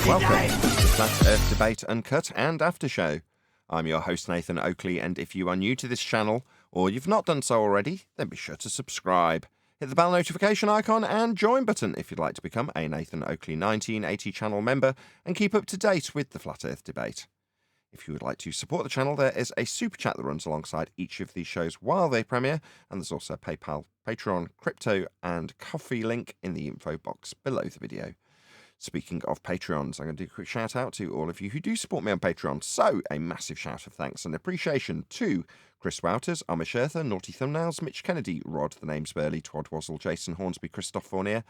Welcome to the Flat Earth Debate Uncut and After Show. I'm your host Nathan Oakley, and if you are new to this channel, or you've not done so already, then be sure to subscribe. Hit the bell notification icon and join button if you'd like to become a Nathan Oakley 1980 channel member and keep up to date with the Flat Earth Debate. If you would like to support the channel, there is a super chat that runs alongside each of these shows while they premiere, and there's also a PayPal, Patreon, crypto, and coffee link in the info box below the video. Speaking of Patreons, I'm going to do a quick shout out to all of you who do support me on Patreon. So, a massive shout of thanks and appreciation to Chris Wouters, Amish Earther, Naughty Thumbnails, Mitch Kennedy, Rod, The Name's Burley, Twad Wazzle, Jason Hornsby, Christoph Fournier,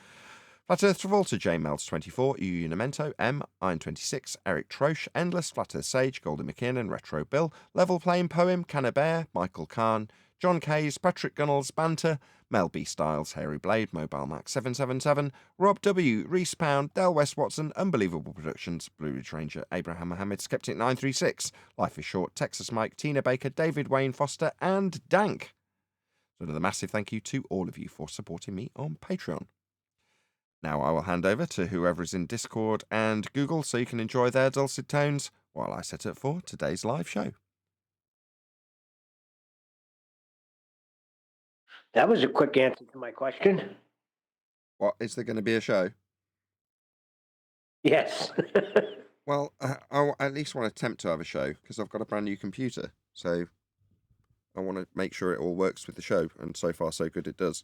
Flat Earth Travolta, J Melts 24, Unamento, M, Iron 26, Eric Troche, Endless, Flat Earth Sage, Golden McKinnon, Retro Bill, Level Playing Poem, Cannabear, Michael Kahn, John Kays, Patrick Gunnels, Banter, Mel B. Styles, Hairy Blade, Mobile Max 777, Rob W, Reese Pound, Del West Watson, Unbelievable Productions, Blue Ridge Ranger, Abraham Mohammed, Skeptic 936, Life is Short, Texas Mike, Tina Baker, David Wayne Foster, and Dank. So another massive thank you to all of you for supporting me on Patreon. Now I will hand over to whoever is in Discord and Google so you can enjoy their dulcet tones while I set up for today's live show. That was a quick answer to my question. What, is there going to be a show? Yes. Well, I at least want to attempt to have a show because I've got a brand new computer. So I want to make sure it all works with the show. And so far, so good it does.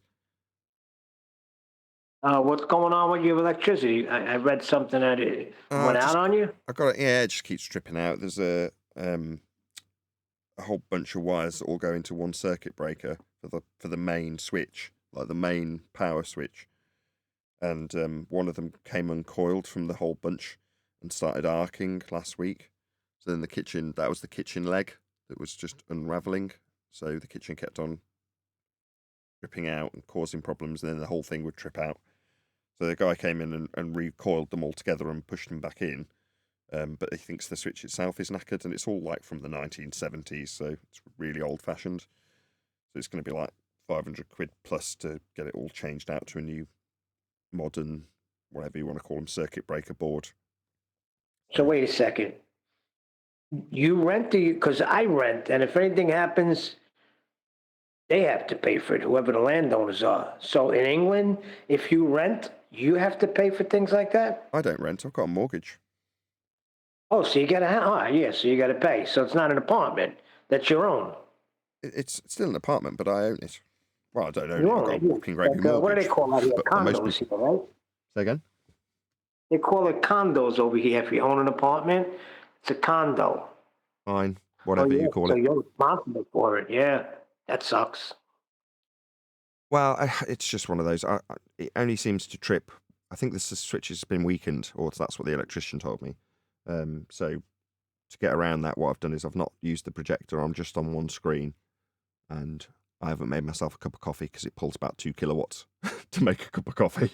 What's going on with your electricity? I read something that it went out on you. I got it. Yeah, it just keeps tripping out. There's a whole bunch of wires that all go into one circuit breaker for the main switch, like the main power switch. And one of them came uncoiled from the whole bunch and started arcing last week. So then that was the kitchen leg that was just unraveling. So the kitchen kept on tripping out and causing problems, and then the whole thing would trip out. So the guy came in and recoiled them all together and pushed them back in. But he thinks the switch itself is knackered, and it's all like from the 1970s, so it's really old-fashioned. So it's going to be like 500 quid plus to get it all changed out to a new modern, whatever you want to call them, circuit breaker board. So wait a second. You rent because I rent, and if anything happens, they have to pay for it, whoever the landowners are. So in England, if you rent, you have to pay for things like that? I don't rent. I've got a mortgage. Oh, so you got so you got to pay. So it's not an apartment. That's your own. It's still an apartment, but I own it. Well, I don't own You it. own I've got it. a walking regular mortgage. What do they call that here? But Condos here, right? Say again? They call it condos over here. If you own an apartment, it's a condo. Fine. Whatever you call it. So you're responsible for it. Yeah, that sucks. Well, it's just one of those. It only seems to trip. I think the switch has been weakened, or that's what the electrician told me. So to get around that, what I've done is I've not used the projector. I'm just on one screen, and I haven't made myself a cup of coffee because it pulls about 2 kilowatts to make a cup of coffee.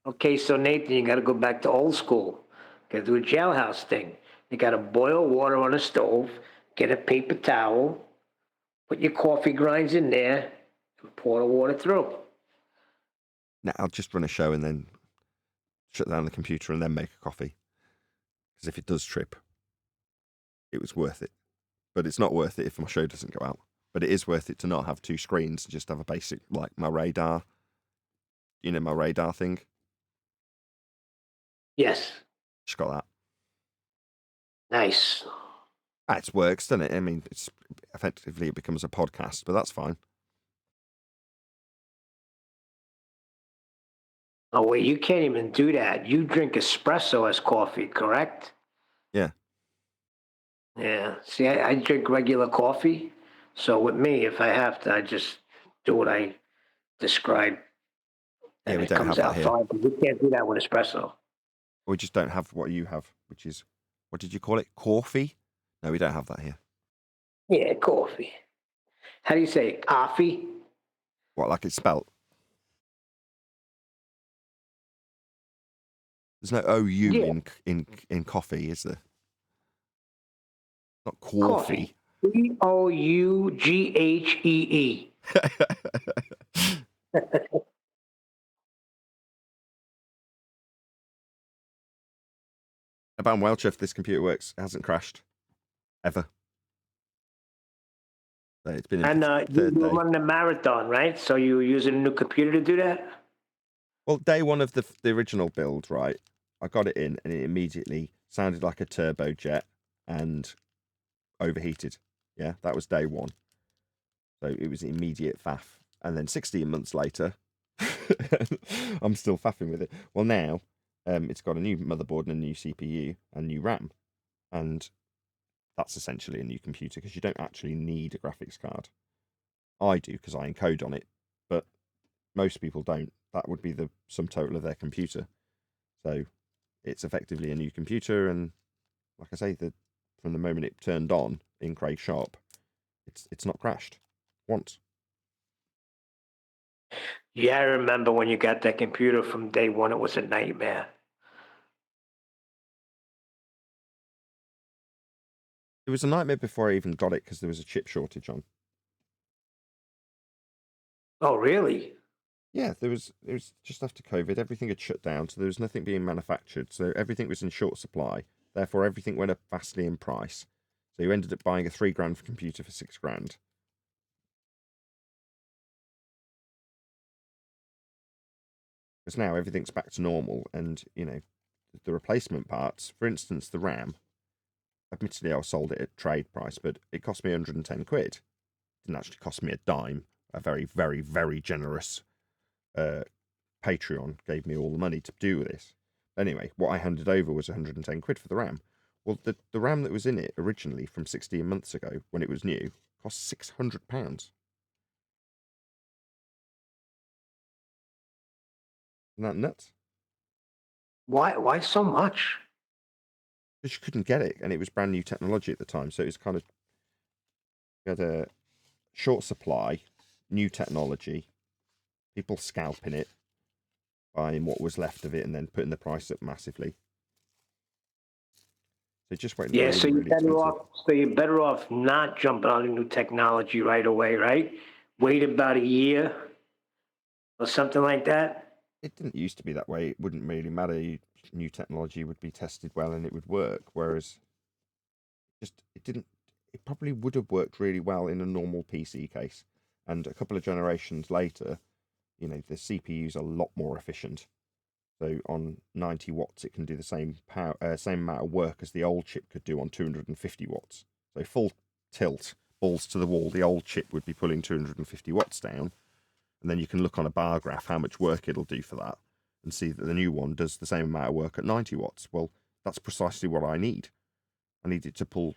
Okay, so Nathan, you got to go back to old school. Got to do a jailhouse thing. You got to boil water on a stove, get a paper towel, put your coffee grinds in there, and pour the water through. Now I'll just run a show and then shut down the computer and then make a coffee. Because if it does trip, it was worth it. But it's not worth it if my show doesn't go out. But it is worth it to not have 2 screens and just have a basic, like my radar, my radar thing. Yes. Just got that. Nice. It works, doesn't it? I mean, it's effectively it becomes a podcast, but that's fine. Oh, wait, you can't even do that. You drink espresso as coffee, correct? Yeah. Yeah. See, I drink regular coffee. So with me, if I have to, I just do what I described. Yeah, and we it don't comes have out that here. fine. But you can't do that with espresso. We just don't have what you have, which is, what did you call it? Coffee? No, we don't have that here. Yeah, coffee. How do you say it? Coffee? What, like it's spelt? There's no OU in coffee, is there? Not coffee. Coughee. but I'm well chuffed this computer works. It hasn't crashed. Ever. So it's been in And for you third were day. running a marathon, right? So you were using a new computer to do that? Well, day one of the original build, right? I got it in and it immediately sounded like a turbojet and overheated. Yeah, that was day one. So it was immediate faff. And then 16 months later, I'm still faffing with it. Well, now it's got a new motherboard and a new CPU and new RAM. And that's essentially a new computer because you don't actually need a graphics card. I do because I encode on it, but most people don't. That would be the sum total of their computer. So it's effectively a new computer. And like I say, from the moment it turned on in Craig Sharp, it's not crashed once. Yeah, I remember when you got that computer from day one, it was a nightmare. It was a nightmare before I even got it because there was a chip shortage on. Oh, really? Yeah, it was just after COVID, everything had shut down, so there was nothing being manufactured. So everything was in short supply. Therefore, everything went up vastly in price. So you ended up buying a £3,000 computer for £6,000. Because now everything's back to normal, and the replacement parts, for instance, the RAM. Admittedly, I sold it at trade price, but it cost me 110 quid. It didn't actually cost me a dime. A very, very, very generous Patreon gave me all the money to do this. Anyway, what I handed over was 110 quid for the RAM. Well, the RAM that was in it originally from 16 months ago when it was new cost £600. Isn't that nuts? Why so much? Because you couldn't get it, and it was brand new technology at the time. So it was kind of, you had a short supply, new technology, people scalping it, buying what was left of it, and then putting the price up massively. So it just went Yeah, really, really expensive. so you're better off not jumping on the new technology right away, right? Wait about a year or something like that. It didn't used to be that way. It wouldn't really matter. New technology would be tested well and it would work. Whereas, it didn't. It probably would have worked really well in a normal PC case. And a couple of generations later, the CPU's a lot more efficient. So on 90 watts, it can do the same same amount of work as the old chip could do on 250 watts. So full tilt, balls to the wall, the old chip would be pulling 250 watts down. And then you can look on a bar graph how much work it'll do for that and see that the new one does the same amount of work at 90 watts. Well, that's precisely what I need. I need it to pull,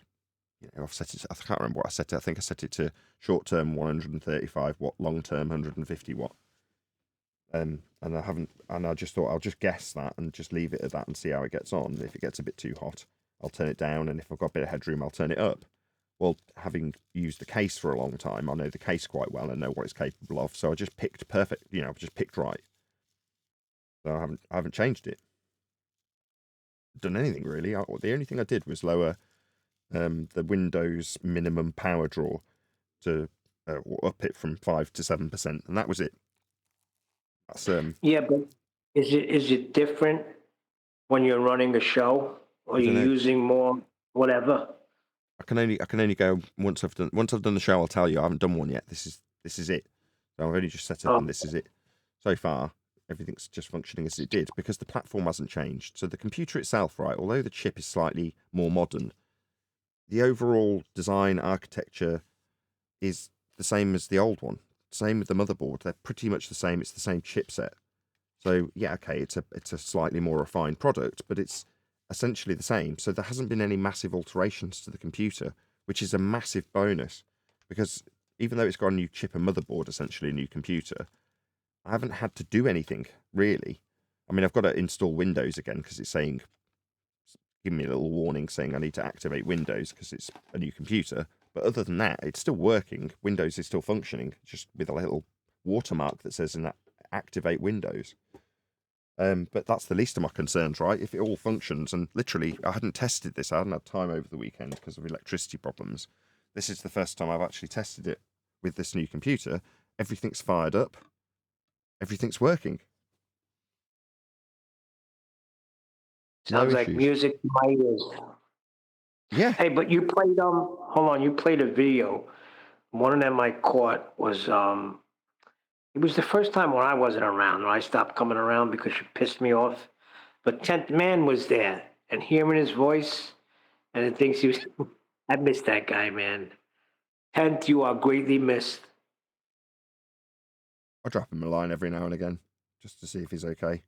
I've set it, I can't remember what I set it. I think I set it to short term 135 watt, long term 150 watt. And I just thought I'll just guess that and just leave it at that and see how it gets on. If it gets a bit too hot, I'll turn it down. And if I've got a bit of headroom, I'll turn it up. Well, having used the case for a long time, I know the case quite well and know what it's capable of. So I just picked perfect, I've just picked right. So I haven't changed it. Done anything really. The only thing I did was lower the Windows minimum power draw to up it from 5 to 7%, and that was it. That's Yeah, but is it different when you're running a show or I don't you're know. using more whatever? I can only go once I've done the show. I'll tell you. I haven't done one yet. This is it. So I've only just set up, Oh, and this is it. So far, everything's just functioning as it did because the platform hasn't changed. So the computer itself, right? Although the chip is slightly more modern, the overall design architecture is the same as the old one. Same with the motherboard. They're pretty much the same. It's the same chipset. So yeah, okay, it's a slightly more refined product, but it's essentially the same. So there hasn't been any massive alterations to the computer, which is a massive bonus because even though it's got a new chip and motherboard, essentially a new computer, I haven't had to do anything really. I mean, I've got to install Windows again because it's saying, give me a little warning saying I need to activate Windows because it's a new computer. But other than that, it's still working. Windows is still functioning, just with a little watermark that says activate Windows. But that's the least of my concerns, right? If it all functions, and literally, I hadn't tested this. I hadn't had time over the weekend because of electricity problems. This is the first time I've actually tested it with this new computer. Everything's fired up. Everything's working. No Sounds like issues. music to my ears. Yeah. Hey, but you played hold on, you played a video. One of them I caught was it was the first time when I wasn't around, when I stopped coming around because you pissed me off. But 10th Man was there, and hearing his voice and the things he was I miss that guy, man. 10th, you are greatly missed. I drop him a line every now and again just to see if he's okay.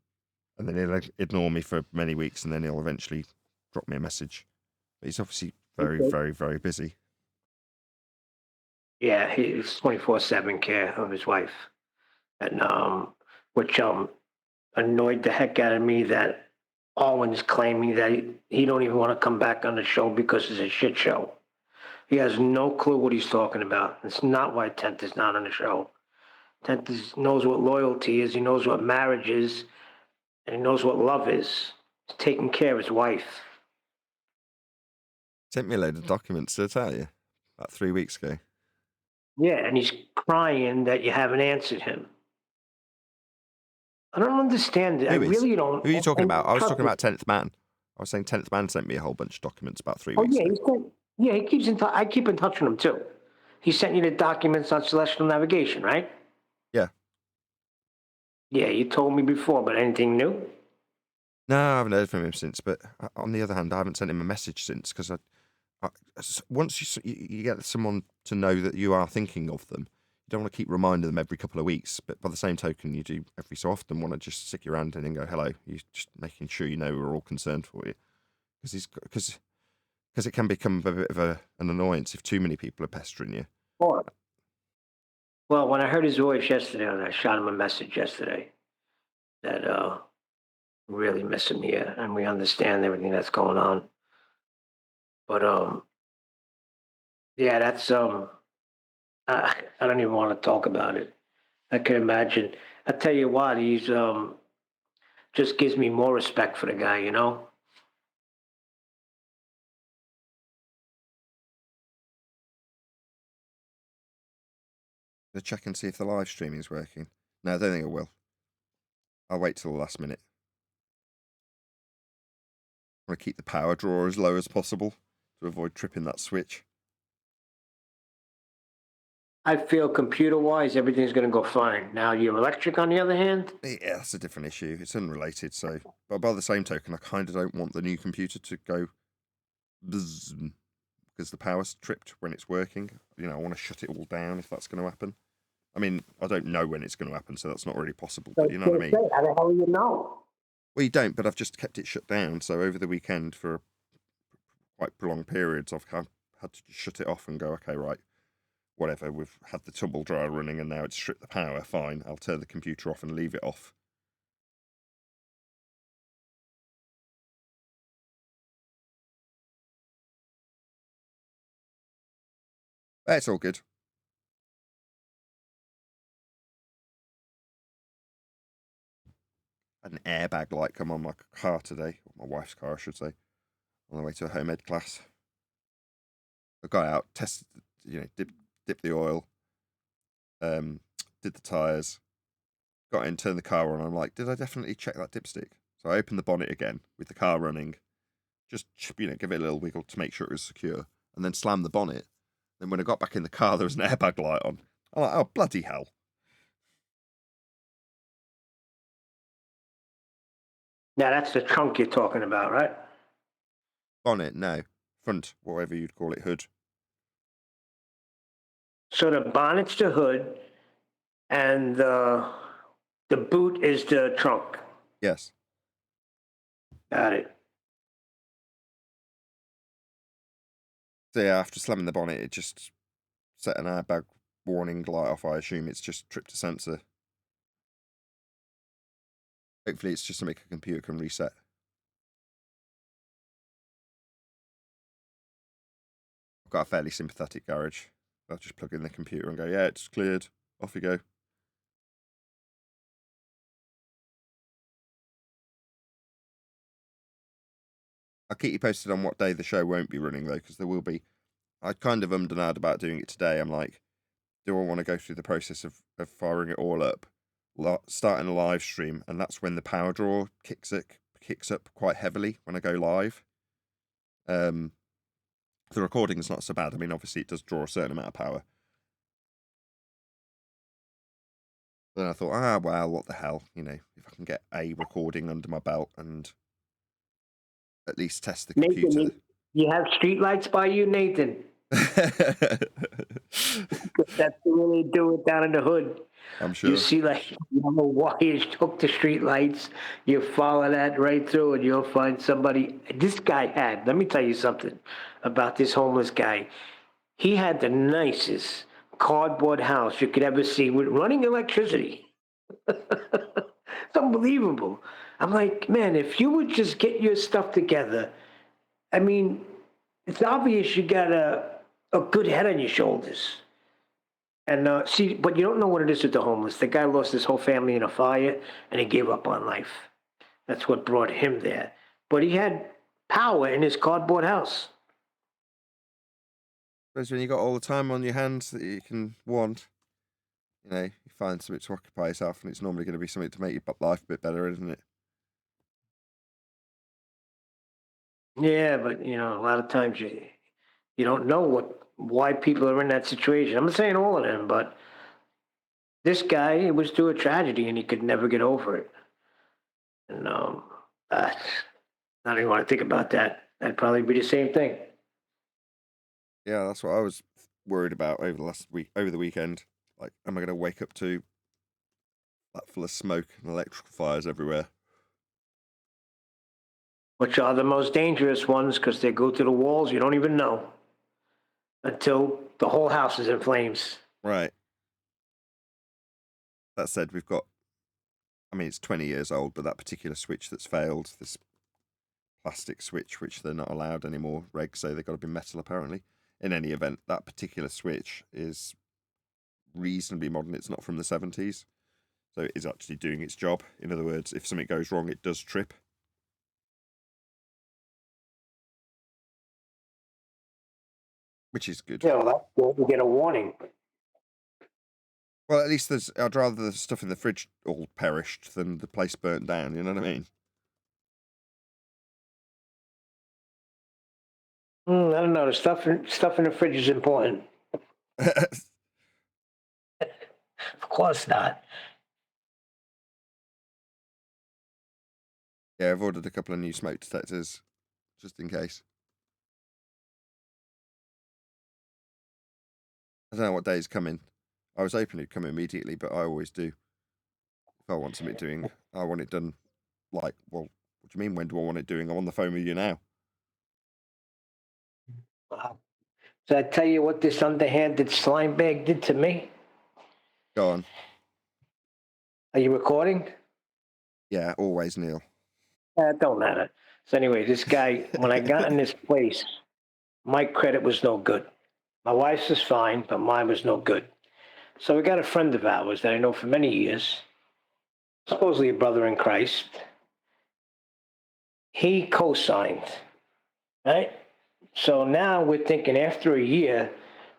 And then he'll ignore me for many weeks and then he'll eventually drop me a message. But he's obviously very, Okay. very, very busy. Yeah, he's 24/7 care of his wife. And which annoyed the heck out of me that Alwyn's claiming that he don't even want to come back on the show because it's a shit show. He has no clue what he's talking about. It's not why 10th is not on the show. 10th knows what loyalty is, he knows what marriage is, and he knows what love is. He's taking care of his wife. Sent me a load of documents to tell you about 3 weeks ago. Yeah, and he's crying that you haven't answered him. I don't understand it. I really don't. Who are you talking and about? I was trust talking me. about 10th Man. I was saying 10th Man sent me a whole bunch of documents about 3 Oh weeks yeah, ago. he keeps in touch. I keep in touch with him too. He sent you the documents on celestial navigation, right? Yeah. Yeah, you told me before, but anything new? No, I haven't heard from him since. But on the other hand, I haven't sent him a message since because once you get someone to know that you are thinking of them, you don't want to keep reminding them every couple of weeks. But by the same token, you do every so often want to just stick your hand in and go, hello. You're just making sure you know we're all concerned for you. Because it can become a bit of an annoyance if too many people are pestering you. Or well, when I heard his voice yesterday, and I shot him a message yesterday that really missing me, and we understand everything that's going on. But yeah, that's I don't even want to talk about it. I can imagine. I tell you what, he's just gives me more respect for the guy, you know? To check and see if the live streaming is working. No, I don't think it will. I'll wait till the last minute. I want to keep the power draw as low as possible to avoid tripping that switch. I feel computer wise, everything's going to go fine. Now, your electric, on the other hand, Yeah, that's a different issue. It's unrelated. So, but by the same token, I kind of don't want the new computer to go buzz because the power's tripped when it's working. You know, I want to shut it all down if that's going to happen. I mean, I don't know when it's going to happen, so that's not really possible. But you know what I mean? how the hell do you know? Well, you don't, but I've just kept it shut down. So over the weekend, for quite prolonged periods, I've had to just shut it off and go, okay, right, whatever. We've had the tumble dryer running, and now it's stripped the power. Fine, I'll turn the computer off and leave it off. It's all good. Had an airbag light come on my car today, or my wife's car, I should say, on the way to a home ed class. I got out, tested, dipped the oil, did the tyres, got in, turned the car on. I'm like, did I definitely check that dipstick? So I opened the bonnet again with the car running, just give it a little wiggle to make sure it was secure, and then slammed the bonnet. Then when I got back in the car, there was an airbag light on. I'm like, oh bloody hell! Yeah, that's the trunk you're talking about, right? Bonnet, no, front, whatever you'd call it, hood. So the bonnet's the hood, and the boot is the trunk. Yes. Got it. So yeah, after slamming the bonnet, it just set an airbag warning light off. I assume it's just tripped a sensor. Hopefully, it's just to make a computer can reset. I've got a fairly sympathetic garage. I'll just plug in the computer and go, yeah, it's cleared. Off you go. I'll keep you posted on what day the show won't be running, though, because there will be. I kind of ummed and ahed about doing it today. I'm like, do I want to go through the process of firing it all up, starting a live stream, and that's when the power draw kicks kicks up quite heavily when I go live. The recording's not so bad. I mean, obviously it does draw a certain amount of power. Then I thought, well, what the hell, if I can get a recording under my belt and at least test the Nathan, computer. you have streetlights by you, Nathan? That's the way they do it down in the hood. I'm sure. You see, wires hooked to streetlights. You follow that right through, and you'll find somebody. This guy had. Let me tell you something about this homeless guy. He had the nicest cardboard house you could ever see with running electricity. It's unbelievable. I'm like, man, if you would just get your stuff together, I mean, it's obvious you got a good head on your shoulders. And see, but you don't know what it is with the homeless. The guy lost his whole family in a fire, and he gave up on life. That's what brought him there. But he had power in his cardboard house. Whereas when you got all the time on your hands that you can want, you find something to occupy yourself, and it's normally going to be something to make your life a bit better, isn't it? Yeah, but a lot of times you don't know why people are in that situation. I'm not saying all of them, but this guy, it was through a tragedy, and he could never get over it. And I don't even want to think about that. That'd probably be the same thing. Yeah, that's what I was worried about over the weekend. Like, am I going to wake up to that full of smoke and electrical fires everywhere? Which are the most dangerous ones because they go to the walls. You don't even know until the whole house is in flames. Right. That said, it's 20 years old, but that particular switch that's failed, this plastic switch, which they're not allowed anymore, regs say they've got to be metal apparently. In any event, that particular switch is reasonably modern. It's not from the 70s, so it is actually doing its job. In other words, if something goes wrong, it does trip. Which is good. Yeah, well, that's good. We get a warning. Well, at least I'd rather the stuff in the fridge all perished than the place burnt down, you know what I mean? I don't know. The stuff in the fridge is important. Of course not. Yeah, I've ordered a couple of new smoke detectors, just in case. I don't know what day is coming. I was hoping it'd come immediately, but I always do. If I want something doing, I want it done. Like, well, what do you mean? When do I want it doing? I'm on the phone with you now. Wow. So I tell you what this underhanded slime bag did to me? Go on. Are you recording? Yeah, always, Neil. It don't matter. So anyway, this guy, when I got in this place, my credit was no good. My wife's is fine, but mine was no good. So we got a friend of ours that I know for many years, supposedly a brother in Christ. He co-signed, right? So now we're thinking after a year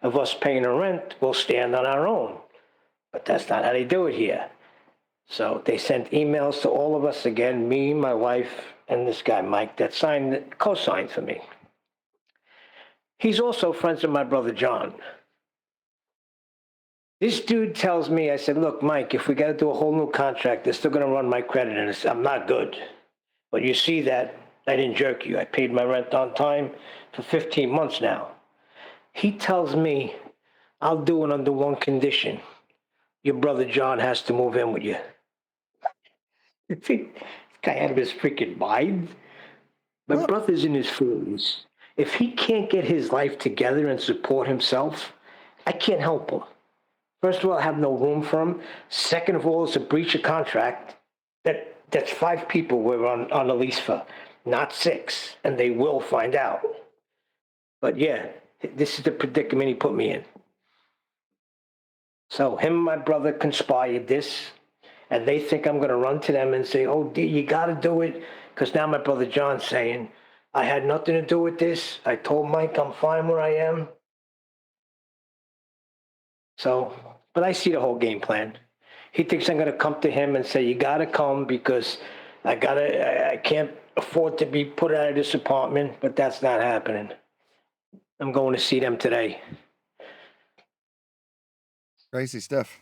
of us paying the rent, we'll stand on our own. But that's not how they do it here. So they sent emails to all of us again, me, my wife, and this guy, Mike, that co-signed for me. He's also friends with my brother, John. This dude tells me, I said, look, Mike, if we got to do a whole new contract, they're still going to run my credit, and I'm not good. But you see that I didn't jerk you. I paid my rent on time for 15 months now. He tells me I'll do it under one condition. Your brother John has to move in with you. This guy out of his freaking mind. My brother's in his 40s. If he can't get his life together and support himself, I can't help him. First of all, I have no room for him. Second of all, it's a breach of contract. That's 5 people we're on a lease for, not 6, and they will find out. But yeah, this is the predicament he put me in. So him and my brother conspired this, and they think I'm going to run to them and say, oh, you got to do it, because now my brother John's saying, I had nothing to do with this. I told Mike I'm fine where I am. So, but I see the whole game plan. He thinks I'm going to come to him and say, you got to come because I can't afford to be put out of this apartment, but that's not happening. I'm going to see them today. Crazy stuff.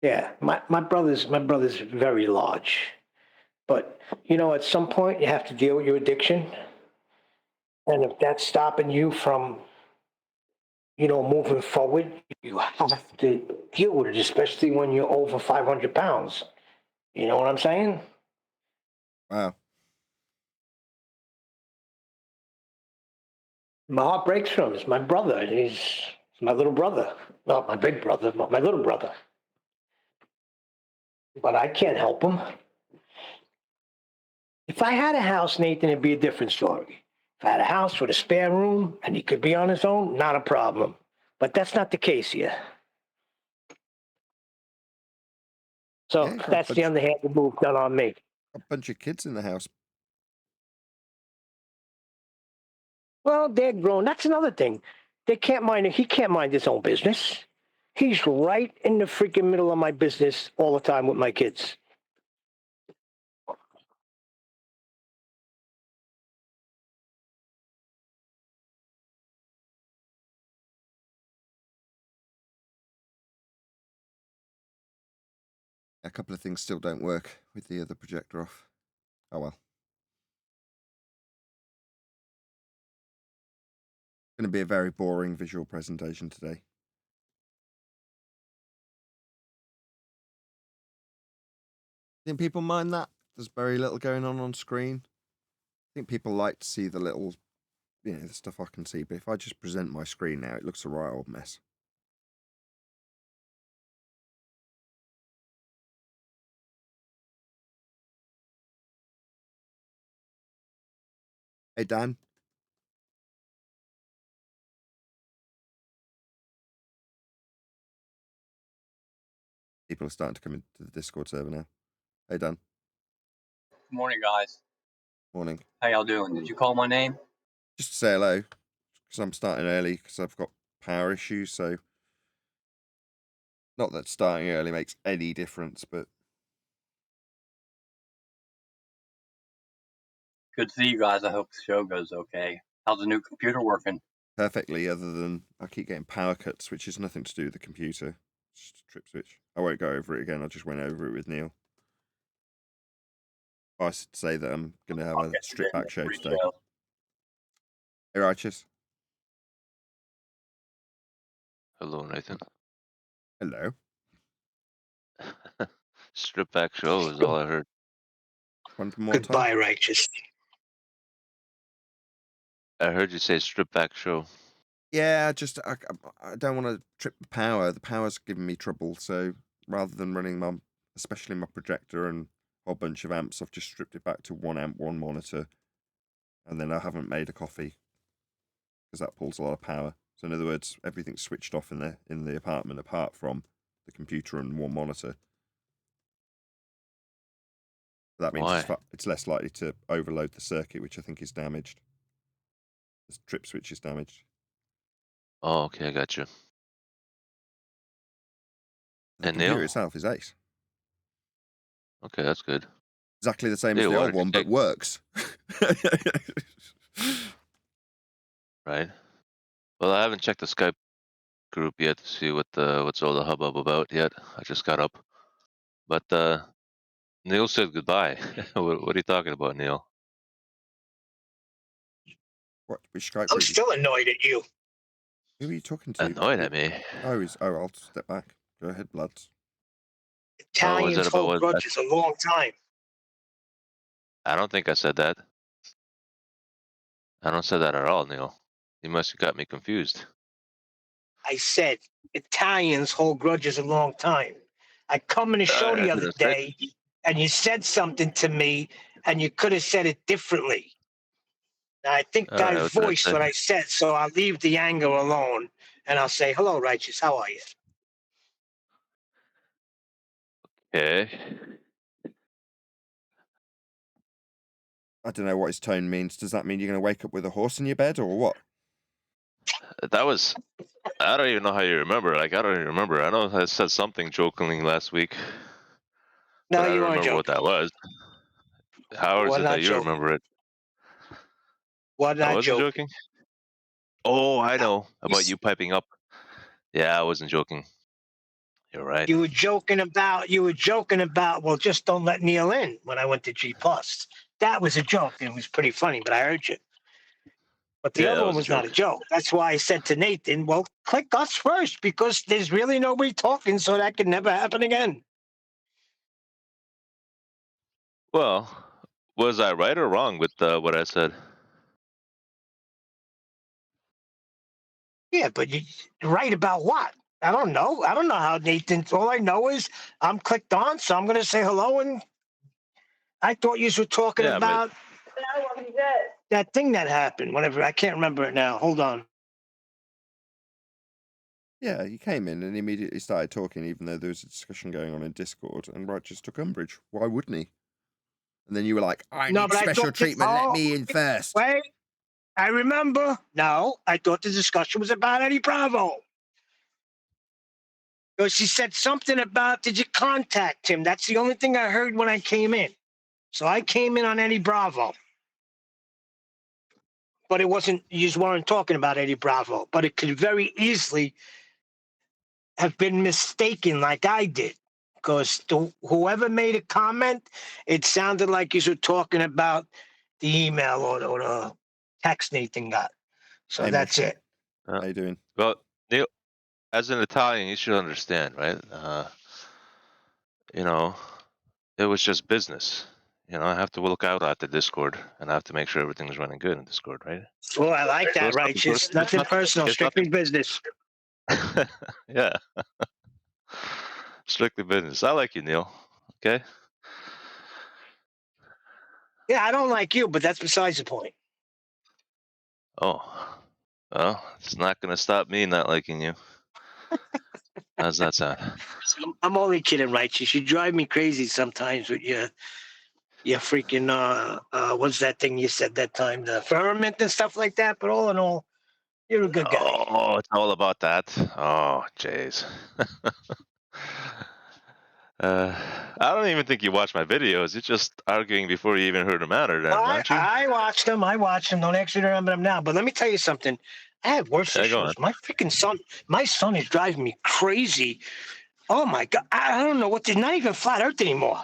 Yeah, my brother's very large, but at some point you have to deal with your addiction, and if that's stopping you from moving forward, you have to deal with it, especially when you're over 500 pounds. You know what I'm saying? Wow. My heart breaks for him. It's my brother. He's my little brother. Not my big brother, but my little brother. But I can't help him. If I had a house, Nathan, it'd be a different story. If I had a house with a spare room and he could be on his own, not a problem. But that's not the case here. So Yeah, got that's the underhanded move done on me. a bunch of kids in the house. Well, they're grown. That's another thing. They can't mind it. He can't mind his own business. He's right in the freaking middle of my business all the time with my kids. A couple of things still don't work with the other projector off. Oh well. Going to be a very boring visual presentation today. Think people mind that? There's very little going on screen. I think people like to see the little, the stuff I can see. But if I just present my screen now, it looks a right old mess. Hey, Dan. People are starting to come into the Discord server now. Hey, Dan. Good morning, guys. Morning. How y'all doing? Did you call my name? Just to say hello, because I'm starting early because I've got power issues. So, not that starting early makes any difference, but Good to see you guys. I hope the show goes okay. How's the new computer working? perfectly, other than I keep getting power cuts, which is nothing to do with the computer. It's just a trip switch. I won't go over it again. I just went over it with Neil. I should say that I'm going to have a strip back show today. Hey, Righteous. Hello, Nathan. Hello. Strip back show is all I heard. One more Goodbye, time. Righteous. I heard you say strip back show. Yeah, just I don't want to trip the power. The power's giving me trouble. So rather than running especially my projector and a whole bunch of amps, I've just stripped it back to 1 amp, 1 monitor, and then I haven't made a coffee because that pulls a lot of power. So in other words, everything's switched off in the apartment apart from the computer and 1 monitor. That means it's less likely to overload the circuit, which I think is damaged. The trip switch is damaged. Oh, okay, I got you. The and computer Neil? itself is ace. Okay, that's good. Exactly the same as the old one, but works. Right. Well, I haven't checked the Skype group yet to see what's all the hubbub about yet. I just got up. But Neil said goodbye. What are you talking about, Neil? What? Which Skype I'm group? still annoyed at you. Who are you talking to? Annoyed at me? Oh, I'll step back. Go ahead, Bloods. Italians hold grudges a long time. I don't think I said that. I don't say that at all, Neil. You must have got me confused. I said Italians hold grudges a long time. I come in the show the other day, and you said something to me, and you could have said it differently. Now, I think I voiced what I said, so I'll leave the anger alone, and I'll say, hello, Righteous, how are you? Okay. I don't know what his tone means. Does that mean you're going to wake up with a horse in your bed, or what? That was... I don't even know how you remember. Like, I don't even remember. I know I said something jokingly last week. No, but I you don't weren't remember what joking. that was. How is We're it not that you joking. remember it? We're I not wasn't joking. joking. Oh, I know You about you piping up. Yeah, I wasn't joking. You're right. You were joking about, well, just don't let Neil in when I went to G Plus. That was a joke. It was pretty funny, but I heard you. But the Yeah, other that one was a was not a joke. joke. That's why I said to Nathan, well, click us first because there's really nobody talking, so that could never happen again. Well, was I right or wrong with what I said? Yeah, but you right about what? I don't know. I don't know how Nathan. All I know is I'm clicked on, so I'm going to say hello. And I thought you were talking Yeah, but about that thing that happened. Whatever. I can't remember it now. Hold on. Yeah, you came in and immediately started talking, even though there was a discussion going on in Discord, and Righteous took umbrage. Why wouldn't he? And then you were like, I No, need but I special thought that. treatment, let me in first. Wait. I remember. No, I thought the discussion was about Eddie Bravo. Because she said something about, did you contact him? That's the only thing I heard when I came in. So I came in on Eddie Bravo. But it wasn't, you just weren't talking about Eddie Bravo. But it could very easily have been mistaken like I did. Because whoever made a comment, it sounded like you were talking about the email or the text Nathan got. So Hey, that's Mish. it. How you doing? well, Neil, as an Italian, you should understand, right? You know, it was just business. I have to look out at the Discord, and I have to make sure everything's running good in Discord, right? Well, I like So that, it's right? nothing Just personal. nothing personal, It's strictly nothing. business. Yeah, strictly business. I like you, Neil. Okay. Yeah, I don't like you, but that's besides the point. Oh, well, it's not gonna stop me not liking you. How's that sound? I'm only kidding, Righteous. You drive me crazy sometimes with your freaking what's that thing you said that time, the firmament and stuff like that. But all in all, you're a good guy. Oh, it's all about that. Oh, jeez. uh, I don't even think you watch my videos. You're just arguing before you even heard the matter, then, I aren't you? I watched them. I watched them. Don't actually remember them now. But let me tell you something. I have worse Yeah, go on. issues. My son is driving me crazy. Oh my god! I don't know what. They're not even flat Earth anymore.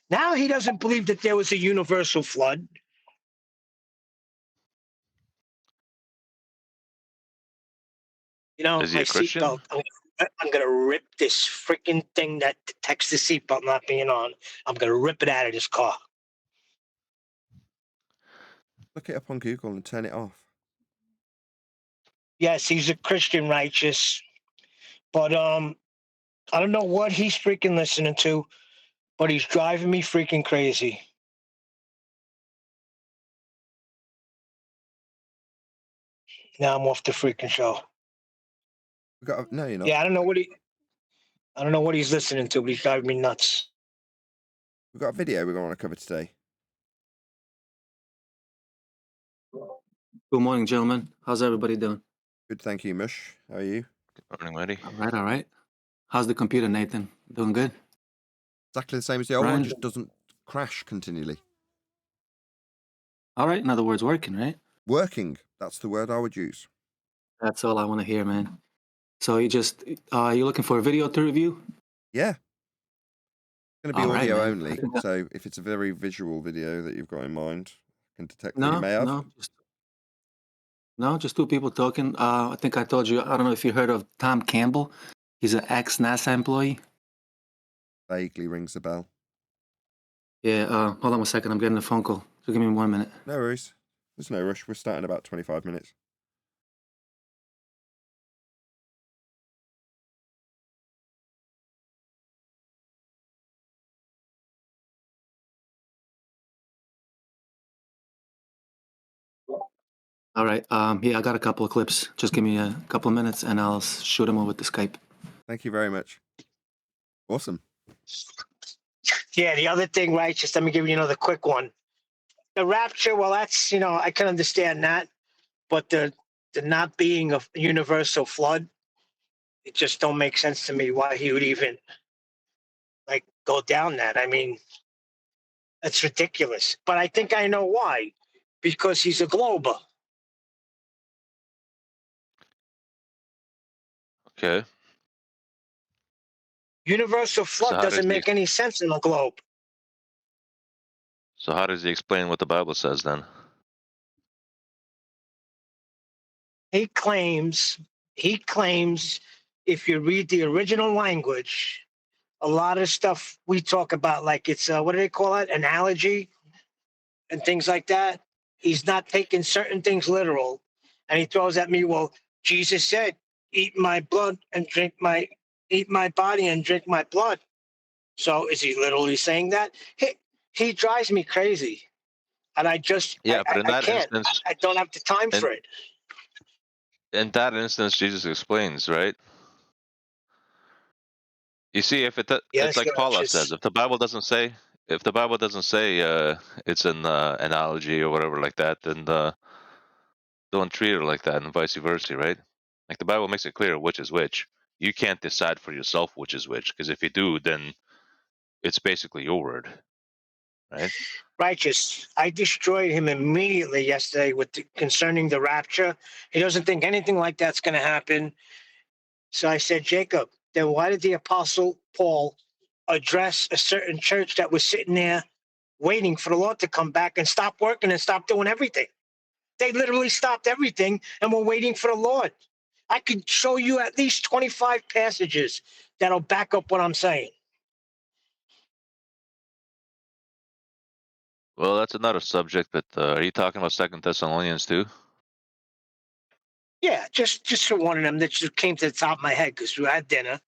Now he doesn't believe that there was a universal flood. Is he My a Christian? seatbelt. I'm gonna rip this freaking thing that detects the seatbelt not being on. I'm gonna rip it out of this car. Look it up on Google and turn it off. Yes, he's a Christian righteous, but I don't know what he's freaking listening to, but he's driving me freaking crazy. Now I'm off the freaking show. No, you're not. Yeah, I don't know what he's listening to, but he's driving me nuts. We've got a video we're going to cover today. Good morning, gentlemen. How's everybody doing? Good, thank you, Mush. How are you? Morning, Eddie. All right, all right. How's the computer, Nathan? Doing good? Exactly the same as the old one, Brian? just doesn't crash continually. All right, in other words, working, right? Working, that's the word I would use. That's all I want to hear, man. So you looking for a video to review? Yeah. It's going to be All right, audio man. only, so if it's a very visual video that you've got in mind, I can detect that you No, may have. just two people talking. I think I told you, I don't know if you heard of Tom Campbell. He's an ex-NASA employee. Vaguely rings a bell. Yeah, hold on one second. I'm getting a phone call. So give me 1 minute. No worries. There's no rush. We're starting about 25 minutes. All right. Yeah, I got a couple of clips. Just give me a couple of minutes and I'll shoot them over to Skype. Thank you very much. Awesome. Yeah, the other thing, right? Just let me give you another quick one. The rapture, well, that's I can understand that, but the not being a universal flood, it just don't make sense to me why he would even go down that. I mean, that's ridiculous. But I think I know why. Because he's a glober. Okay. Universal So flood how does doesn't he? make any sense in a globe. So how does he explain what the Bible says then? He claims if you read the original language, a lot of stuff we talk about, like it's what do they call it? Analogy and things like that. He's not taking certain things literal. And he throws at me, well, Jesus said, eat my blood and eat my body and drink my blood. So is he literally saying that? He drives me crazy. And Yeah, but in I that can't. instance, I don't have the time in for it. in that instance, Jesus explains, right? You see, if it's Yes, like Paula says, just if the Bible doesn't say it's an analogy or whatever like that, then don't treat it like that, and vice versa, right? Like the Bible makes it clear which is which. You can't decide for yourself which is which, because if you do, then it's basically your word, right? righteous. I destroyed him immediately yesterday concerning the rapture. He doesn't think anything like that's going to happen. So I said, Jacob, then why did the apostle Paul address a certain church that was sitting there waiting for the Lord to come back and stop working and stop doing everything? They literally stopped everything and were waiting for the Lord. I could show you at least 25 passages that'll back up what I'm saying. Well, that's another subject, but are you talking about Second Thessalonians too? Yeah, just for one of them that just came to the top of my head because we had dinner,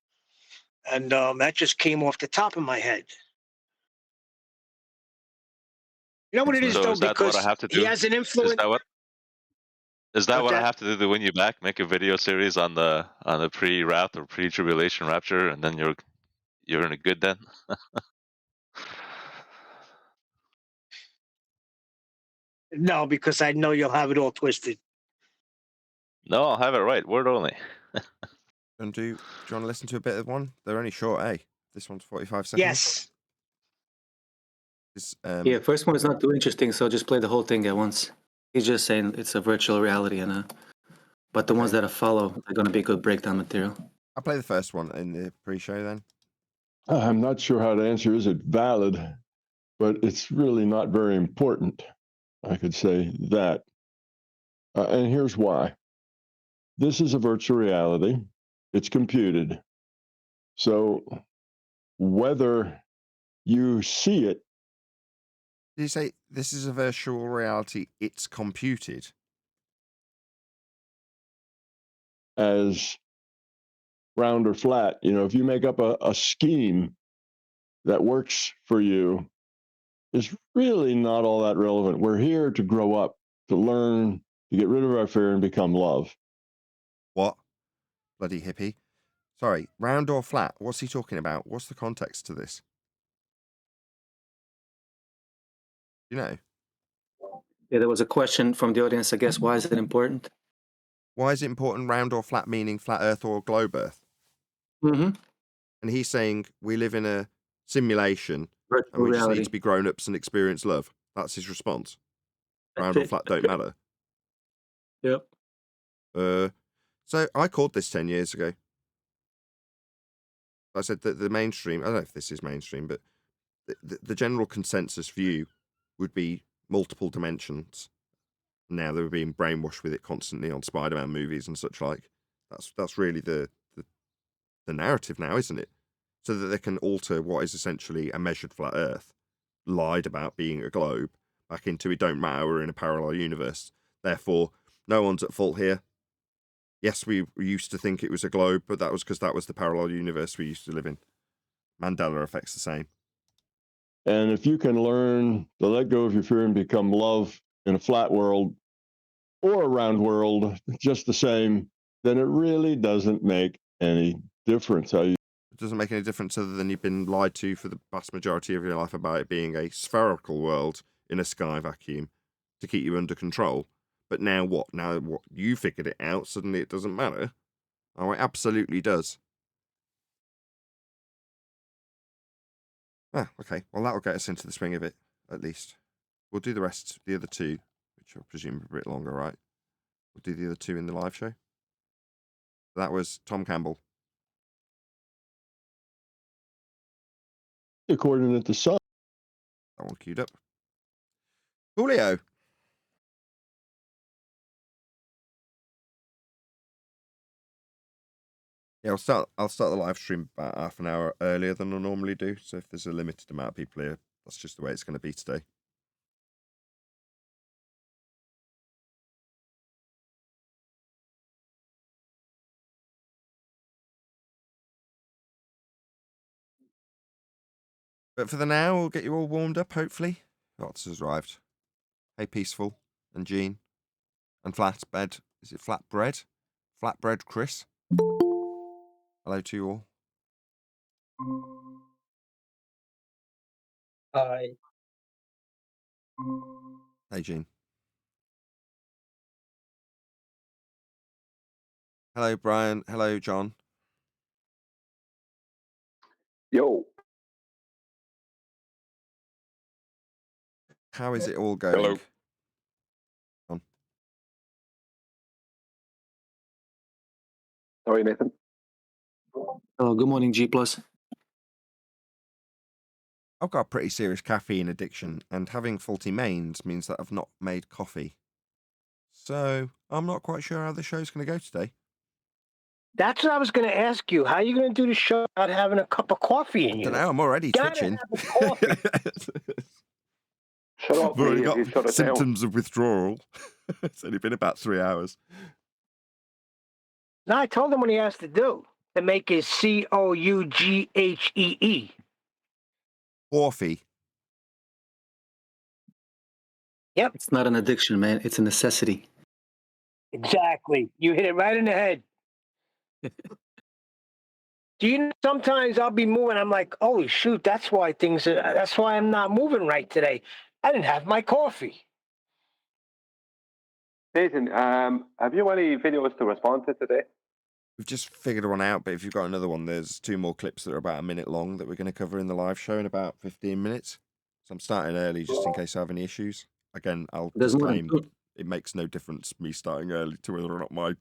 and that just came off the top of my head. You know what it is, Excellent. So though, is that what I because have to he do? has an Is influence. that what is that What's what I that? have to do to win you back? Make a video series on the pre-wrath or pre-tribulation rapture, and then you're in a good then? No, because I know you'll have it all twisted. No, I'll have it right. Word only. Do you want to listen to a bit of one? They're only short, eh? This one's 45 seconds. Yes. It's, Yeah, first one is not too interesting, so just play the whole thing at once. He's just saying it's a virtual reality, but the ones Okay. that follow are going to be good breakdown material. I'll play the first one in the pre-show then. I'm not sure how to answer. Is it valid? But it's really not very important. I could say that. And here's why. This is a virtual reality. It's computed. So whether you see it Did you say this is a virtual reality? It's computed. as round or flat, if you make up a scheme that works for you, is really not all that relevant. We're here to grow up, to learn, to get rid of our fear and become love. What? Bloody hippie. Sorry, round or flat? What's he talking about? What's the context to this? You know? Yeah, there was a question from the audience, I guess. Why is it important? Why is it important round or flat meaning flat earth or globe earth? Mm-hmm. And he's saying we live in a simulation and Virtual we just need reality. to be grown-ups and experience love. That's his response. That's Round or it. flat don't matter. Yep. So I called this 10 years ago. I said that the mainstream, I don't know if this is mainstream, but the general consensus view would be multiple dimensions. Now they're being brainwashed with it constantly on Spider-Man movies and such like. That's really the narrative now, isn't it? So that they can alter what is essentially a measured flat Earth, lied about being a globe, back into it don't matter, we're in a parallel universe. Therefore, no one's at fault here. Yes, we used to think it was a globe, but that was because that was the parallel universe we used to live in. Mandela effect's the same. And if you can learn to let go of your fear and become love in a flat world or a round world, just the same, then it really doesn't make any difference how you. It doesn't make any difference other than you've been lied to for the vast majority of your life about it being a spherical world in a sky vacuum to keep you under control. But now what? Now what? You figured it out, suddenly it doesn't matter? Oh, it absolutely does. Ah, okay. Well, that'll get us into the swing of it, at least. We'll do the rest, the other two, which I presume are a bit longer, right? We'll do the other two in the live show. That was Tom Campbell. The coordinate the sun. That one queued up. Julio. Yeah, I'll start the live stream about half an hour earlier than I normally do. So if there's a limited amount of people here, that's just the way it's going to be today. But for the now, we'll get you all warmed up, hopefully. Lots has arrived. Hey, Peaceful and Jean and Flatbed. Is it Flatbread? Flatbread Chris. Hello to you all. Hi. Hey, Jean. Hello, Brian. Hello, John. Yo. How is it all going? Hello. On. Sorry, Nathan. Oh, good morning, G+. I've got a pretty serious caffeine addiction, and having faulty mains means that I've not made coffee. So I'm not quite sure how the show's going to go today. That's what I was going to ask you. How are you going to do the show without having a cup of coffee in I you? don't know. I'm already Gotta twitching. have a coffee. Shut up, I've already me, if you shut got it down. symptoms of withdrawal. It's only been about 3 hours. No, I told him what he has to do to make his COUGHEE. Coffee. Yep, It's not an addiction, man. It's a necessity. exactly. You hit it right in the head. Do you know, sometimes I'll be moving, I'm like, holy shoot, that's why I'm not moving right today. I didn't have my coffee. Nathan, have you any videos to respond to today? We've just figured one out, but if you've got another one, there's 2 more clips that are about a minute long that we're going to cover in the live show in about 15 minutes. So I'm starting early just in case I have any issues. Again, I'll There's more than disclaim two. it makes no difference me starting early to whether or not my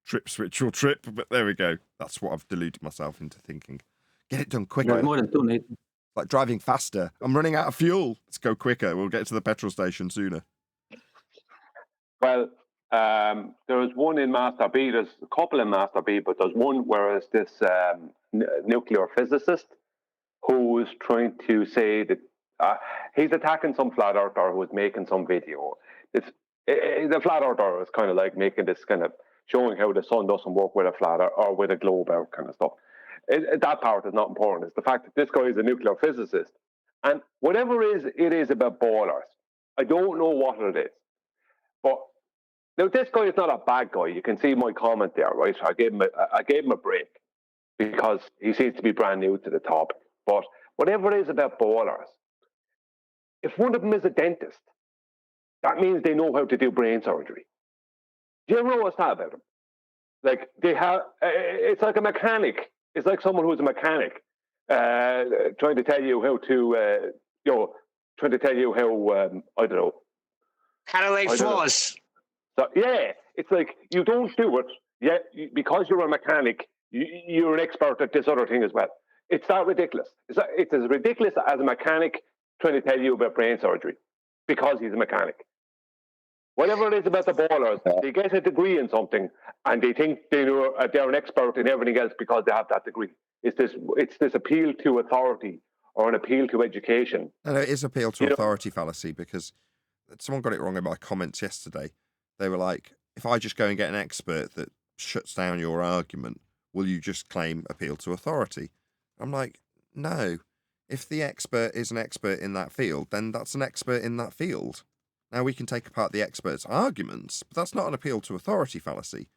trip's ritual trip, but there we go. That's what I've deluded myself into thinking. Get it done quicker. There's more than two, Nathan. Like driving faster. I'm running out of fuel. Let's go quicker. We'll get to the petrol station sooner. Well, there was one in Master B. There's a couple in Master B, but there's one where it's this nuclear physicist who's trying to say that he's attacking some flat earther who's making some video. The flat earther is kind of like making this kind of showing how the sun doesn't work with a flat or with a globe out kind of stuff. That part is not important. It's the fact that this guy is a nuclear physicist. And whatever it is about ballers. I don't know what it is. But now this guy is not a bad guy. You can see my comment there, right? I gave him a break because he seems to be brand new to the topic. But whatever it is about ballers, if one of them is a dentist, that means they know how to do brain surgery. Do you ever know what's that about them? Like they have, it's like a mechanic. It's like someone who's a mechanic trying to tell you how to, trying to tell you how, I don't know. How to lay floors. So, yeah, it's like you don't do it, yet because you're a mechanic, you're an expert at this other thing as well. It's that ridiculous. It's as ridiculous as a mechanic trying to tell you about brain surgery because he's a mechanic. Whatever it is about the ballers, they get a degree in something and they think they're an expert in everything else because they have that degree. It's this appeal to authority or an appeal to education. No, it is appeal to authority fallacy because someone got it wrong in my comments yesterday. They were like, if I just go and get an expert that shuts down your argument, will you just claim appeal to authority? I'm like, no. If the expert is an expert in that field, then that's an expert in that field. Now we can take apart the expert's arguments, but that's not an appeal to authority fallacy.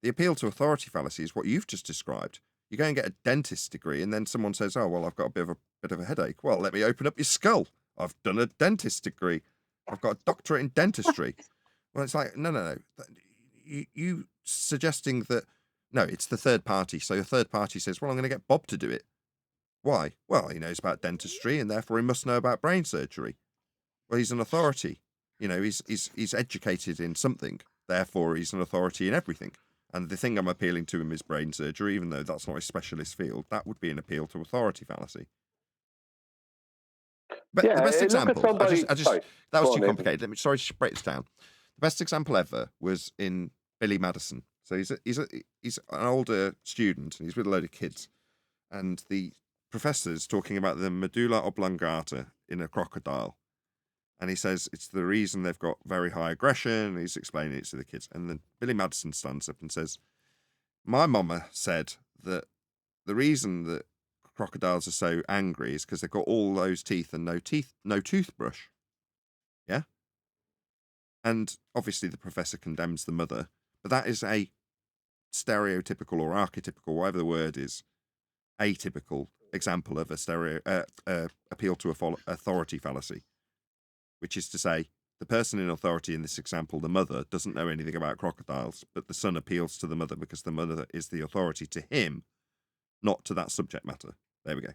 The appeal to authority fallacy is what you've just described. You go and get a dentist's degree, and then someone says, oh, well, I've got a bit of a headache. Well, let me open up your skull. I've done a dentist's degree. I've got a doctorate in dentistry. Well, it's like, no. You suggesting that, no, it's the third party. So your third party says, well, I'm going to get Bob to do it. Why? Well, he knows about dentistry, and therefore he must know about brain surgery. Well, he's an authority. He's educated in something. Therefore, he's an authority in everything. And the thing I'm appealing to him is brain surgery, even though that's not his specialist field. That would be an appeal to authority fallacy. But the best example, that was too complicated. Let me to break this down. The best example ever was in Billy Madison. So he's an older student, and he's with a load of kids, and the professor's talking about the medulla oblongata in a crocodile, and he says it's the reason they've got very high aggression, and he's explaining it to the kids, and then Billy Madison stands up and says, my mama said that the reason that crocodiles are so angry is because they've got all those teeth and no toothbrush. Yeah? And obviously the professor condemns the mother, but that is a stereotypical or archetypical, whatever the word is, atypical example of a appeal to authority fallacy, which is to say the person in authority in this example, the mother, doesn't know anything about crocodiles, but the son appeals to the mother because the mother is the authority to him, not to that subject matter. There we go.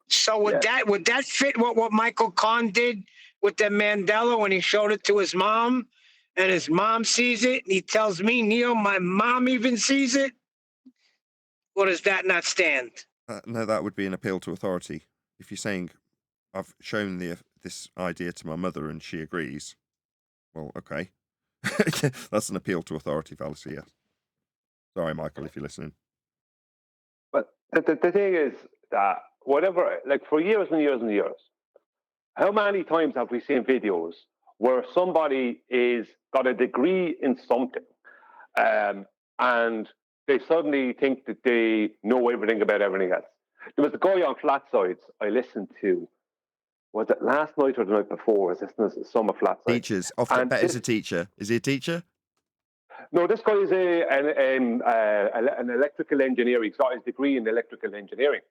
So would that fit what Michael Kahn did with the Mandela when he showed it to his mom, and his mom sees it, and he tells me, Neil, my mom even sees it? Or does that not stand? No, that would be an appeal to authority. If you're saying, I've shown this idea to my mother and she agrees, well, okay. That's an appeal to authority fallacy, yes. Sorry, Michael, if you're listening. But the thing is that whatever, like for years and years and years, how many times have we seen videos where somebody is got a degree in something, and they suddenly think that they know everything about everything else? There was a guy on Flat Sides I listened to. Was it last night or the night before? I was listening to some of Flat Sides. Teachers. Often bet is a teacher. Is he a teacher? No, this guy is an electrical engineer. He's got his degree in electrical engineering,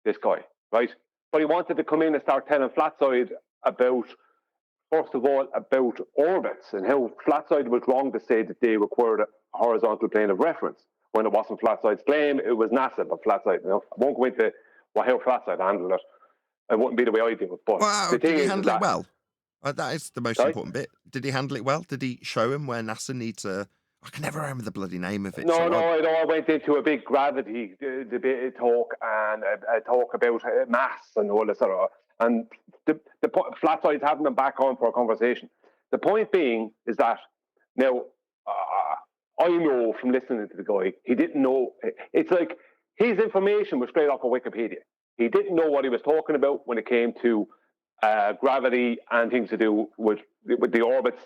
this guy, right? But he wanted to come in and start telling Flatside about, first of all, about orbits and how Flatside was wrong to say that they required a horizontal plane of reference when it wasn't Flatside's claim. It was NASA, but Flatside. I won't go into how Flatside handled it. It wouldn't be the way I do it. But the thing did he is handle it well? That is the most important bit. Did he handle it well? Did he show him where NASA needs a... I can never remember the bloody name of it. I went into a big gravity debate talk and a talk about mass and all this sort of... And the Flatside's having them back on for a conversation. The point being is that, now, I know from listening to the guy, he didn't know... It's like his information was straight off of Wikipedia. He didn't know what he was talking about when it came to gravity and things to do with the orbits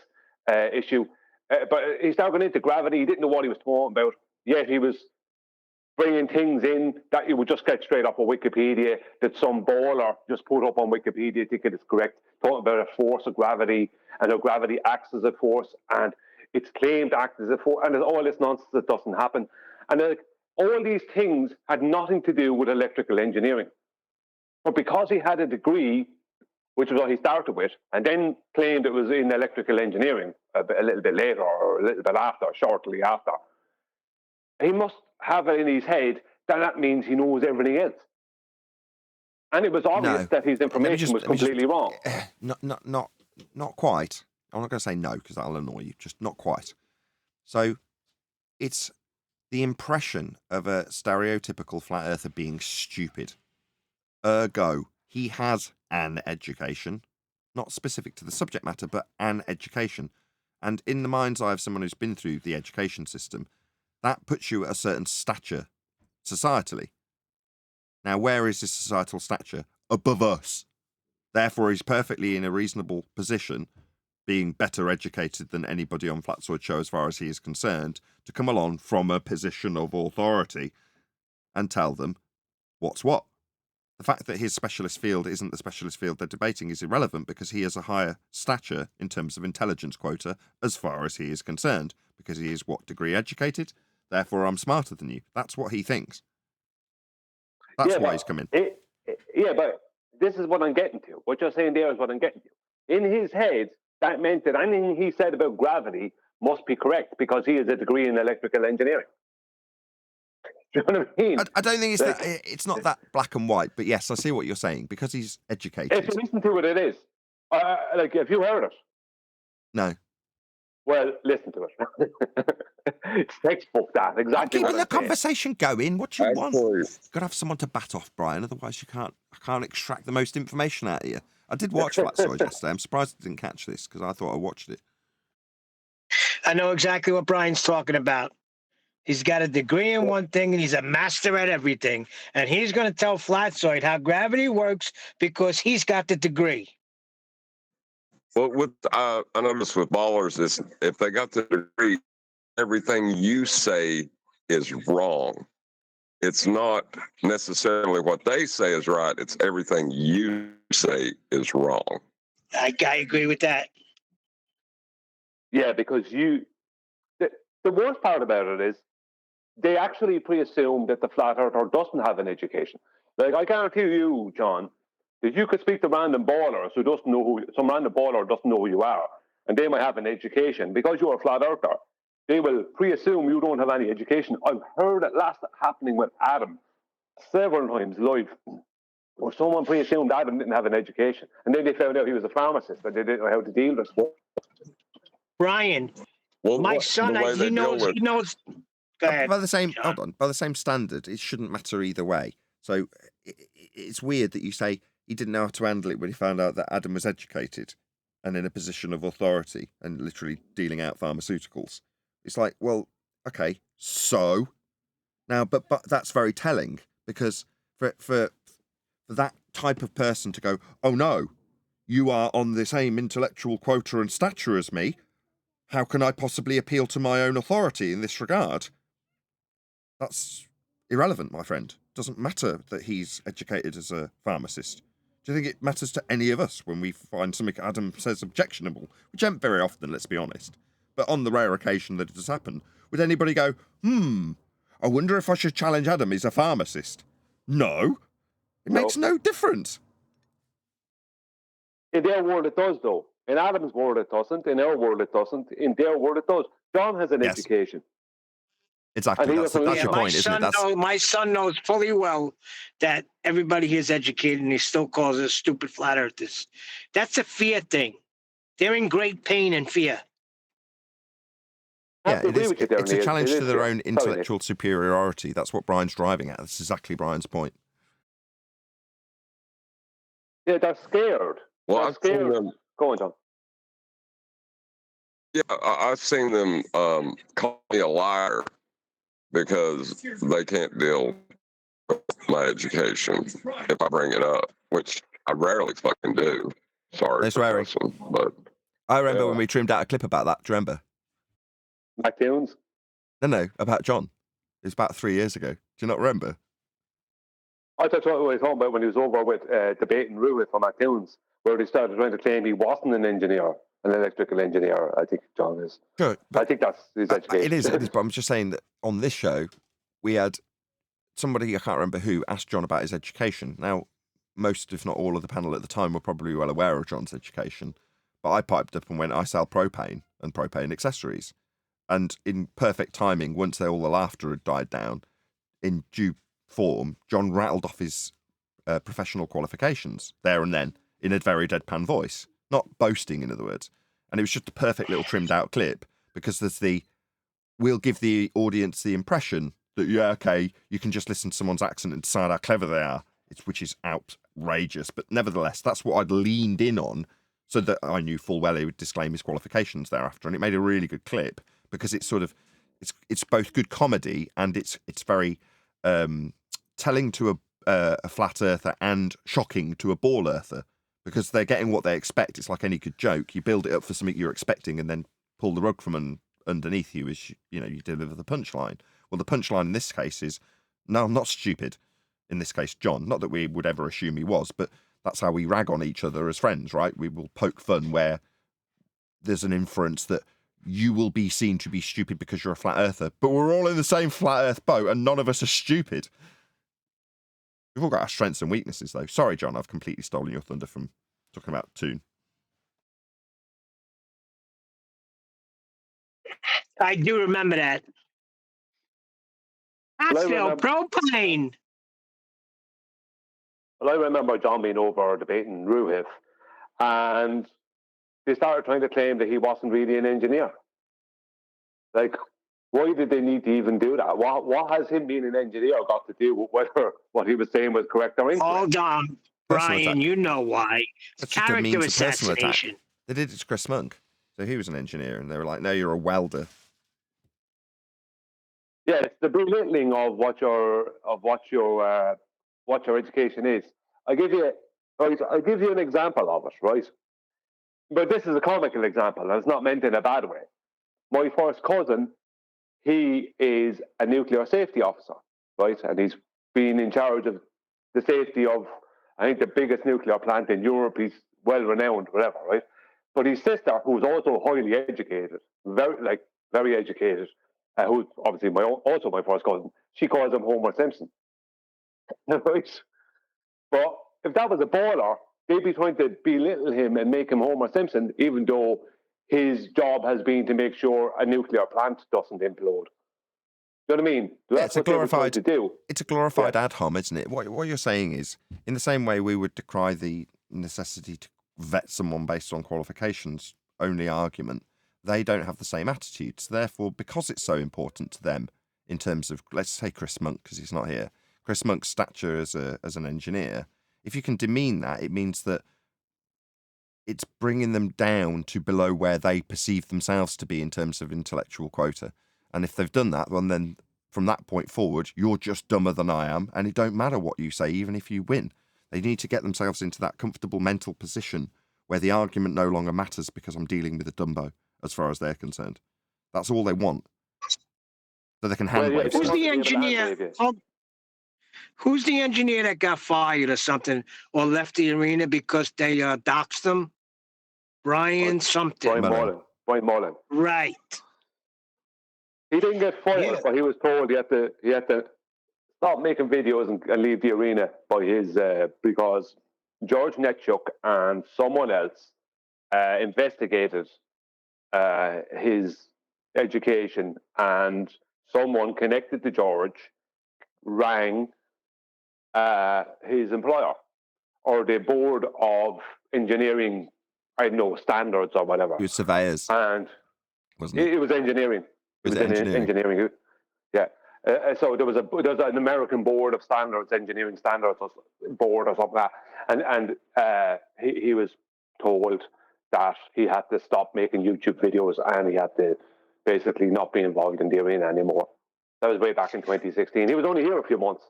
issue. But he's now going into gravity. He didn't know what he was talking about, yet he was bringing things in that you would just get straight off of Wikipedia, that some baller just put up on Wikipedia thinking it's correct, talking about a force of gravity and how gravity acts as a force and it's claimed to act as a force, and there's all this nonsense that doesn't happen. And all these things had nothing to do with electrical engineering. But because he had a degree, which was what he started with, and then claimed it was in electrical engineering a little bit later or a little bit after, shortly after, he must have it in his head that means he knows everything else. And it was obvious that his information was completely wrong. Not quite. I'm not going to say no because that'll annoy you. Just not quite. So it's the impression of a stereotypical flat earther being stupid. Ergo, he has an education, not specific to the subject matter, but an education. And in the mind's eye of someone who's been through the education system, that puts you at a certain stature societally. Now, where is his societal stature? Above us. Therefore, he's perfectly in a reasonable position, being better educated than anybody on Flatside Show as far as he is concerned, to come along from a position of authority and tell them what's what. The fact that his specialist field isn't the specialist field they're debating is irrelevant because he has a higher stature in terms of intelligence quota as far as he is concerned, because he is what degree educated, therefore I'm smarter than you. That's what he thinks. That's why he's come in. But this is what I'm getting to. What you're saying there is what I'm getting to. In his head, that meant that anything he said about gravity must be correct because he has a degree in electrical engineering. Do you know what I mean? I don't think it's Like, that. It's not that black and white. But yes, I see what you're saying because he's if educated. you listen to it is. Like, if you heard it, No, well, listen to it. It's textbook that, I'm exactly keeping what the I'm saying. conversation going. What do you want? Actually, You've got to have someone to bat off, Brian. Otherwise, I can't extract the most information out of you. I did watch Flat Swords yesterday. I'm surprised I didn't catch this because I thought I watched it. I know exactly what Brian's talking about. He's got a degree in one thing and he's a master at everything. And he's going to tell Flatzoid how gravity works because he's got the degree. Well, with I noticed with ballers is if they got the degree, everything you say is wrong. It's not necessarily what they say is right. It's everything you say is wrong. I agree with that. Yeah, because the worst part about it is they actually pre-assume that the flat earther doesn't have an education. Like, I guarantee you, John, that you could speak to random ballers who doesn't know some random baller doesn't know who you are, and they might have an education. Because you're a flat earther, they will pre-assume you don't have any education. I've heard it last happening with Adam several times live, where someone pre-assumed Adam didn't have an education, and then they found out he was a pharmacist, but they didn't know how to deal with it. Brian, Well, my son, he knows. Go ahead. By the same, hold on, by the same standard, it shouldn't matter either way. So it's weird that you say he didn't know how to handle it when he found out that Adam was educated and in a position of authority and literally dealing out pharmaceuticals. It's like, well, okay, so now, but that's very telling because for that type of person to go, oh no, you are on the same intellectual quota and stature as me. How can I possibly appeal to my own authority in this regard? That's irrelevant, my friend. Doesn't matter that he's educated as a pharmacist. Do you think it matters to any of us when we find something Adam says objectionable? Which ain't very often, let's be honest. But on the rare occasion that it does happen, would anybody go, I wonder if I should challenge Adam, he's a pharmacist? No. It makes no difference. In their world, it does, though. In Adam's world, it doesn't. In our world, it doesn't. In their world, it does. John has an education. Exactly. That's your point, isn't it? My son knows fully well that everybody here is educated and he still calls us stupid flat earthers. That's a fear thing. They're in great pain and fear. Yeah, it's a challenge to their own intellectual superiority. That's what Brian's driving at. That's exactly Brian's point. Yeah, they're scared. Well, they're I've seen them. Go on, John. Yeah, I've seen them call me a liar because they can't deal with my education if I bring it up, which I rarely fucking do. Sorry, but I remember when we trimmed out a clip about that. Do you remember? iTunes? No, about John. It was about 3 years ago. Do you not remember? I thought what I was talking about when he was over with debating Rui from iTunes, where he started trying to claim he wasn't an engineer, an electrical engineer. I think John is. Sure, I think that's his education. It is. But I'm just saying that on this show, we had somebody, I can't remember who, asked John about his education. Now, most, if not all of the panel at the time were probably well aware of John's education, but I piped up and went, I sell propane and propane accessories. And in perfect timing, once all the laughter had died down, in due form, John rattled off his professional qualifications there and then in a very deadpan voice, not boasting, in other words. And it was just a perfect little trimmed out clip because we'll give the audience the impression that, yeah, okay, you can just listen to someone's accent and decide how clever they are, which is outrageous. But nevertheless, that's what I'd leaned in on so that I knew full well he would disclaim his qualifications thereafter. And it made a really good clip because it's sort of, it's both good comedy and it's very telling to a flat earther and shocking to a ball earther because they're getting what they expect. It's like any good joke. You build it up for something you're expecting and then pull the rug from underneath you as you deliver the punchline. Well, the punchline in this case is, no, I'm not stupid. In this case, John. Not that we would ever assume he was, but that's how we rag on each other as friends, right? We will poke fun where there's an inference that you will be seen to be stupid because you're a flat earther, but we're all in the same flat earth boat and none of us are stupid. We've all got our strengths and weaknesses, though. Sorry, John, I've completely stolen your thunder from talking about Toon. I do remember that. I Well, I sell remember- propane. Well, I remember John being over debating Ruhif, and they started trying to claim that he wasn't really an engineer. Like, why did they need to even do that? What has him being an engineer got to do with whether what he was saying was correct or incorrect? Hold on, Personal Brian. attack. You know why? That's just a Character means of personal attack. assassination. They did it to Chris Monk. So he was an engineer, and they were like, no, you're a welder. Yeah, it's the belittling of what your education is. I give you an example of it, right? But this is a comical example, and it's not meant in a bad way. My first cousin, he is a nuclear safety officer, right? And he's been in charge of the safety of, I think, the biggest nuclear plant in Europe. He's well renowned, whatever, right? But his sister, who's also highly educated, very educated, who's obviously also my first cousin, she calls him Homer Simpson. Right? But if that was a baller, they'd be trying to belittle him and make him Homer Simpson, even though his job has been to make sure a nuclear plant doesn't implode. You know what I mean? Yeah, That's what they were trying to do. It's a glorified ad hom, isn't it? What you're saying is, in the same way we would decry the necessity to vet someone based on qualifications only argument, they don't have the same attitudes. Therefore, because it's so important to them in terms of, let's say Chris Monk, because he's not here, Chris Monk's stature as an engineer, if you can demean that, it means that it's bringing them down to below where they perceive themselves to be in terms of intellectual quota. And if they've done that, well, then from that point forward, you're just dumber than I am, and it don't matter what you say, even if you win. They need to get themselves into that comfortable mental position where the argument no longer matters because I'm dealing with a dumbo, as far as they're concerned. That's all they want. So they can hand wave. Who's the engineer? Who's the engineer that got fired or something, or left the arena because they doxed them? Brian something. Brian Mullen. Right. He didn't get fired, but he was told he had to stop making videos and leave the arena by his because George Netchuk and someone else investigated his education, and someone connected to George rang his employer or the board of engineering, I don't know, standards or whatever. It was surveyors. And wasn't it? It was engineering. Was it engineering? Yeah. So there was an American board of standards, engineering standards board or something like that. And he was told that he had to stop making YouTube videos and he had to basically not be involved in the arena anymore. That was way back in 2016. He was only here a few months.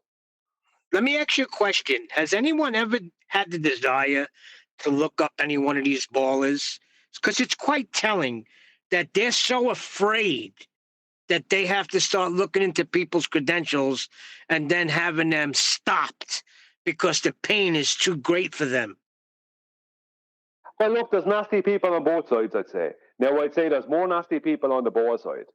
Let me ask you a question. Has anyone ever had the desire to look up any one of these ballers? Because it's quite telling that they're so afraid that they have to start looking into people's credentials and then having them stopped because the pain is too great for them. Well, look, there's nasty people on both sides, I'd say. Now, I'd say there's more nasty people on the ball side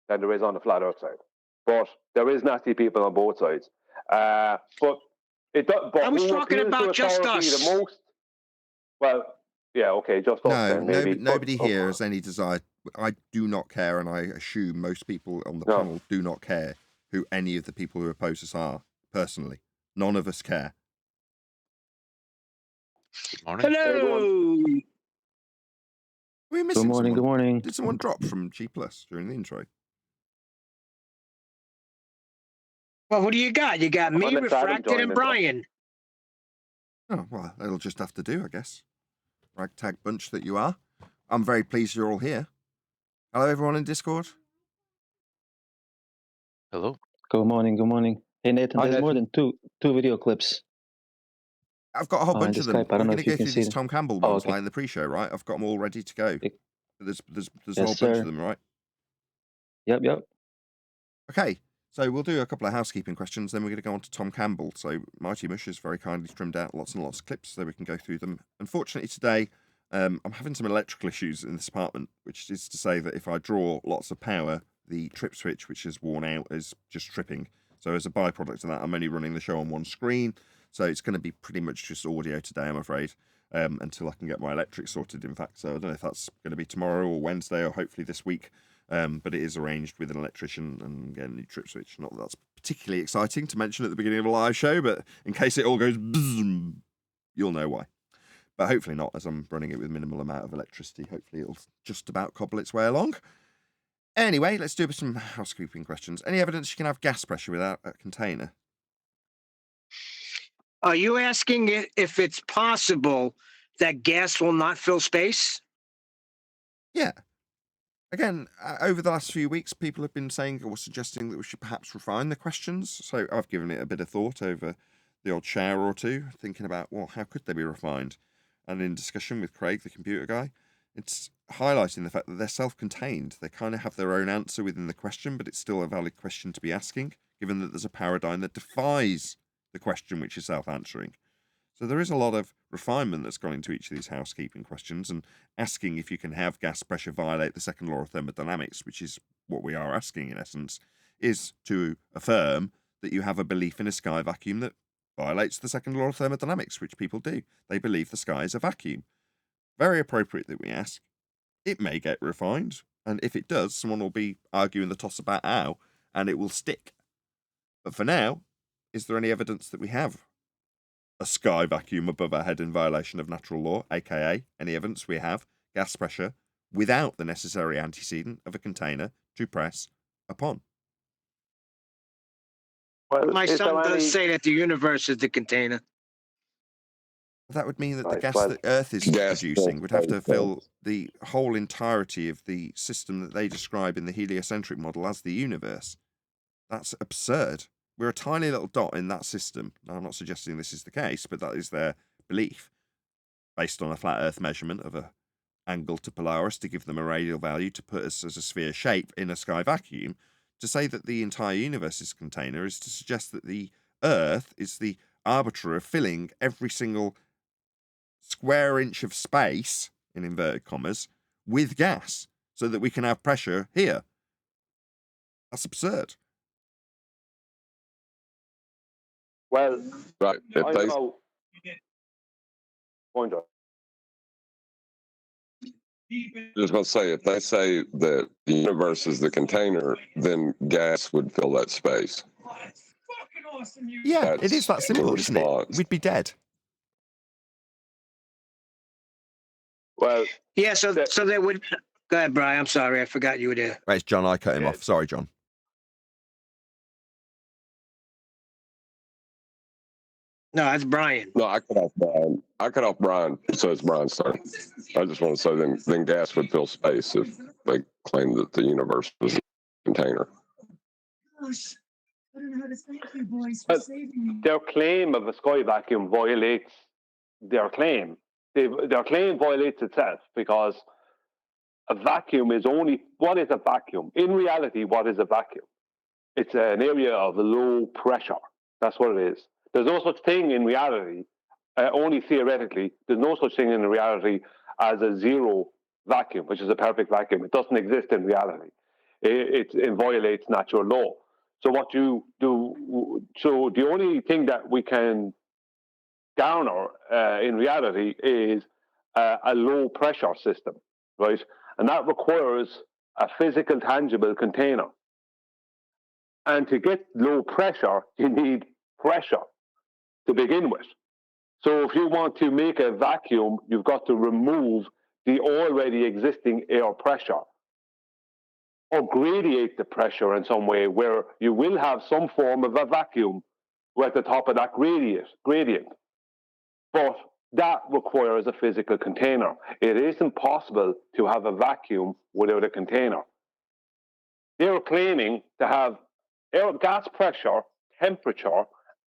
than there is on the flat earth side. But there is nasty people on both sides. But I was talking about just us. The most, well, yeah, okay, just us. No, then, maybe. nobody here has any desire. I do not care, and I assume most people on the panel do not care who any of the people who oppose us are, personally. None of us care. Good morning. Hello. We're missing Good morning. someone. Good morning. Did someone drop from G Plus during the intro? Well, what do you got? You got me, Refracted, and Brian. Oh, well, that'll just have to do, I guess. Ragtag bunch that you are. I'm very pleased you're all here. Hello, everyone in Discord. Hello. Good morning. Good morning. Hey, Nathan, Hi, there's Nathan. more than two video clips. I've got a whole bunch in of the them. Skype. I don't We're know going if to you go can through see these them. Tom Campbell Oh, ones okay. like in the pre-show, right? I've got them all ready to go. It- There's a Yes, whole bunch sir. of them, right? Yep. Okay, so we'll do a couple of housekeeping questions, then we're going to go on to Tom Campbell. So Mighty Mush has very kindly trimmed out lots and lots of clips so we can go through them. Unfortunately today, I'm having some electrical issues in this apartment, which is to say that if I draw lots of power, the trip switch, which is worn out, is just tripping. So as a byproduct of that, I'm only running the show on one screen. So it's going to be pretty much just audio today, I'm afraid, until I can get my electric sorted, in fact. So I don't know if that's going to be tomorrow or Wednesday or hopefully this week. But it is arranged with an electrician and get a new trip switch. Not that that's particularly exciting to mention at the beginning of a live show, but in case it all goes bzzz, you'll know why. But hopefully not, as I'm running it with minimal amount of electricity. Hopefully it'll just about cobble its way along. Anyway, let's do some housekeeping questions. Any evidence you can have gas pressure without a container? Are you asking if it's possible that gas will not fill space? Yeah. Again, over the last few weeks, people have been saying or suggesting that we should perhaps refine the questions. So I've given it a bit of thought over the old shower or two, thinking about, well, how could they be refined? And in discussion with Craig, the computer guy, it's highlighting the fact that they're self-contained. They kind of have their own answer within the question, but it's still a valid question to be asking, given that there's a paradigm that defies the question which is self-answering. So there is a lot of refinement that's gone into each of these housekeeping questions, and asking if you can have gas pressure violate the second law of thermodynamics, which is what we are asking in essence, is to affirm that you have a belief in a sky vacuum that violates the second law of thermodynamics, which people do. They believe the sky is a vacuum. Very appropriate that we ask. It may get refined, and if it does, someone will be arguing the toss about how, and it will stick. But for now, is there any evidence that we have a sky vacuum above our head in violation of natural law, aka any evidence we have gas pressure without the necessary antecedent of a container to press upon? Well, My is son there does any- say that the universe is the container. That would mean that the Right, gas well, that Earth is gas producing would have to does fill the whole entirety of the system that they describe in the heliocentric model as the universe. That's absurd. We're a tiny little dot in that system. Now, I'm not suggesting this is the case, but that is their belief, based on a flat Earth measurement of a angle to Polaris to give them a radial value to put us as a sphere shape in a sky vacuum. To say that the entire universe is a container is to suggest that the Earth is the arbiter of filling every single square inch of space, in inverted commas, with gas, so that we can have pressure here. That's absurd. Well, Right. If I they know. Point out. just want to say, if they say that the universe is the container, then gas would fill that space. Yeah, it is that That's the simple, isn't it? response. We'd be dead. Well, Yeah, so they would. Go ahead, Brian. I'm sorry, I forgot you were there. Right, it's John. I cut him Yeah. off. Sorry, John. No, that's Brian. No, I cut off Brian. So it's Brian's turn. I just want to say then gas would fill space if they claim that the universe was a container. their claim of a sky vacuum violates their claim. Their claim violates itself, because a vacuum is only, what is a vacuum? In reality, what is a vacuum? It's an area of low pressure. That's what it is. There's no such thing in reality, only theoretically, there's no such thing in reality as a zero vacuum, which is a perfect vacuum. It doesn't exist in reality. It violates natural law. So what you do, so the only thing that we can garner in reality is a low pressure system, right? And that requires a physical, tangible container. And to get low pressure, you need pressure to begin with. So if you want to make a vacuum, you've got to remove the already existing air pressure, or gradiate the pressure in some way where you will have some form of a vacuum at the top of that gradient. But that requires a physical container. It isn't possible to have a vacuum without a container. They're claiming to have air, gas pressure, temperature,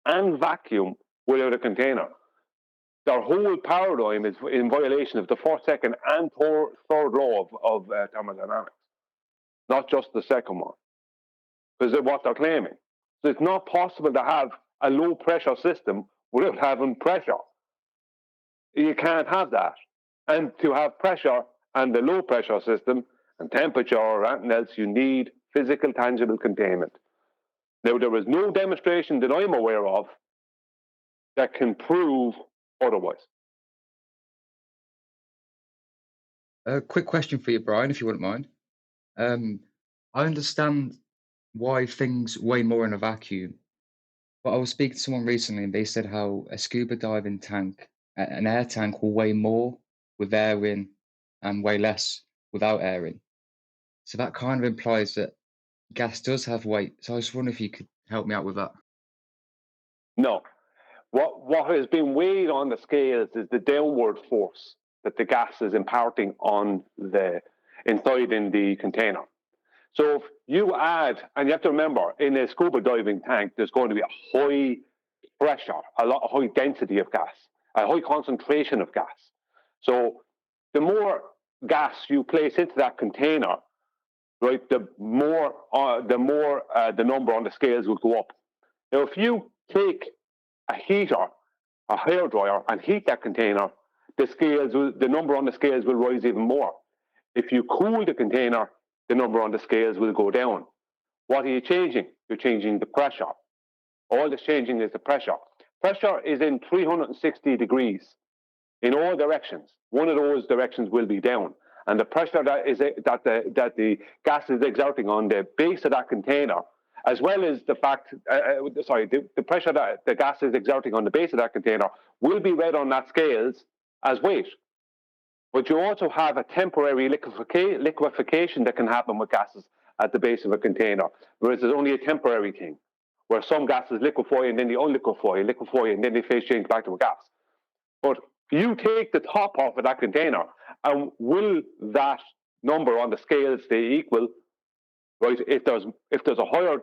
and vacuum without a container. Their whole paradigm is in violation of the first, second, and third law of thermodynamics, not just the second one, because of what they're claiming. So it's not possible to have a low pressure system without having pressure. You can't have that. And to have pressure and the low pressure system and temperature or anything else, you need physical, tangible containment. Now, there is no demonstration that I'm aware of that can prove otherwise. A quick question for you, Brian, if you wouldn't mind. I understand why things weigh more in a vacuum. But I was speaking to someone recently, and they said how a scuba diving tank, an air tank, will weigh more with air in and weigh less without air in. So that kind of implies that gas does have weight. So I just wonder if you could help me out with that. No. What has been weighed on the scales is the downward force that the gas is imparting on the inside in the container. So if you add, and you have to remember, in a scuba diving tank, there's going to be a high pressure, a high density of gas, a high concentration of gas. So the more gas you place into that container, right, the more the number on the scales will go up. Now, if you take a heater, a hair dryer, and heat that container, the number on the scales will rise even more. If you cool the container, the number on the scales will go down. What are you changing? You're changing the pressure. All that's changing is the pressure. Pressure is in 360 degrees in all directions. One of those directions will be down. And the pressure that the gas is exerting on the base of that container, as well as the pressure that the gas is exerting on the base of that container will be read on that scales as weight. But you also have a temporary liquefaction that can happen with gases at the base of a container, whereas it's only a temporary thing, where some gases liquefy and then they unliquefy, and then they phase change back to a gas. But you take the top off of that container, and will that number on the scale stay equal? Right? If there's a higher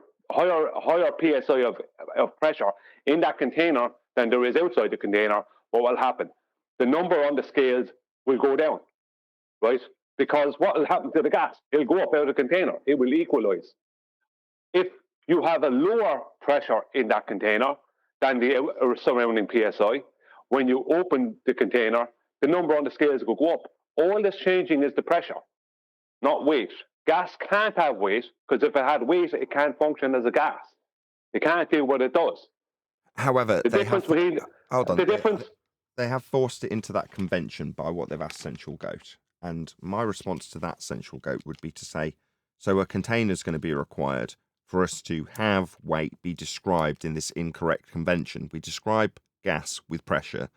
psi of pressure in that container than there is outside the container, what will happen? The number on the scales will go down, right? Because what will happen to the gas? It'll go up out of the container. It will equalize. If you have a lower pressure in that container than the surrounding psi, when you open the container, the number on the scales will go up. All that's changing is the pressure, not weight. Gas can't have weight, because if it had weight, it can't function as a gas. It can't do what it does. However, They have forced it into that convention by what they've asked Central Goat. And my response to that Central Goat would be to say, so a container is going to be required for us to have weight be described in this incorrect convention. We describe gas with pressure,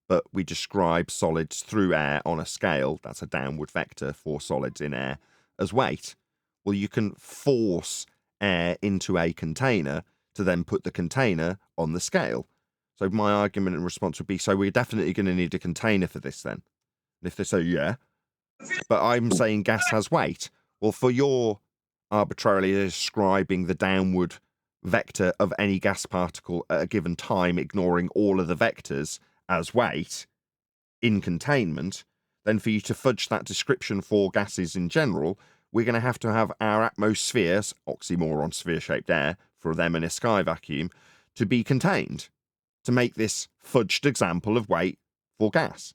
but we describe solids through air on a scale, that's a downward vector for solids in air, as weight. Well, you can force air into a container to then put the container on the scale. So my argument and response would be, so we're definitely going to need a container for this then. And if they say, yeah, but I'm saying gas has weight. Well, for your arbitrarily describing the downward vector of any gas particle at a given time, ignoring all of the vectors as weight in containment, then for you to fudge that description for gases in general, we're going to have our atmosphere, oxymoron, sphere-shaped air, for them in a sky vacuum, to be contained, to make this fudged example of weight for gas.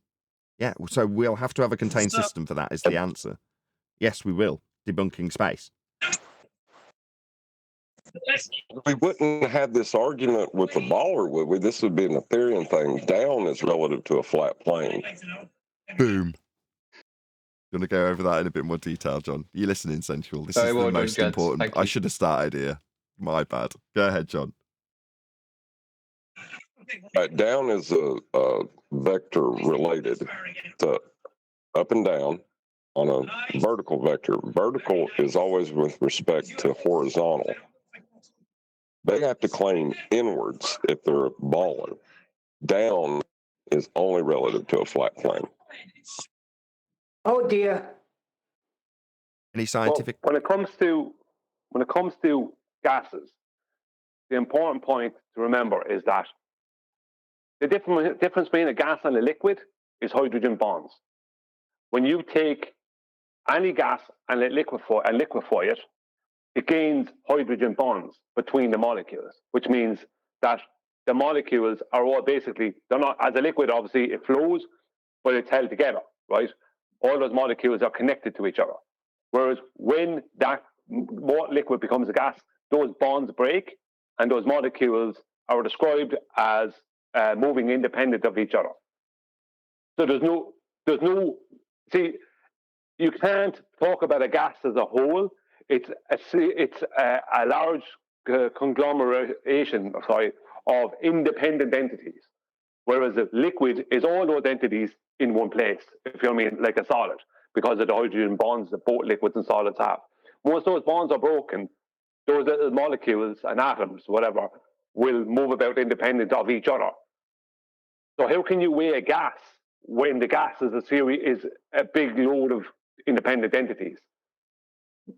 Yeah, so we'll have to have a contained system for that, is the answer. Yes, we will. Debunking space. We wouldn't have this argument with the baller, would we? This would be an Ethereum thing. Down is relative to a flat plane. Boom. You want to go over that in a bit more detail, John? You listening, Central? This is the most important. I should have started here. My bad. Go ahead, John. Down is a vector related to up and down on a vertical vector. Vertical is always with respect to horizontal. They have to claim inwards if they're a baller. Down is only relative to a flat plane. Oh dear. Any scientific? Well, when it comes to gases, the important point to remember is that the difference between a gas and a liquid is hydrogen bonds. When you take any gas and liquefy it, it gains hydrogen bonds between the molecules, which means that the molecules are all basically, they're not, as a liquid, obviously it flows, but it's held together, right? All those molecules are connected to each other. Whereas when that liquid becomes a gas, those bonds break and those molecules are described as moving independent of each other. So there's no, see, you can't talk about a gas as a whole it's a large conglomeration, of independent entities, whereas a liquid is all those entities in one place, if you know what I mean, like a solid, because of the hydrogen bonds that both liquids and solids have. Once those bonds are broken, those little molecules and atoms, whatever, will move about independent of each other. So how can you weigh a gas when the gas is a big load of independent entities? Do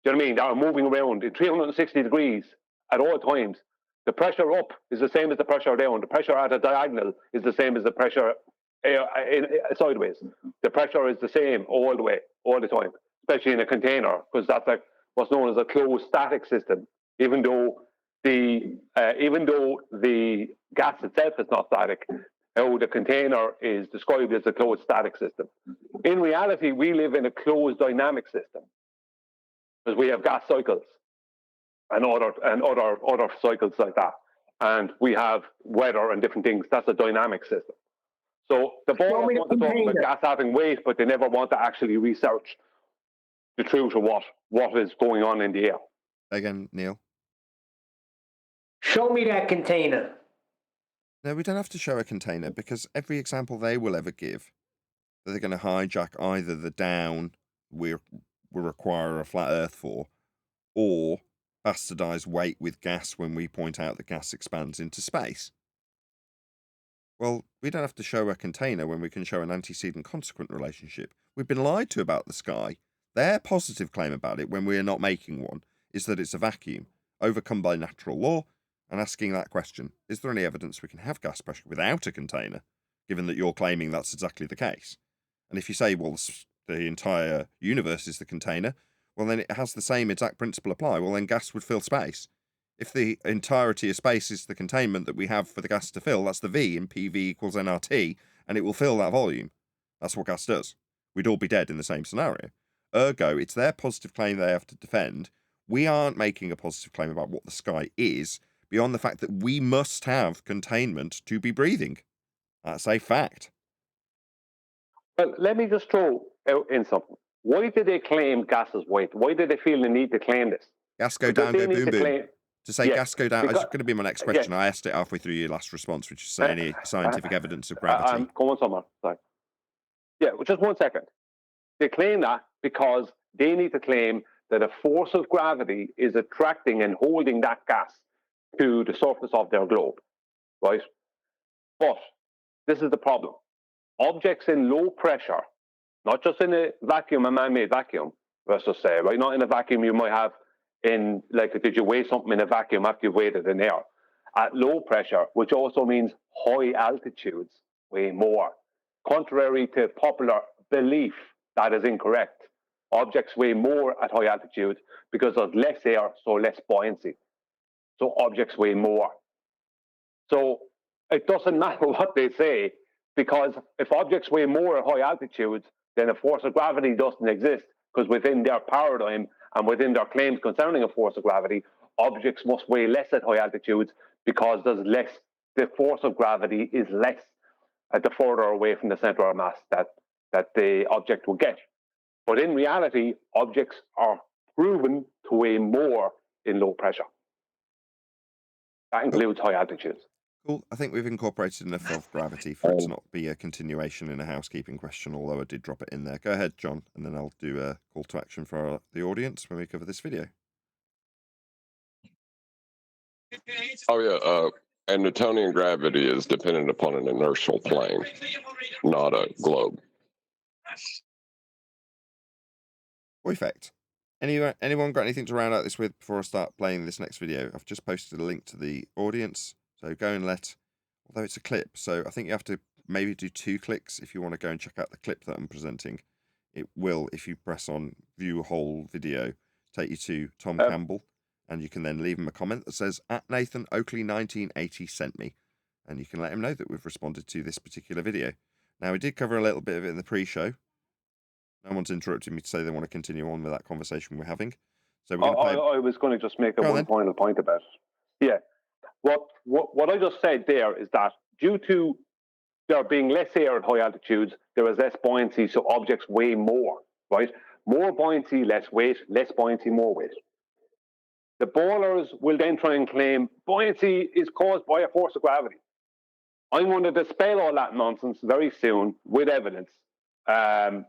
you know what I mean? They are moving around in 360 degrees at all times. The pressure up is the same as the pressure down. The pressure at a diagonal is the same as the pressure sideways. The pressure is the same all the way, all the time, especially in a container, because that's like what's known as a closed static system. Even though the gas itself is not static, how the container is described as a closed static system. In reality, we live in a closed dynamic system because we have gas cycles and other cycles like that, and we have weather and different things. That's a dynamic system. So the boys want to talk about gas having weight, but they never want to actually research the truth of what is going on in the air. Again, Neil. Show me that container. No, we don't have to show a container, because every example they will ever give, they're going to hijack either the down we require a flat Earth for, or bastardize weight with gas when we point out that gas expands into space. Well, we don't have to show a container when we can show an antecedent consequent relationship. We've been lied to about the sky. Their positive claim about it, when we are not making one, is that it's a vacuum, overcome by natural law, and asking that question, is there any evidence we can have gas pressure without a container, given that you're claiming that's exactly the case? And if you say, well, the entire universe is the container, well, then it has the same exact principle apply. Well, then gas would fill space. If the entirety of space is the containment that we have for the gas to fill, that's the V in PV equals nRT, and it will fill that volume. That's what gas does. We'd all be dead in the same scenario. Ergo, it's their positive claim they have to defend. We aren't making a positive claim about what the sky is, beyond the fact that we must have containment to be breathing. That's a fact. Well, let me just throw out in something. Why did they claim gas is weight? Why did they feel the need to claim this? Gas go down, go boom, boom. To say gas go down, that's going to be my next question. I asked it halfway through your last response, which is say any scientific evidence of gravity. I'm going somewhere. Sorry. Yeah, just 1 second. They claim that because they need to claim that a force of gravity is attracting and holding that gas to the surface of their globe, right? But this is the problem. Objects in low pressure, not just in a vacuum, a man-made vacuum, let's just say, right? Not in a vacuum you might have in, like, did you weigh something in a vacuum after you've weighed it in air? At low pressure, which also means high altitudes, weigh more. Contrary to popular belief, that is incorrect. Objects weigh more at high altitudes because there's less air, so less buoyancy. So objects weigh more. So it doesn't matter what they say, because if objects weigh more at high altitudes, then a force of gravity doesn't exist, because within their paradigm and within their claims concerning a force of gravity, objects must weigh less at high altitudes because there's less, the force of gravity is less at the further away from the center of mass that the object will get. But in reality, objects are proven to weigh more in low pressure. That includes high altitudes. Cool. I think we've incorporated enough of gravity for it to not be a continuation in a housekeeping question, although I did drop it in there. Go ahead, John, and then I'll do a call to action for the audience when we cover this video. Oh, yeah. And Newtonian gravity is dependent upon an inertial plane, not a globe. Perfect. Anyone got anything to round out this with before I start playing this next video? I've just posted a link to the audience, so go and although it's a clip, so I think you have to maybe do 2 clicks if you want to go and check out the clip that I'm presenting. It will, if you press on view whole video, take you to Tom Campbell, and you can then leave him a comment that says, @Nathan Oakley 1980 sent me, and you can let him know that we've responded to this particular video. Now, we did cover a little bit of it in the pre-show. No one's interrupted me to say they want to continue on with that conversation we're having. So we're I was going to just make one final point about it. Yeah. What I just said there is that due to there being less air at high altitudes, there is less buoyancy, so objects weigh more, right? More buoyancy, less weight, less buoyancy, more weight. The ballers will then try and claim buoyancy is caused by a force of gravity. I'm going to dispel all that nonsense very soon with evidence. In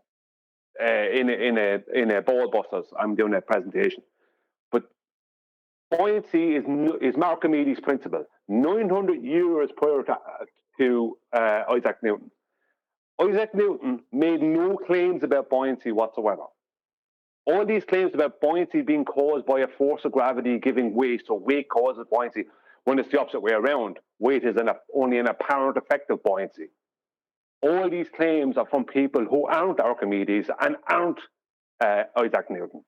a ball busters, I'm doing a presentation. But buoyancy is Archimedes' principle. 900 years prior to Isaac Newton. Isaac Newton made no claims about buoyancy whatsoever. All these claims about buoyancy being caused by a force of gravity giving weight, so weight causes buoyancy, when it's the opposite way around. Weight is only an apparent effect of buoyancy. All these claims are from people who aren't Archimedes and aren't Isaac Newton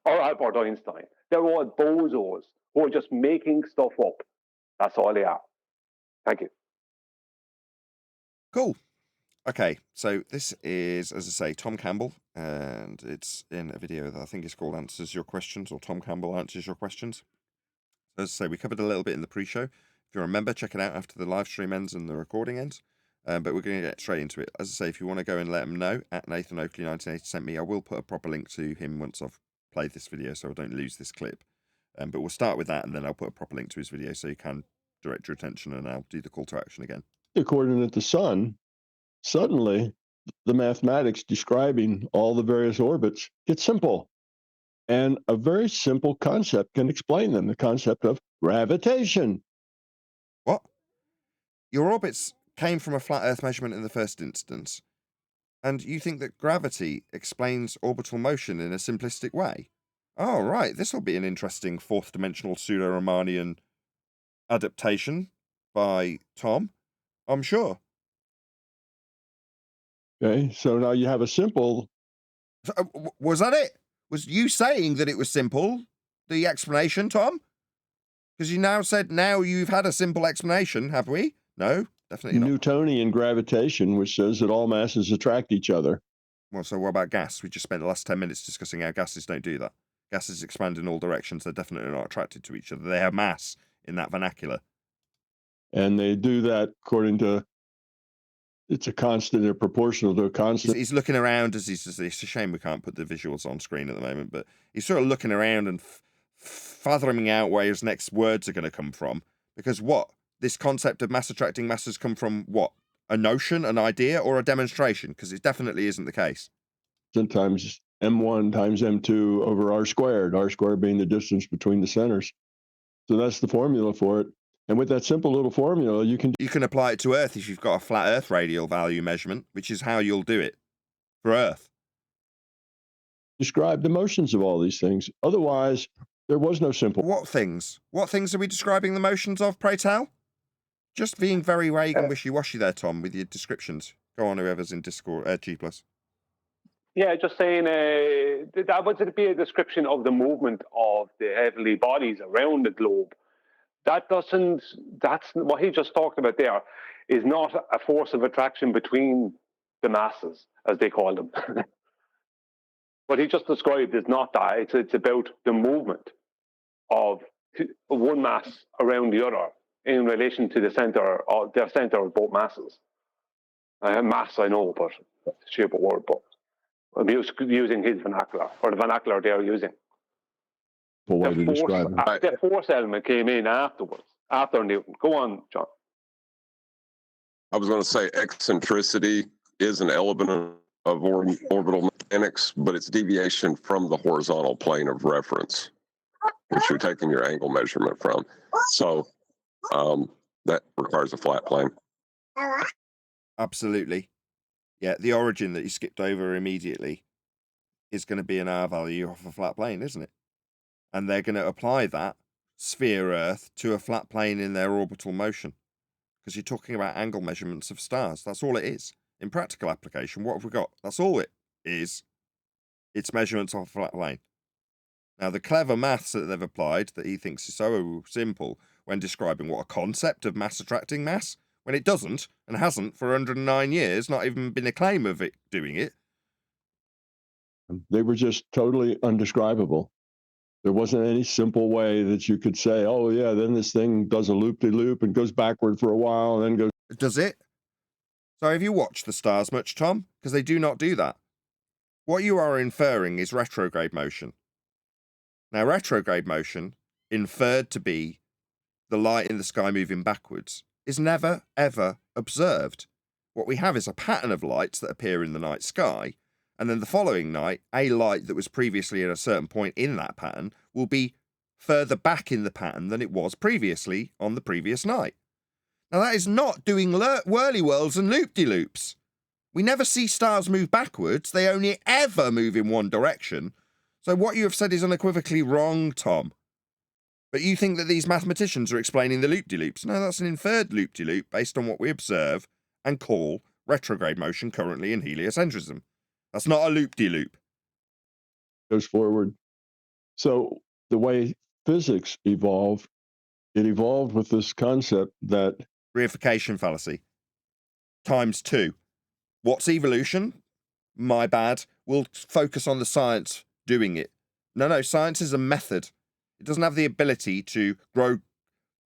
or Albert Einstein. They're all bozos who are just making stuff up. That's all they are. Thank you. Cool. Okay, so this is, as I say, Tom Campbell, and it's in a video that I think is called Answers Your Questions, or Tom Campbell Answers Your Questions. As I say, we covered a little bit in the pre-show. If you remember, check it out after the live stream ends and the recording ends. But we're going to get straight into it. As I say, if you want to go and let him know, at Nathan Oakley 1980 sent me, I will put a proper link to him once I've played this video so I don't lose this clip. But we'll start with that, and then I'll put a proper link to his video so you can direct your attention, and I'll do the call to action again. According to the sun, suddenly the mathematics describing all the various orbits gets simple. And a very simple concept can explain them, the concept of gravitation. What? Your orbits came from a flat Earth measurement in the first instance, and you think that gravity explains orbital motion in a simplistic way? Oh, right, this will be an interesting fourth-dimensional pseudo-Riemannian adaptation by Tom, I'm sure. Okay, so now you have a simple... Was that it? Was you saying that it was simple, the explanation, Tom? Because you now said now you've had a simple explanation, have we? No, definitely not. Newtonian gravitation, which says that all masses attract each other. Well, so what about gas? We just spent the last 10 minutes discussing how gases don't do that. Gases expand in all directions. They're definitely not attracted to each other. They have mass in that vernacular. And they do that according to... It's a constant, they're proportional to a constant. He's looking around as it's a shame we can't put the visuals on screen at the moment, but he's sort of looking around and fathoming out where his next words are going to come from. Because what? This concept of mass attracting masses come from what? A notion, an idea, or a demonstration? Because it definitely isn't the case. Sometimes m1 times m2 over r squared being the distance between the centers. So that's the formula for it. And with that simple little formula, you can apply it to Earth if you've got a flat Earth radial value measurement, which is how you'll do it for Earth. Describe the motions of all these things. Otherwise, there was no simple... What things? What things are we describing the motions of, pray tell? Just being very vague and wishy-washy there, Tom, with your descriptions. Go on, whoever's in Discord, G+. Yeah, just saying that would be a description of the movement of the heavenly bodies around the globe. That's what he just talked about there, is not a force of attraction between the masses, as they call them. What he just described is not that. It's about the movement of one mass around the other in relation to the center of both masses. Mass, I know, but it's a shape of word, but I'm using his vernacular, or the vernacular they're using. The force element came in afterwards, after Newton. Go on, John. I was going to say eccentricity is an element of orbital mechanics, but it's deviation from the horizontal plane of reference, which you're taking your angle measurement from. So that requires a flat plane. Absolutely. Yeah, the origin that you skipped over immediately is going to be an R value off a flat plane, isn't it? And they're going to apply that sphere Earth to a flat plane in their orbital motion. Because you're talking about angle measurements of stars. That's all it is. In practical application, what have we got? That's all it is. It's measurements of a flat plane. Now, the clever maths that they've applied, that he thinks is so simple when describing what a concept of mass attracting mass, when it doesn't, and hasn't for 109 years, not even been a claim of it doing it. They were just totally undescribable. There wasn't any simple way that you could say, oh, yeah, then this thing does a loop-de-loop and goes backward for a while and then goes... Does it? So have you watched the stars much, Tom? Because they do not do that. what you are inferring is retrograde motion. Now, retrograde motion, inferred to be the light in the sky moving backwards, is never, ever observed. What we have is a pattern of lights that appear in the night sky, and then the following night, a light that was previously at a certain point in that pattern will be further back in the pattern than it was previously on the previous night. Now, that is not doing whirly-whirls and loop-de-loops. We never see stars move backwards. They only ever move in one direction. So what you have said is unequivocally wrong, Tom. But you think that these mathematicians are explaining the loop-de-loops. No, that's an inferred loop-de-loop based on what we observe and call retrograde motion currently in heliocentrism. That's not a loop-de-loop. Goes forward. So the way physics evolved, it evolved with this concept that reification fallacy times 2. What's evolution? My bad. We'll focus on the science doing it. No, science is a method. It doesn't have the ability to grow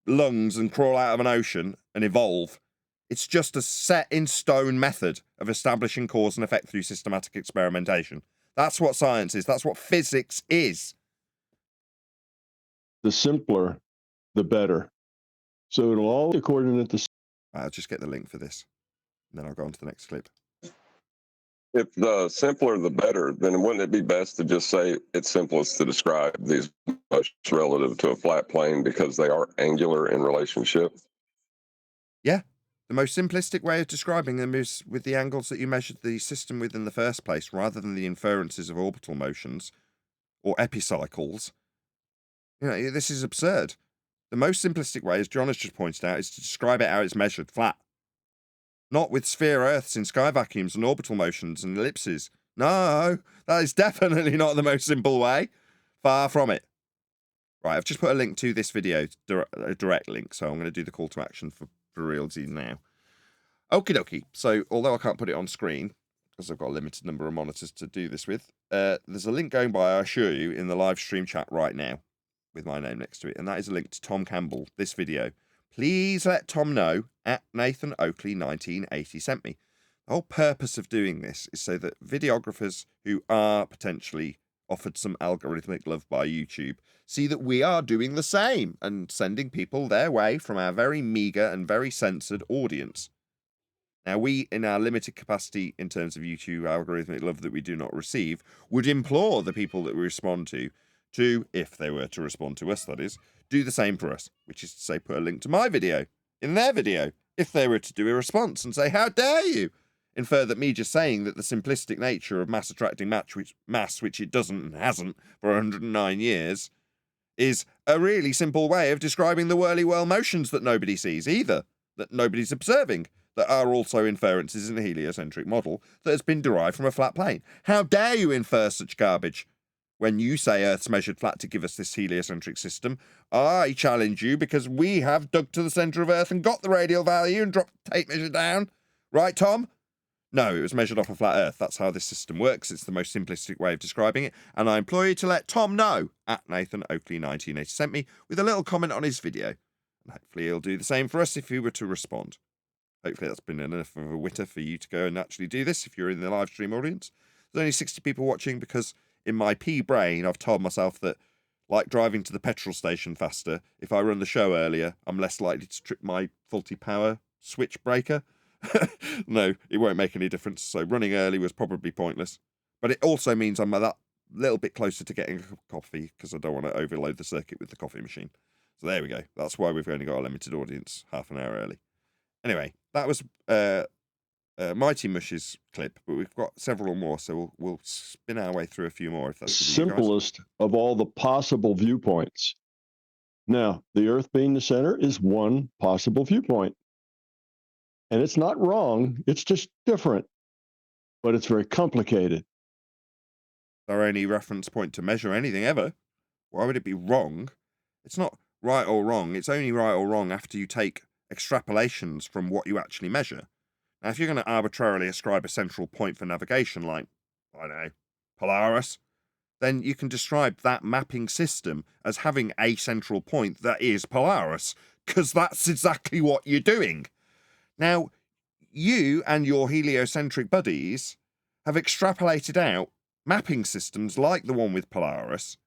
lungs and crawl out of an ocean and evolve. It's just a set in stone method of establishing cause and effect through systematic experimentation. That's what science is. That's what physics is. the simpler, the better. So it'll all be according to the. I'll just get the link for this, and then I'll go on to the next clip. If the simpler the better, then wouldn't it be best to just say it's simplest to describe these much relative to a flat plane because they are angular in relationship? Yeah. The most simplistic way of describing them is with the angles that you measured the system with in the first place, rather than the inferences of orbital motions or epicycles. You know, this is absurd. The most simplistic way, as John has just pointed out, is to describe it how it's measured, flat. Not with sphere Earths in sky vacuums and orbital motions and ellipses. No, that is definitely not the most simple way. Far from it. Right, I've just put a link to this video, a direct link, so I'm going to do the call to action for realty now. Okie dokie. So, although I can't put it on screen, because I've got a limited number of monitors to do this with, there's a link going by, I assure you, in the live stream chat right now, with my name next to it, and that is a link to Tom Campbell, this video. Please let Tom know at Nathan Oakley 1980 sent me. The whole purpose of doing this is so that videographers who are potentially offered some algorithmic love by YouTube see that we are doing the same and sending people their way from our very meager and very censored audience. Now, we, in our limited capacity in terms of YouTube algorithmic love that we do not receive, would implore the people that we respond to, if they were to respond to us, that is, do the same for us, which is to say put a link to my video in their video, if they were to do a response and say, how dare you? Infer that me just saying that the simplistic nature of mass attracting mass, which it doesn't and hasn't for 109 years, is a really simple way of describing the whirly-whirl motions that nobody sees either, that nobody's observing, that are also inferences in a heliocentric model that has been derived from a flat plane. How dare you infer such garbage? When you say Earth's measured flat to give us this heliocentric system, I challenge you because we have dug to the centre of Earth and got the radial value and dropped the tape measure down. Right, Tom? No, it was measured off a flat Earth. That's how this system works. It's the most simplistic way of describing it. And I implore you to let Tom know at Nathan Oakley 1980 sent me with a little comment on his video. And hopefully he'll do the same for us if he were to respond. Hopefully that's been enough of a witter for you to go and actually do this if you're in the live stream audience. There's only 60 people watching because in my pea brain I've told myself that, like driving to the petrol station faster, if I run the show earlier, I'm less likely to trip my faulty power switch breaker. No, it won't make any difference. So running early was probably pointless. But it also means I'm that little bit closer to getting a cup of coffee because I don't want to overload the circuit with the coffee machine. So there we go. That's why we've only got a limited audience half an hour early. Anyway, that was Mighty Mush's clip, but we've got several more, so we'll spin our way through a few more if that's good with you guys. Simplest of all the possible viewpoints. Now, the Earth being the center is one possible viewpoint. And it's not wrong, it's just different. But it's very complicated. Our only reference point to measure anything ever. Why would it be wrong? It's not right or wrong. It's only right or wrong after you take extrapolations from what you actually measure. Now, if you're going to arbitrarily ascribe a central point for navigation, like, I don't know, Polaris, then you can describe that mapping system as having a central point that is Polaris, because that's exactly what you're doing. Now, you and your heliocentric buddies have extrapolated out mapping systems like the one with Polaris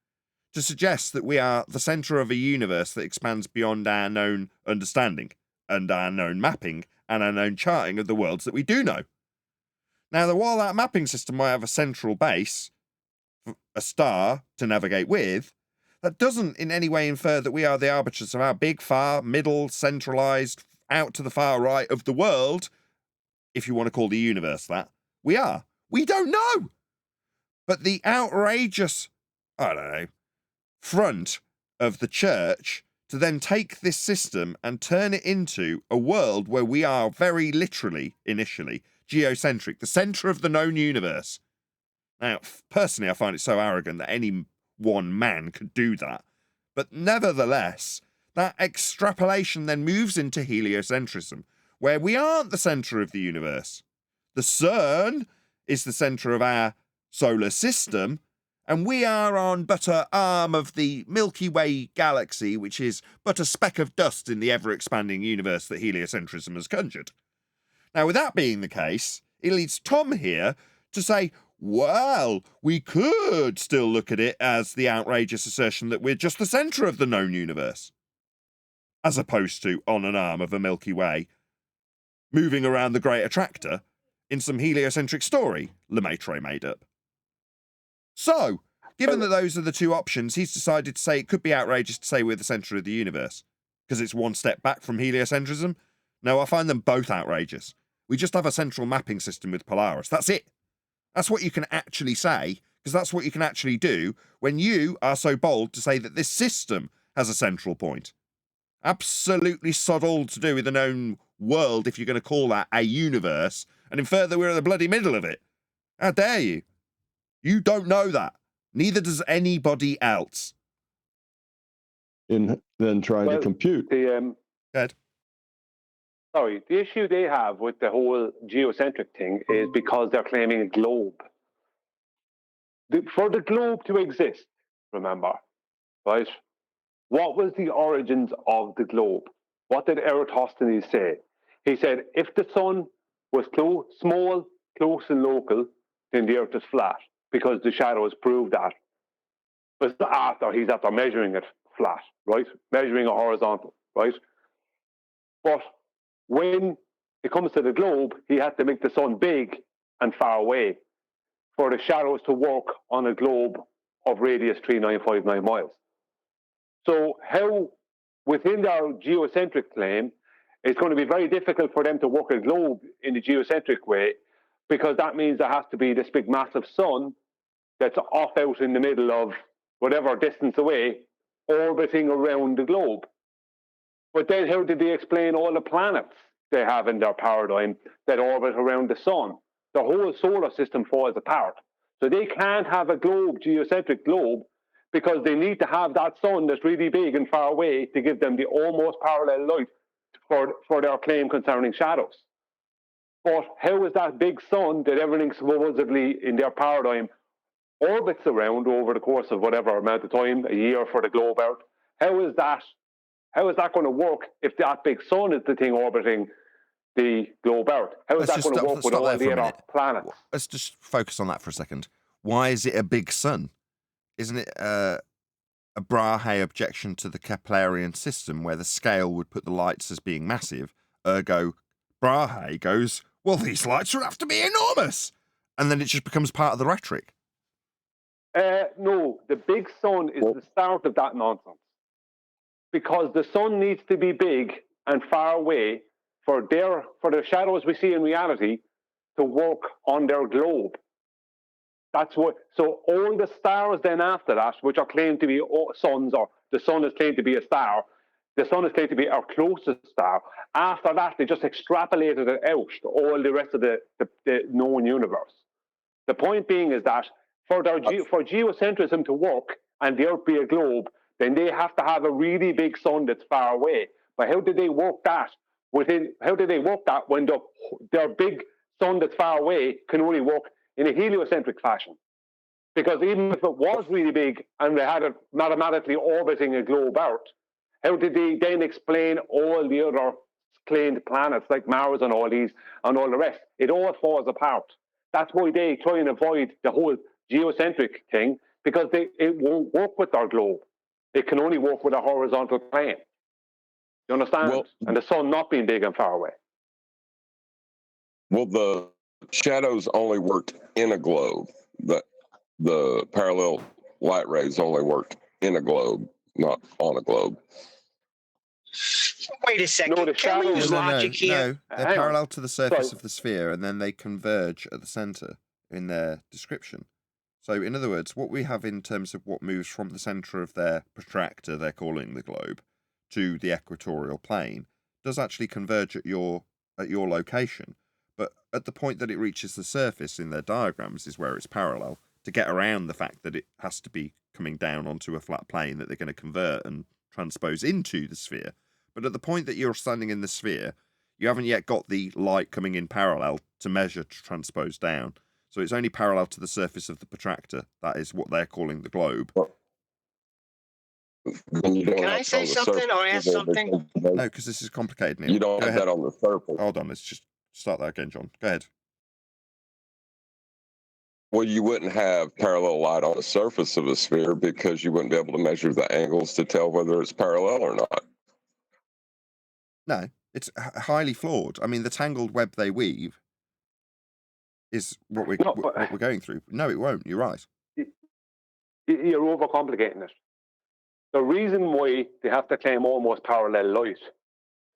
to suggest that we are the centre of a universe that expands beyond our known understanding and our known mapping and our known charting of the worlds that we do know. Now, while that mapping system might have a central base, a star to navigate with, that doesn't in any way infer that we are the arbiters of our big, far, middle, centralised, out to the far right of the world, if you want to call the universe that. We are. We don't know. But the outrageous, I don't know, front of the church to then take this system and turn it into a world where we are very literally, initially, geocentric, the centre of the known universe. Now, personally, I find it so arrogant that any one man could do that. But nevertheless, that extrapolation then moves into heliocentrism, where we aren't the centre of the universe. The CERN is the centre of our solar system, and we are on but an arm of the Milky Way galaxy, which is but a speck of dust in the ever-expanding universe that heliocentrism has conjured. Now, with that being the case, it leads Tom here to say, well, we could still look at it as the outrageous assertion that we're just the centre of the known universe, as opposed to on an arm of a Milky Way, moving around the Great Attractor in some heliocentric story Lemaitre made up. So, given that those are the two options, he's decided to say it could be outrageous to say we're the centre of the universe, because it's one step back from heliocentrism. No, I find them both outrageous. We just have a central mapping system with Polaris. That's it. That's what you can actually say, because that's what you can actually do when you are so bold to say that this system has a central point. Absolutely sod all to do with the known world, if you're going to call that a universe, and infer that we're at the bloody middle of it. How dare you? You don't know that. Neither does anybody else. In then trying to compute. The issue they have with the whole geocentric thing is because they're claiming a globe. For the globe to exist, remember, right? What was the origins of the globe? What did Eratosthenes say? He said, if the sun was small, close, and local, then the earth is flat, because the shadows prove that. But he's after measuring it flat, right? Measuring it horizontal, right? But when it comes to the globe, he had to make the sun big and far away for the shadows to work on a globe of radius 3959 miles. So how, within their geocentric claim, it's going to be very difficult for them to work a globe in the geocentric way, because that means there has to be this big massive sun that's off out in the middle of whatever distance away, orbiting around the globe. But then how did they explain all the planets they have in their paradigm that orbit around the sun? The whole solar system falls apart. So they can't have a globe, geocentric globe, because they need to have that sun that's really big and far away to give them the almost parallel light for their claim concerning shadows. But how is that big sun that everything supposedly in their paradigm orbits around over the course of whatever amount of time, a year for the globe Earth, how is that going to work if that big sun is the thing orbiting the globe Earth? How is that going to work with all the other planets? Let's just focus on that for a second. Why is it a big sun? Isn't it a Brahe objection to the Keplerian system, where the scale would put the lights as being massive? Ergo, Brahe goes, well, these lights would have to be enormous. And then it just becomes part of the rhetoric. No, the big sun is the start of that nonsense. Because the sun needs to be big and far away for the shadows we see in reality to work on their globe. That's what. So all the stars then after that, which are claimed to be suns, or the sun is claimed to be a star, the sun is claimed to be our closest star. After that, they just extrapolated it out to all the rest of the known universe. The point being is that for geocentrism to work and the Earth be a globe, then they have to have a really big sun that's far away. But how did they work that when their big sun that's far away can only work in a heliocentric fashion? Because even if it was really big and they had it mathematically orbiting a globe Earth, how did they then explain all the other claimed planets like Mars and all the rest? It all falls apart. That's why they try and avoid the whole geocentric thing because it won't work with our globe. It can only work with a horizontal plane. You understand? Well, and the sun not being big and far away. Well, the shadows only worked in a globe. The parallel light rays only worked in a globe, not on a globe. Wait a second. No, the Can we shadows- use logic here? No, they're Hang on. parallel to the surface Sorry. of the sphere, and then they converge at the center in their description. So, in other words, what we have in terms of what moves from the center of their protractor, they're calling the globe, to the equatorial plane, does actually converge at your location. But at the point that it reaches the surface in their diagrams is where it's parallel, to get around the fact that it has to be coming down onto a flat plane that they're going to convert and transpose into the sphere. But at the point that you're standing in the sphere, you haven't yet got the light coming in parallel to measure to transpose down. So it's only parallel to the surface of the protractor. That is what they're calling the globe. Can I say something or ask something? No, because this is complicated, Neil. You don't Go have ahead. that on the surface. Hold on, let's just start that again, John. Go ahead. Well, you wouldn't have parallel light on the surface of a sphere because you wouldn't be able to measure the angles to tell whether it's parallel or not. No, it's highly flawed. I mean, the tangled web they weave is what we're going through. No, it won't. You're right. You're overcomplicating it. The reason why they have to claim almost parallel light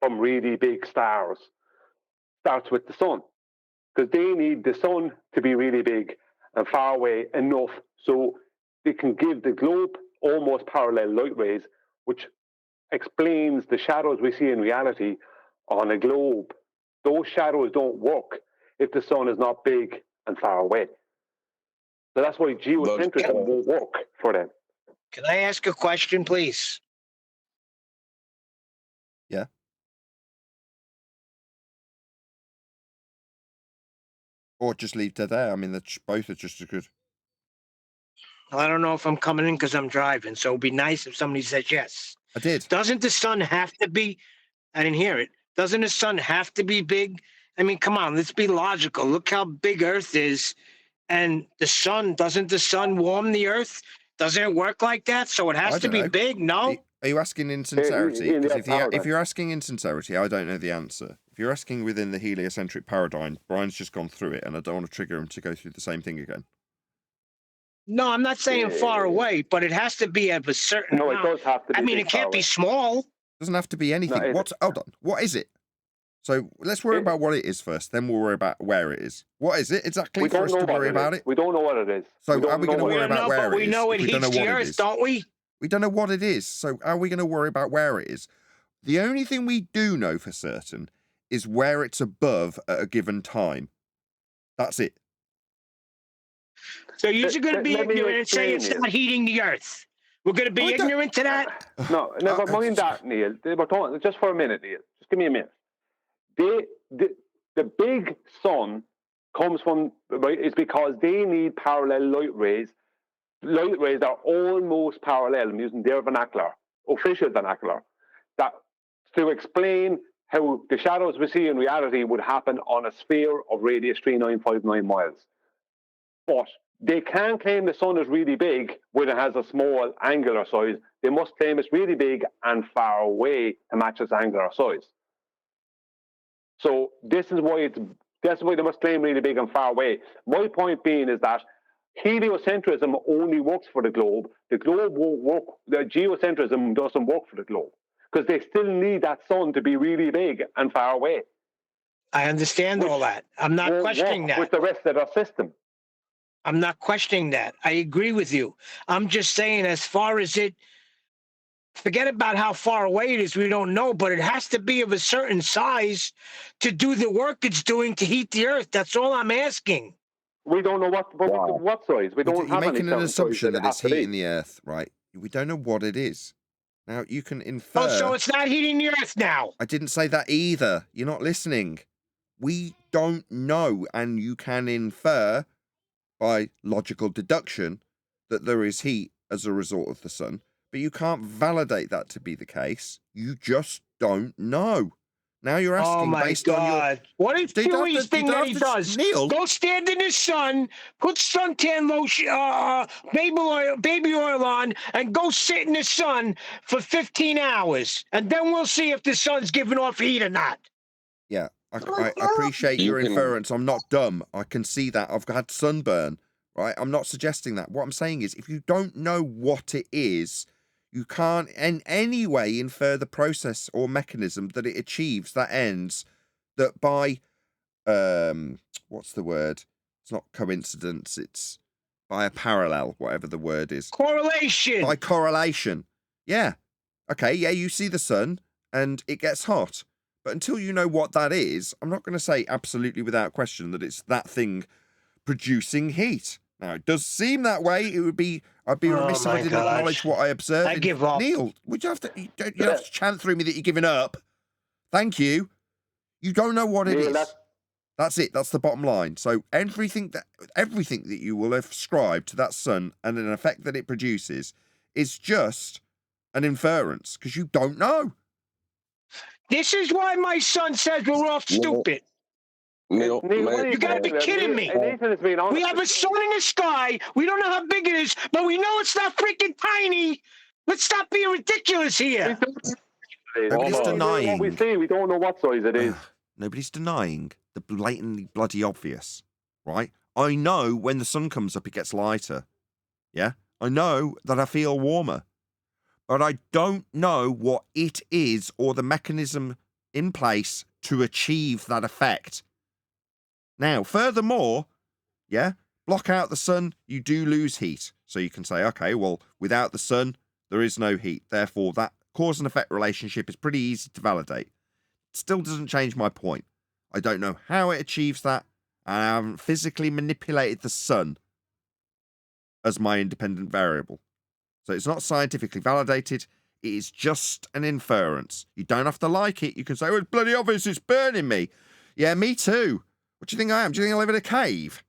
from really big stars starts with the sun, because they need the sun to be really big and far away enough so they can give the globe almost parallel light rays, which explains the shadows we see in reality on a globe. Those shadows don't work if the sun is not big and far away. So that's why geocentrism won't work for them. Can I ask a question, please? Yeah. Or just leave it there. I mean, both are just as good. I don't know if I'm coming in because I'm driving, so it'd be nice if somebody says yes. I did. Doesn't the sun have to be? I didn't hear it. Doesn't the sun have to be big? I mean, come on, let's be logical. Look how big Earth is. And doesn't the sun warm the Earth? Doesn't it work like that? So it has to be big? No? Are you asking in sincerity? In Because that if you're asking in sincerity, I don't know the answer. If you're asking within the heliocentric paradigm, Brian's just gone through it, and I don't want to trigger him to go through the same thing again. No, I'm not saying far away, but it has to be of a certain No, it amount. does have to be. I mean, big it can't far be away. small. It doesn't have to be anything. No, Hold on. What is it? So let's worry about what it is first, then we'll worry about where it is. What is it exactly for us to worry about it? We don't know what it is. So are we going to worry about where it is? We know it if we don't know heats the what it Earth, is? don't we? We don't know what it is. So are we going to worry about where it is? The only thing we do know for certain is where it's above at a given time. That's it. So you're going to be Let me ignorant and say explain it's it. not heating the Earth. We're going to be ignorant to that? No, never mind that, Neil. We're talking just for a minute, Neil. Just give me a minute. The big sun comes from, right, is because they need parallel light rays. Light rays are almost parallel. I'm using their vernacular, official vernacular, that to explain how the shadows we see in reality would happen on a sphere of radius 3959 miles. But they can't claim the sun is really big when it has a small angular size. They must claim it's really big and far away to match its angular size. So this is why they must claim really big and far away. My point being is that heliocentrism only works for the globe. The globe won't work. The geocentrism doesn't work for the globe because they still need that sun to be really big and far away. I understand all that. I'm not questioning that. With the rest of the system. I'm not questioning that. I agree with you. I'm just saying, as far as it, forget about how far away it is. We don't know, but it has to be of a certain size to do the work it's doing to heat the Earth. That's all I'm asking. We don't know what size. We don't have You're making any an assumption that it's has to be. heating the Earth, right? We don't know what it is. Now, you can infer... Oh, so it's not heating the Earth now? I didn't say that either. You're not listening. We don't know, and you can infer by logical deduction that there is heat as a result of the sun, but you can't validate that to be the case. You just don't know. Now you're asking Oh my based on your. God! What is You don't have Huey's to- thing you don't that he have to- does? Neil. Go stand in the sun, put suntan lotion, baby oil on, and go sit in the sun for 15 hours, and then we'll see if the sun's giving off heat or not. Yeah, I appreciate You your can- inference. I'm not dumb. I can see that. I've had sunburn, right? I'm not suggesting that. What I'm saying is, if you don't know what it is, you can't in any way infer the process or mechanism that it achieves that ends that by, what's the word? It's not coincidence. It's by a parallel, whatever the word is. Correlation. By correlation. Yeah. Okay, yeah, you see the sun and it gets hot. But until you know what that is, I'm not going to say absolutely without question that it's that thing producing heat. Now, it does seem that way. I'd be remiss if I my didn't gosh. acknowledge what I observed. I give up. Neil, would you have to? You don't have to chant through me that you're giving up. Thank you. You don't know what it Neil, is. That's it. That's the bottom line. So everything that you will ascribe to that sun and an effect that it produces is just an inference because you don't know. This is why my son says we're off stupid. Neil, what are You gotta be kidding me. Nathan has been honest. We have a sun in the sky. We don't know how big it is, but we know it's not freaking tiny. Let's stop being ridiculous here. Nobody's denying. What we see, we don't know what size it is. Nobody's denying the blatantly bloody obvious, right? I know when the sun comes up, it gets lighter. Yeah? I know that I feel warmer. But I don't know what it is or the mechanism in place to achieve that effect. Now, furthermore, yeah, block out the sun, you do lose heat. So you can say, okay, well, without the sun, there is no heat. Therefore, that cause and effect relationship is pretty easy to validate. Still doesn't change my point. I don't know how it achieves that, and I haven't physically manipulated the sun as my independent variable. So it's not scientifically validated. It is just an inference. You don't have to like it. You can say, oh, it's bloody obvious, it's burning me. Yeah, me too. What do you think I am? Do you think I live in a cave?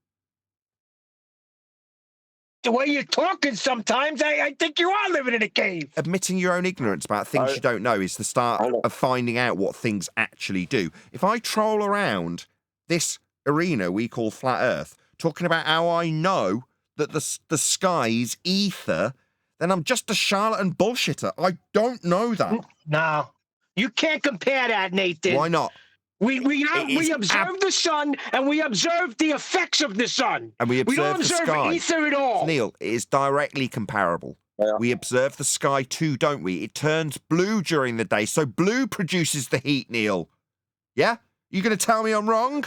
The way you're talking sometimes, I think you are living in a cave. Admitting your own ignorance about things you don't know is the start of finding out what things actually do. If I troll around this arena we call Flat Earth, talking about how I know that the sky's ether, then I'm just a charlatan bullshitter. I don't know that. No, you can't compare that, Nathan. Why not? We observe the sun and we observe the effects of the sun. And we don't observe the observe sky. ether at all. Neil, it is directly comparable. Yeah. We observe the sky too, don't we? It turns blue during the day, so blue produces the heat, Neil. Yeah? You going to tell me I'm wrong?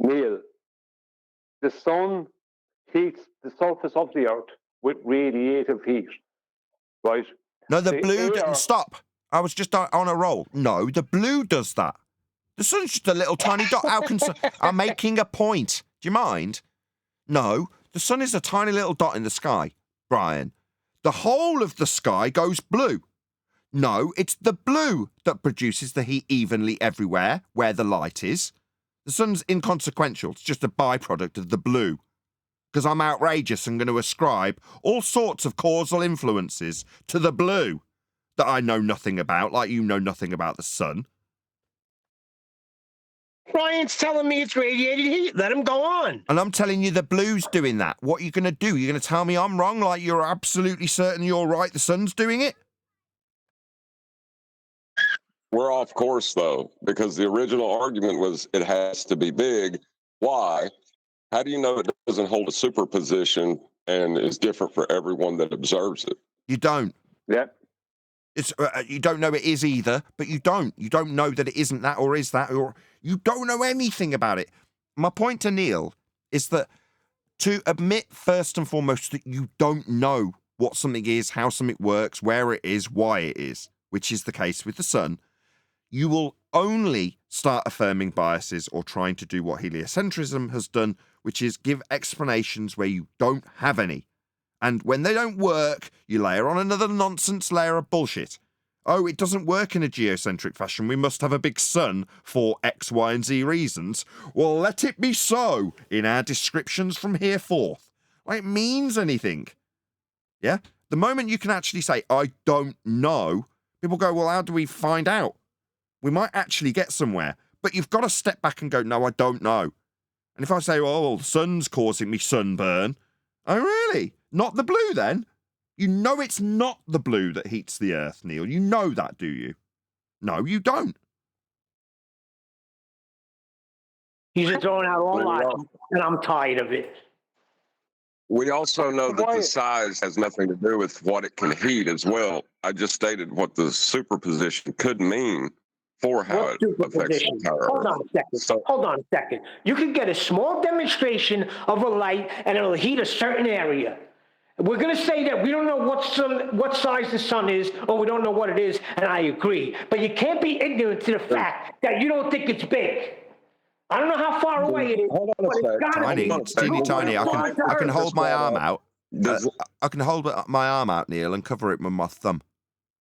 Neil, the sun heats the surface of the earth with radiative heat, right? No, the blue doesn't stop. I was just on a roll. No, the blue does that. The sun's just a little tiny dot. How can I'm making a point. Do you mind? No, the sun is a tiny little dot in the sky, Brian. The whole of the sky goes blue. No, it's the blue that produces the heat evenly everywhere where the light is. The sun's inconsequential. It's just a byproduct of the blue. Because I'm outrageous and going to ascribe all sorts of causal influences to the blue that I know nothing about, like you know nothing about the sun. Brian's telling me it's radiated heat. Let him go on. And I'm telling you the blue's doing that. What are you going to do? You're going to tell me I'm wrong, like you're absolutely certain you're right, the sun's doing it? We're off course, though, because the original argument was it has to be big. Why? How do you know it doesn't hold a superposition and is different for everyone that observes it? You don't. Yeah. It's you don't know it is either, but you don't. You don't know that it isn't that or is that, or you don't know anything about it. My point to Neil is that to admit first and foremost that you don't know what something is, how something works, where it is, why it is, which is the case with the sun, you will only start affirming biases or trying to do what heliocentrism has done, which is give explanations where you don't have any. And when they don't work, you layer on another nonsense layer of bullshit. Oh, it doesn't work in a geocentric fashion. We must have a big sun for X, Y, and Z reasons. Well, let it be so in our descriptions from here forth. Like, it means anything. Yeah? The moment you can actually say, I don't know, people go, well, how do we find out? We might actually get somewhere. But you've got to step back and go, no, I don't know. And if I say, oh, well, the sun's causing me sunburn. Oh, really? Not the blue, then? You know it's not the blue that heats the Earth, Neil. You know that, do you? No, you don't. He's just throwing out all logic, and I'm tired of it. We also know that the size has nothing to do with what it can heat as well. I just stated what the superposition could mean for how it affects the entire Hold Earth. on a second. So- Hold on a second. You can get a small demonstration of a light, and it'll heat a certain area. We're going to say that we don't know what size the sun is, or we don't know what it is, and I agree. But you can't be ignorant to the fact that you don't think it's big. I don't know how far away it is. Hold on a but it's sec. gotta Tiny, be. it's teeny tiny. I can hold my arm out. Does- I can hold my arm out, Neil, and cover it with my thumb.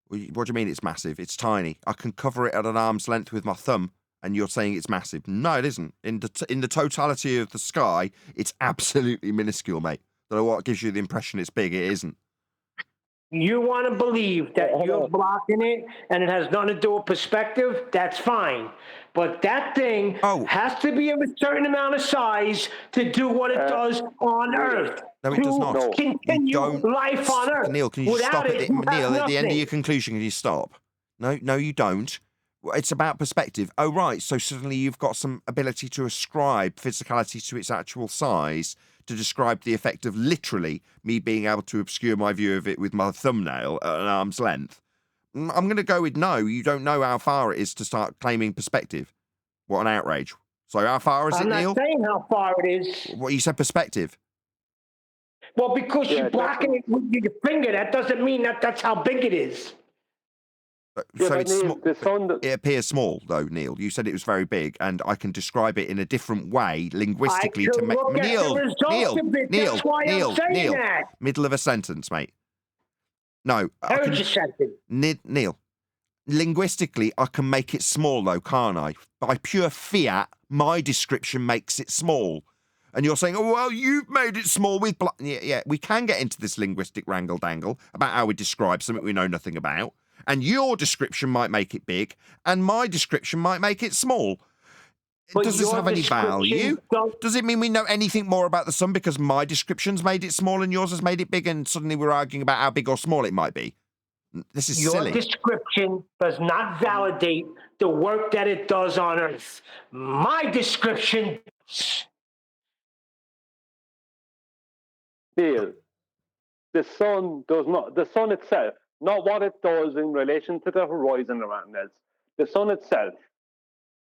What do you mean it's massive? It's tiny. I can cover it at an arm's length with my thumb, and you're saying it's massive. No, it isn't. In the totality of the sky, it's absolutely minuscule, mate. Don't know what gives you the impression it's big. It isn't. You want to believe that you're blocking it and it has nothing to do with perspective, that's fine. But that thing has to be of a certain amount of size to do what it does on Earth. No, it does not. To continue life on Earth. Neil, can you stop Without it? you have Neil, at the end of nothing. your conclusion, can you stop? No, you don't. It's about perspective. Oh, right. So suddenly you've got some ability to ascribe physicality to its actual size to describe the effect of literally me being able to obscure my view of it with my thumbnail at an arm's length. I'm going to go with no. You don't know how far it is to start claiming perspective. What an outrage. So how far is it, Neil? I'm not saying how far it is. What, you said perspective? Well, because you're blocking it with your finger, that doesn't mean that that's how big it is. Yeah, So but it's Neil, the sun. it appears small, though, Neil. You said it was very big, and I can describe it in a different way linguistically to make Neil. That's why I'm saying that. Middle of a sentence, mate. No, Heard your sentence. Neil. Linguistically, I can make it small, though, can't I? By pure fiat, my description makes it small. And you're saying, oh, well, you've made it small with... Yeah, we can get into this linguistic wrangle-dangle about how we describe something we know nothing about. And your description might make it big, and my description might make it small. But does this your have any value? description Does it mean we know anything more about the sun because my description's made it small and yours has made it big, and suddenly we're arguing about how big or small it might be? This is silly. Your description does not validate the work that it does on Earth. My description... Neil, the sun does not, the sun itself, not what it does in relation to the horizon or anything else. The sun itself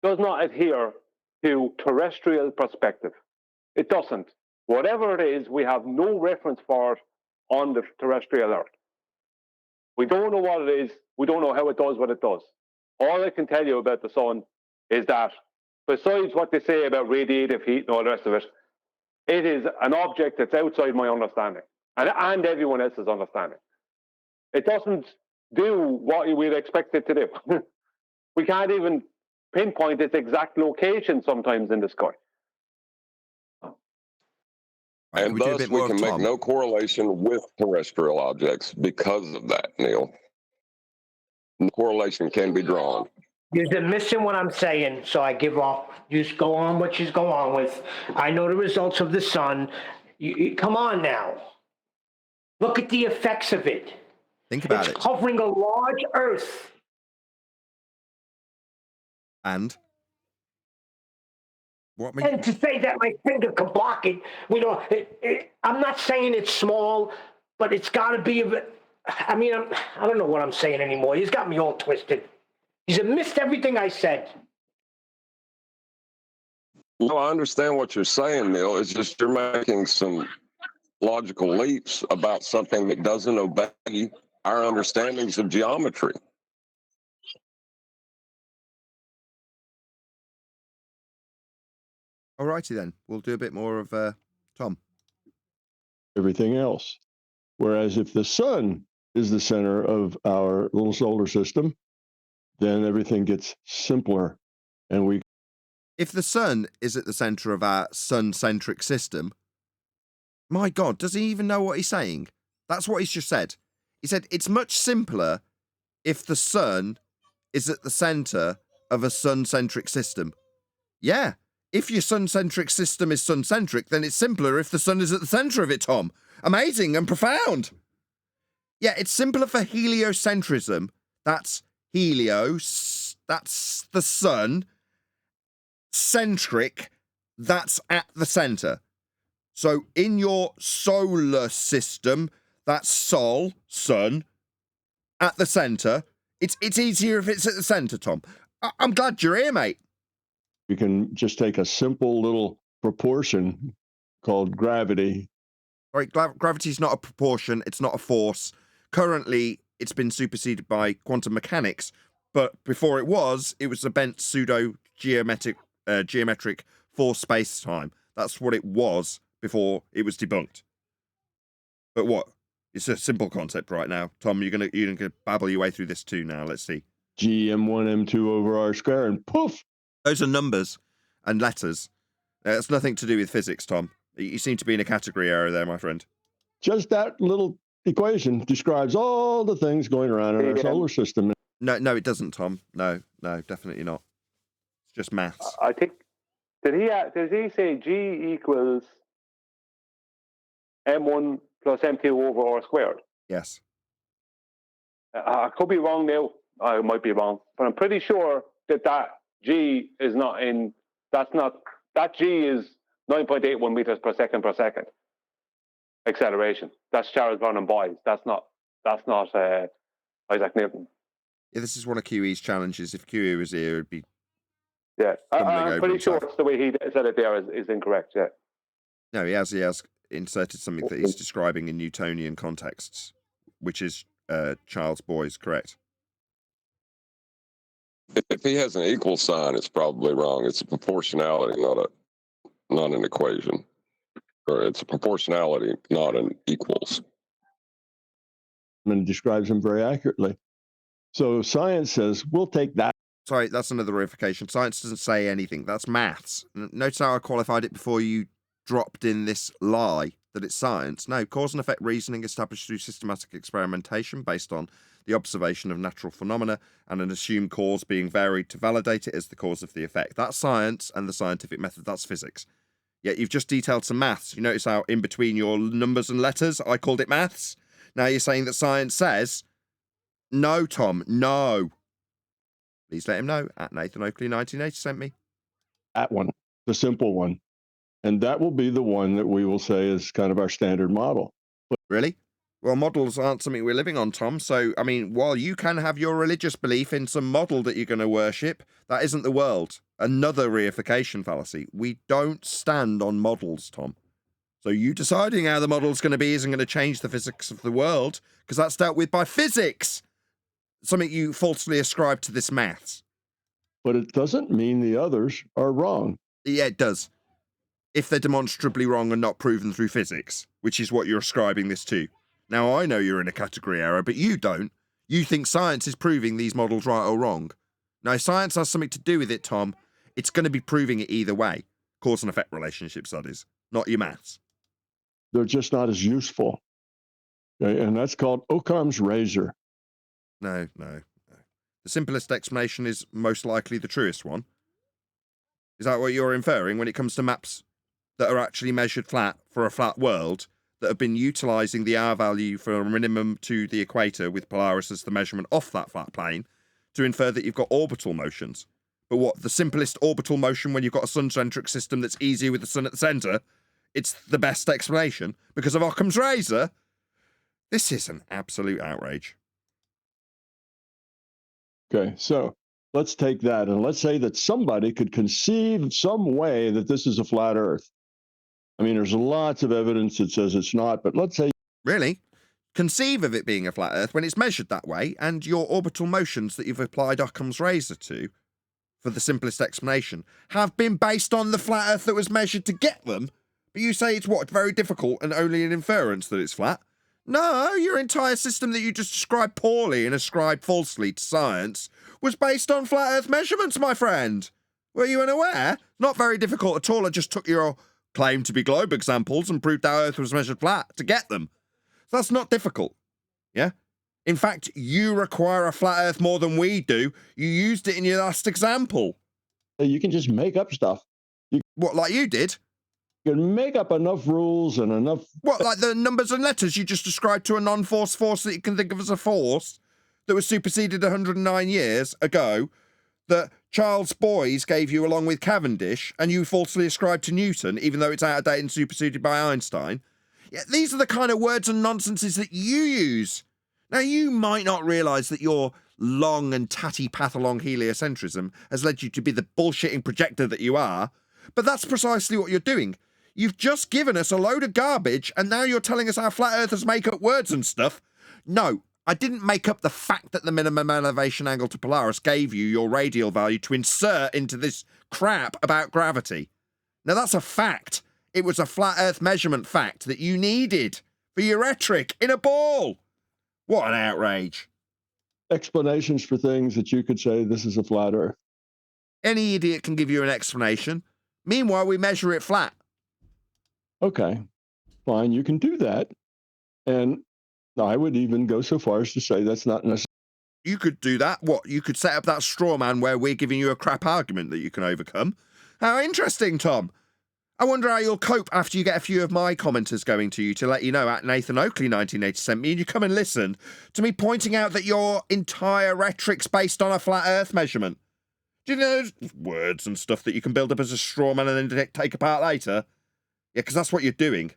does not adhere to terrestrial perspective. It doesn't. Whatever it is, we have no reference for it on the terrestrial Earth. We don't know what it is. We don't know how it does what it does. All I can tell you about the sun is that, besides what they say about radiative heat and all the rest of it, it is an object that's outside my understanding and everyone else's understanding. It doesn't do what we'd expect it to do. We can't even pinpoint its exact location sometimes in the sky. And thus we can make no correlation with terrestrial objects because of that, Neil. No correlation can be drawn. You're missing what I'm saying, so I give up. Just go on what you go on with. I know the results of the sun. Come on now. Look at the effects of it. Think about it. It's covering a large Earth. And? And to say that my finger can block it, I'm not saying it's small, but it's got to be I don't know what I'm saying anymore. He's got me all twisted. He's missed everything I said. No, I understand what you're saying, Neil. It's just you're making some logical leaps about something that doesn't obey our understandings of geometry. All righty then. We'll do a bit more of Tom. Everything else. Whereas if the sun is the center of our little solar system, then everything gets simpler. And if the sun is at the center of our sun-centric system, my God, does he even know what he's saying? That's what he's just said. He said it's much simpler if the sun is at the center of a sun-centric system. Yeah, if your sun-centric system is sun-centric, then it's simpler if the sun is at the centre of it, Tom. Amazing and profound. Yeah, it's simpler for heliocentrism. That's helios, that's the sun. Centric, that's at the centre. So in your solar system, that's Sol, sun, at the centre. It's easier if it's at the centre, Tom. I'm glad you're here, mate. You can just take a simple little proportion called gravity. Right, gravity's not a proportion, it's not a force. Currently, it's been superseded by quantum mechanics, but before it was a bent pseudo-geometric force space-time. That's what it was before it was debunked. But what? It's a simple concept right now. Tom, you're gonna babble your way through this too now. Let's see. G M1 M2 over R squared, and poof! Those are numbers and letters. It's nothing to do with physics, Tom. You seem to be in a category error there, my friend. Just that little equation describes all the things going around in our solar system. No, it doesn't, Tom. No, definitely not. It's just maths. I think did he say G equals M1 plus M2 over R squared? Yes. I could be wrong now. I might be wrong, but I'm pretty sure that G is not in. That G is 9.81 meters per second acceleration. That's Charles Vernon Boyce. That's not Isaac Newton. Yeah, this is one of QE's challenges. If QE was here, it'd be. Yeah, I'm pretty sure it's the way he said it there is incorrect. Yeah. No, he has inserted something that he's describing in Newtonian contexts, which is Charles Boyce, correct? If he has an equal sign, it's probably wrong. It's a proportionality, not an equation. Or it's a proportionality, not an equals. And describes them very accurately. So science says, we'll take that. Sorry, that's another verification. Science doesn't say anything. That's maths. Notice how I qualified it before you dropped in this lie that it's science. No, cause and effect reasoning established through systematic experimentation based on the observation of natural phenomena and an assumed cause being varied to validate it as the cause of the effect. That's science and the scientific method. That's physics. Yet you've just detailed some maths. You notice how in between your numbers and letters, I called it maths. Now you're saying that science says, no, Tom, no. Please let him know. At Nathan Oakley 1980 sent me. That one, the simple one. And that will be the one that we will say is kind of our standard model. Really? Well, models aren't something we're living on, Tom. So, I mean, while you can have your religious belief in some model that you're going to worship, that isn't the world. Another reification fallacy. We don't stand on models, Tom. So you deciding how the model's going to be isn't going to change the physics of the world, because that's dealt with by physics. Something you falsely ascribe to this maths. But it doesn't mean the others are wrong. Yeah, it does. If they're demonstrably wrong and not proven through physics, which is what you're ascribing this to. Now, I know you're in a category error, but you don't. You think science is proving these models right or wrong. Now, if science has something to do with it, Tom, it's going to be proving it either way. Cause and effect relationship studies, not your maths. They're just not as useful. Okay? And that's called Occam's razor. No. The simplest explanation is most likely the truest one. Is that what you're inferring when it comes to maps that are actually measured flat for a flat world that have been utilising the R value for a minimum to the equator with Polaris as the measurement off that flat plane to infer that you've got orbital motions? But what, the simplest orbital motion when you've got a sun-centric system that's easier with the sun at the centre? It's the best explanation because of Occam's razor? This is an absolute outrage. Okay, so let's take that and let's say that somebody could conceive some way that this is a flat Earth. I mean, there's lots of evidence that says it's not, but let's say... Really? Conceive of it being a flat Earth when it's measured that way, and your orbital motions that you've applied Occam's razor to, for the simplest explanation, have been based on the flat Earth that was measured to get them, but you say it's what, very difficult and only an inference that it's flat? No, your entire system that you just described poorly and ascribed falsely to science was based on flat Earth measurements, my friend. Were you unaware? Not very difficult at all. I just took your claim to be globe examples and proved how Earth was measured flat to get them. That's not difficult. Yeah? In fact, you require a flat Earth more than we do. You used it in your last example. You can just make up stuff. What, like you did? You can make up enough rules and enough... What, like the numbers and letters you just described to a non-force force that you can think of as a force that was superseded 109 years ago, that Charles Boys gave you along with Cavendish, and you falsely ascribed to Newton, even though it's out of date and superseded by Einstein? Yeah, these are the kind of words and nonsenses that you use. Now, you might not realise that your long and tatty path along heliocentrism has led you to be the bullshitting projector that you are, but that's precisely what you're doing. You've just given us a load of garbage, and now you're telling us how flat earthers make up words and stuff. No, I didn't make up the fact that the minimum elevation angle to Polaris gave you your radial value to insert into this crap about gravity. Now, that's a fact. It was a flat earth measurement fact that you needed for your rhetoric in a ball. What an outrage. Explanations for things that you could say this is a flat earth. Any idiot can give you an explanation. Meanwhile, we measure it flat. Okay, fine, you can do that. And I would even go so far as to say that's not necessary. You could do that. What? You could set up that straw man where we're giving you a crap argument that you can overcome. How interesting, Tom. I wonder how you'll cope after you get a few of my commenters going to you to let you know at Nathan Oakley 1980 sent me, and you come and listen to me pointing out that your entire rhetoric's based on a flat earth measurement. Do you know those words and stuff that you can build up as a straw man and then take apart later? Yeah, because that's what you're doing.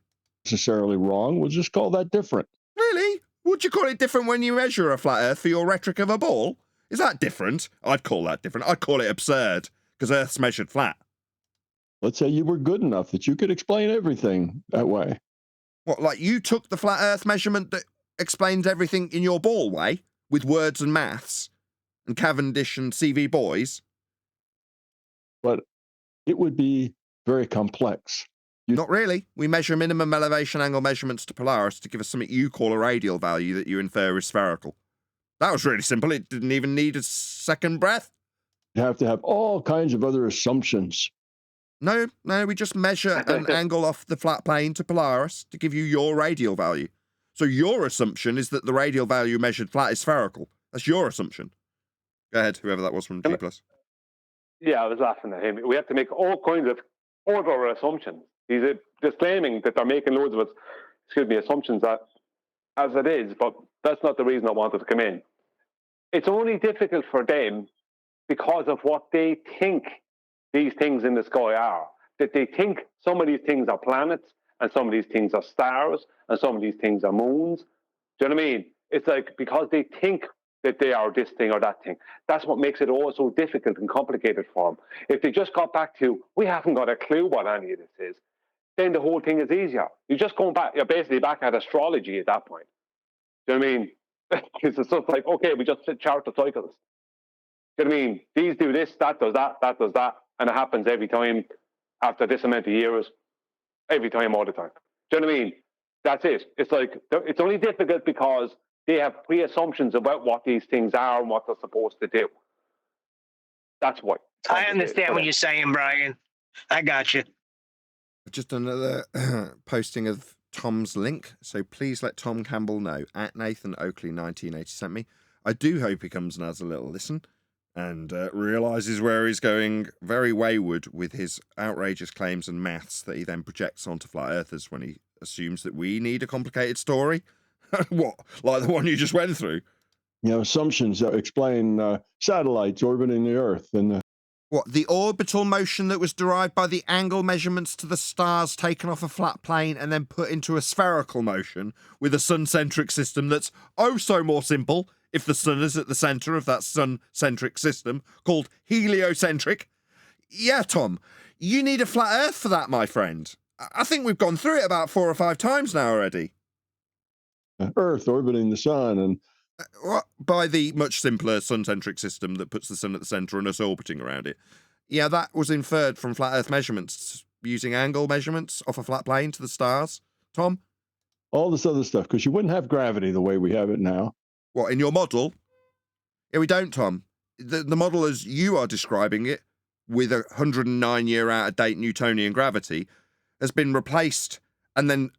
Necessarily wrong. We'll just call that different. Really? Would you call it different when you measure a flat earth for your rhetoric of a ball? Is that different? I'd call that different. I'd call it absurd, because earth's measured flat. Let's say you were good enough that you could explain everything that way. What, like you took the flat earth measurement that explains everything in your ball way, with words and maths, and Cavendish and CV Boys? But it would be very complex. Not really. We measure minimum elevation angle measurements to Polaris to give us something you call a radial value that you infer is spherical. That was really simple. It didn't even need a second breath. You have to have all kinds of other assumptions. No, we just measure an angle off the flat plane to Polaris to give you your radial value. So your assumption is that the radial value measured flat is spherical. That's your assumption. Go ahead, whoever that was from G+. Yeah, I was laughing at him. We have to make all kinds of other assumptions. He's disclaiming that they're making loads of assumptions that, as it is, but that's not the reason I wanted to come in. It's only difficult for them because of what they think these things in the sky are. That they think some of these things are planets, and some of these things are stars, and some of these things are moons. Do you know what I mean? It's like because they think that they are this thing or that thing. That's what makes it all so difficult and complicated for them. If they just got back to, we haven't got a clue what any of this is, then the whole thing is easier. You're just going back, you're basically back at astrology at that point. Do you know what I mean? It's stuff like, okay, we just chart the cycles. Do you know what I mean? These do this, that does that does that, and it happens every time after this amount of years, every time, all the time. Do you know what I mean? That's it. It's like, it's only difficult because they have pre-assumptions about what these things are and what they're supposed to do. That's what. I understand what you're saying, Brian. I got you. Just another posting of Tom's link. So please let Tom Campbell know at Nathan Oakley 1980 sent me. I do hope he comes and has a little listen and realises where he's going very wayward with his outrageous claims and maths that he then projects onto flat earthers when he assumes that we need a complicated story. What? Like the one you just went through? You know, assumptions that explain satellites orbiting the Earth and what, the orbital motion that was derived by the angle measurements to the stars taken off a flat plane and then put into a spherical motion with a sun-centric system that's oh so more simple if the sun is at the centre of that sun-centric system, called heliocentric. Yeah, Tom, you need a flat Earth for that, my friend. I think we've gone through it about 4 or 5 times now already. Earth orbiting the sun and by the much simpler sun-centric system that puts the sun at the centre and us orbiting around it. Yeah, that was inferred from flat Earth measurements, using angle measurements off a flat plane to the stars. Tom? All this other stuff, because you wouldn't have gravity the way we have it now. What, in your model? Yeah, we don't, Tom. The model as you are describing it, with a 109-year out-of-date Newtonian gravity, has been replaced and then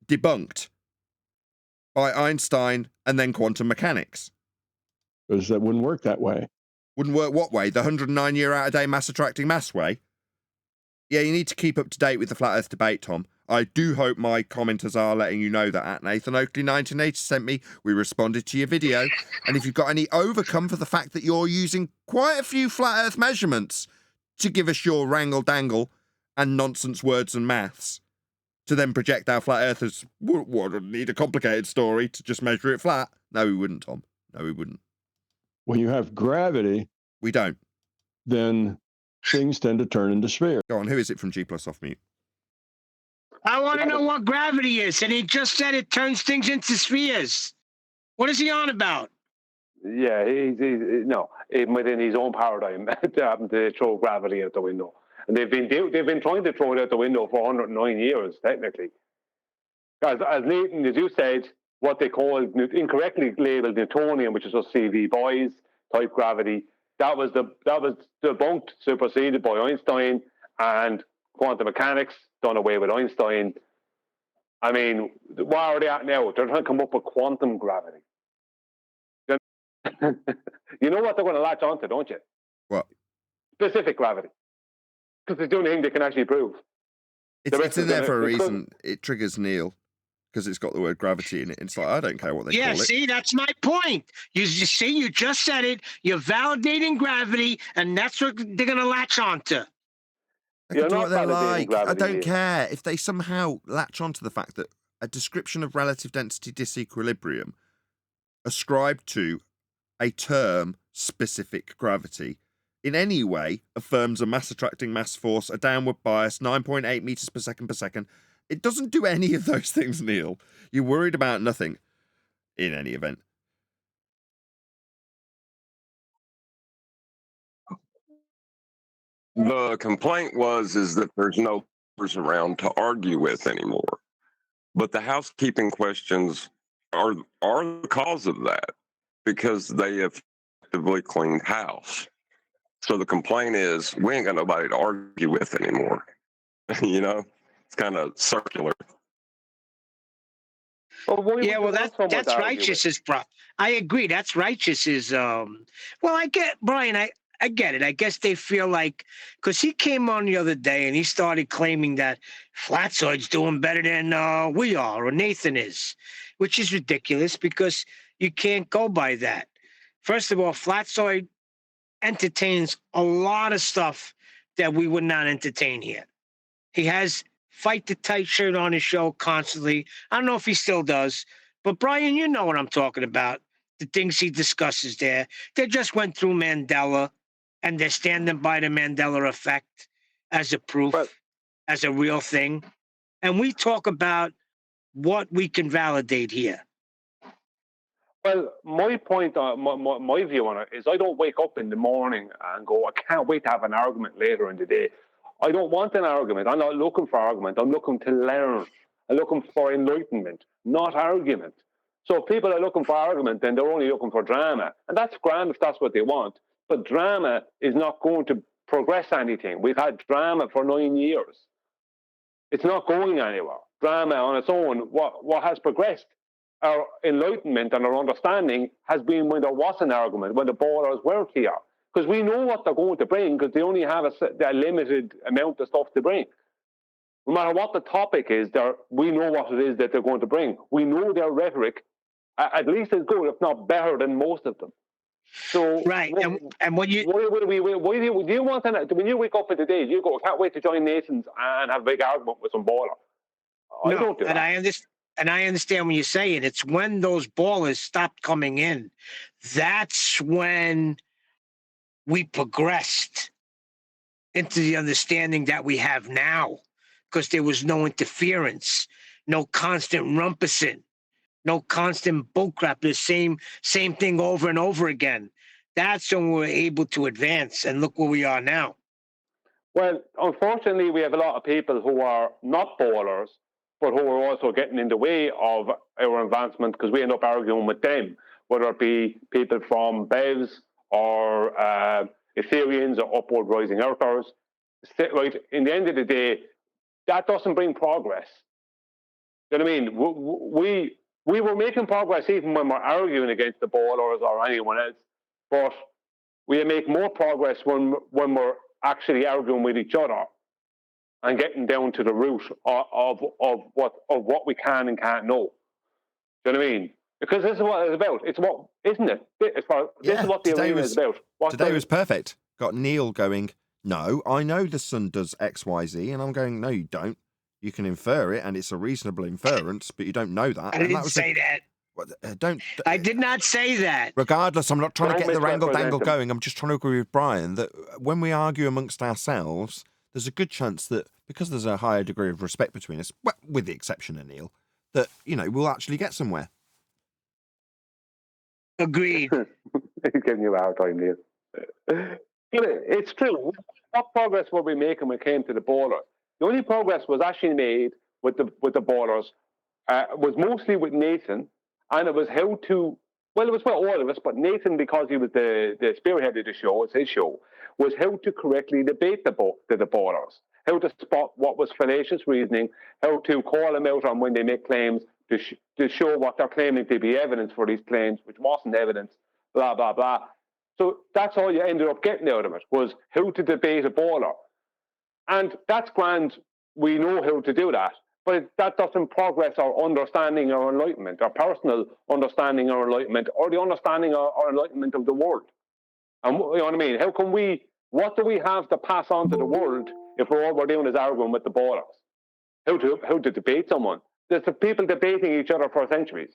debunked. by Einstein and then quantum mechanics. Because that wouldn't work that way. Wouldn't work what way? The 109 year out of day mass attracting mass way? Yeah, you need to keep up to date with the flat earth debate, Tom. I do hope my commenters are letting you know that at Nathan Oakley 1980 sent me, we responded to your video. And if you've got any overcome for the fact that you're using quite a few flat earth measurements to give us your wrangle dangle and nonsense words and maths, to then project our flat earthers would need a complicated story to just measure it flat. No, we wouldn't, Tom. No, we wouldn't. When you have gravity, We don't. then things tend to turn into spheres. Go on, who is it from G Plus Off Mute? I want to know what gravity is, and he just said it turns things into spheres. What is he on about? Yeah, he's no, even within his own paradigm, they happen to throw gravity out the window, and they've been trying to throw it out the window for 109 years, technically. As Nathan, as you said, what they call incorrectly labeled Newtonian, which is just CV boys type gravity, that was debunked, superseded by Einstein, and quantum mechanics done away with Einstein. I mean, where are they at now? They're trying to come up with quantum gravity. You know what they're going to latch onto, don't you? What? Specific gravity. Because it's the only thing they can actually prove. It's in there for a reason. It triggers Neil because it's got the word gravity in it. It's like, I don't care what they call it. Yeah, see, that's my point. You see, you just said it. You're validating gravity, and that's what they're going to latch onto. They can do what they like. I don't care. If they somehow latch onto the fact that a description of relative density disequilibrium ascribed to a term specific gravity in any way affirms a mass attracting mass force, a downward bias, 9.8 meters per second. It doesn't do any of those things, Neil. You're worried about nothing in any event. The complaint is that there's no person around to argue with anymore. But the housekeeping questions are the cause of that, because they effectively cleaned house. So the complaint is, we ain't got nobody to argue with anymore. You know, it's kind of circular. Yeah, well, that's righteous, bro. I agree. That's righteous. Well, I get, Brian, I get it. I guess they feel like, because he came on the other day and he started claiming that Flatsoid's doing better than we are, or Nathan is, which is ridiculous because you can't go by that. First of all, Flatsoid entertains a lot of stuff that we would not entertain here. He has Fight the Tight shirt on his show constantly. I don't know if he still does, but Brian, you know what I'm talking about. The things he discusses there. They just went through Mandela, and they're standing by the Mandela effect as a proof, as a real thing. And we talk about what we can validate here. Well, my point, my view on it is I don't wake up in the morning and go, I can't wait to have an argument later in the day. I don't want an argument. I'm not looking for argument. I'm looking to learn. I'm looking for enlightenment, not argument. So if people are looking for argument, then they're only looking for drama. And that's grand if that's what they want. But drama is not going to progress anything. We've had drama for 9 years. It's not going anywhere. Drama on its own, what has progressed, our enlightenment and our understanding has been when there was an argument, when the borders were clear. Because we know what they're going to bring, because they only have a limited amount of stuff to bring. No matter what the topic is, we know what it is that they're going to bring. We know their rhetoric, at least as good, if not better than most of them. So right, and when you do you want to, when you wake up in the day, you go, I can't wait to join Nathan's and have a big argument with some baller. I don't do that. And I understand when you say it. It's when those ballers stopped coming in. That's when we progressed into the understanding that we have now, because there was no interference, no constant rumpusing, no constant bullcrap, the same thing over and over again. That's when we were able to advance, and look where we are now. Well, unfortunately, we have a lot of people who are not ballers, but who are also getting in the way of our advancement, because we end up arguing with them, whether it be people from BEVs or Ethereans or upward rising earthers. Right, in the end of the day, that doesn't bring progress. You know what I mean? we were making progress even when we're arguing against the ballers or anyone else, but we make more progress when we're actually arguing with each other and getting down to the root of what we can and can't know. Do you know what I mean? Because this is what it's about. It's what, isn't it? This is what the arena is about. Today was perfect. Got Neil going, no, I know the sun does X, Y, Z, and I'm going, no, you don't. You can infer it, and it's a reasonable inference, but you don't know that. I and didn't say that. I did not say that. Regardless, I'm not trying to get the wrangle-dangle him. going. I'm just trying to agree with Brian that when we argue amongst ourselves, there's a good chance that because there's a higher degree of respect between us, well, with the exception of Neil, that, we'll actually get somewhere. Agreed. He's giving you a hard time, Neil. It's true. What progress were we making when it came to the ballers? The only progress was actually made with the ballers was mostly with Nathan, and it was how to. Well, it was with all of us, but Nathan, because he was the spearhead of the show, it's his show, was how to correctly debate the ballers, how to spot what was fallacious reasoning, how to call them out on when they make claims, to show what they're claiming to be evidence for these claims, which wasn't evidence, blah, blah, blah. So that's all you ended up getting out of it, was how to debate a baller. And that's grand. We know how to do that. But that doesn't progress our understanding or enlightenment, our personal understanding or enlightenment, or the understanding or enlightenment of the world. And you know what I mean? What do we have to pass on to the world if all we're doing is arguing with the ballers? How to debate someone? There's the people debating each other for centuries.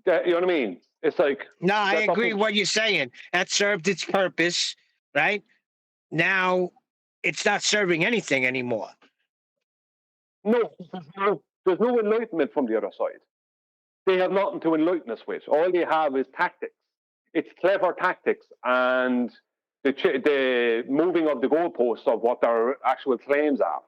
You know what I mean? It's like... No, I agree with what you're saying. That served its purpose, right? Now, it's not serving anything anymore. No, there's no enlightenment from the other side. They have nothing to enlighten us with. All they have is tactics. It's clever tactics and the moving of the goalposts of what their actual claims are.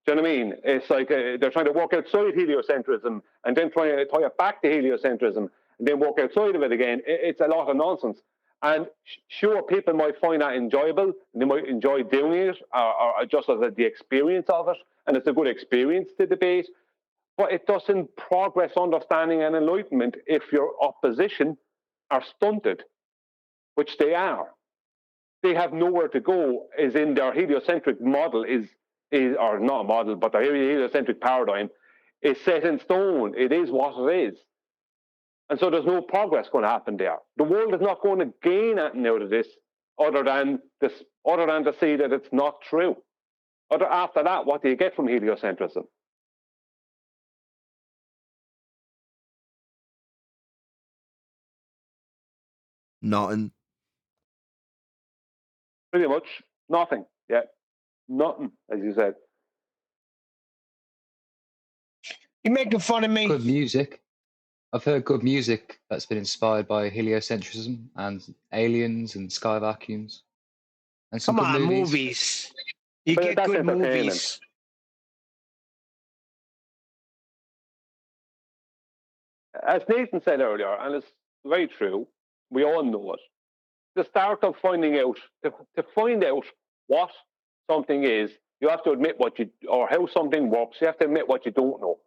Do you know what I mean? It's like they're trying to walk outside heliocentrism and then trying to tie it back to heliocentrism and then walk outside of it again. It's a lot of nonsense. And sure, people might find that enjoyable and they might enjoy doing it or just as the experience of it. And it's a good experience to debate. But it doesn't progress understanding and enlightenment if your opposition are stunted, which they are. They have nowhere to go, as in their heliocentric model is or not a model, but their heliocentric paradigm is set in stone. It is what it is. And so there's no progress going to happen there. The world is not going to gain anything out of this other than to see that it's not true. After that, what do you get from heliocentrism? Nothing. Pretty much nothing. Yeah, nothing, as you said. You're making fun of me. Good music. I've heard good music that's been inspired by heliocentrism and aliens and sky vacuums. And some Come good on, movies. movies. You But get that's good entertainment. movies. As Nathan said earlier, and it's very true, we all know it. The start of finding out, to find out what something is, you have to admit or how something works. You have to admit what you don't know.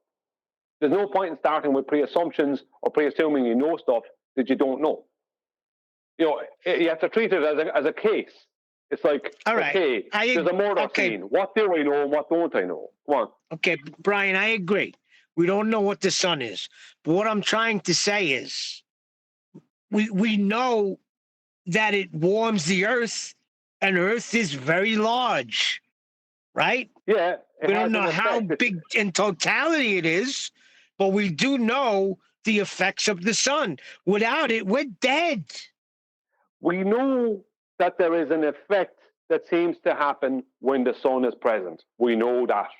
There's no point in starting with pre-assumptions or pre-assuming you know stuff that you don't know. You know, you have to treat it as a case. It's like, all right. Okay, there's a murder scene. What do I know and what don't I know? Come on. Okay, Brian, I agree. We don't know what the sun is. But what I'm trying to say is we know that it warms the earth, and Earth is very large, right? Yeah. We don't know how big in totality it is, but we do know the effects of the sun. Without it, we're dead. We know that there is an effect that seems to happen when the sun is present. We know that,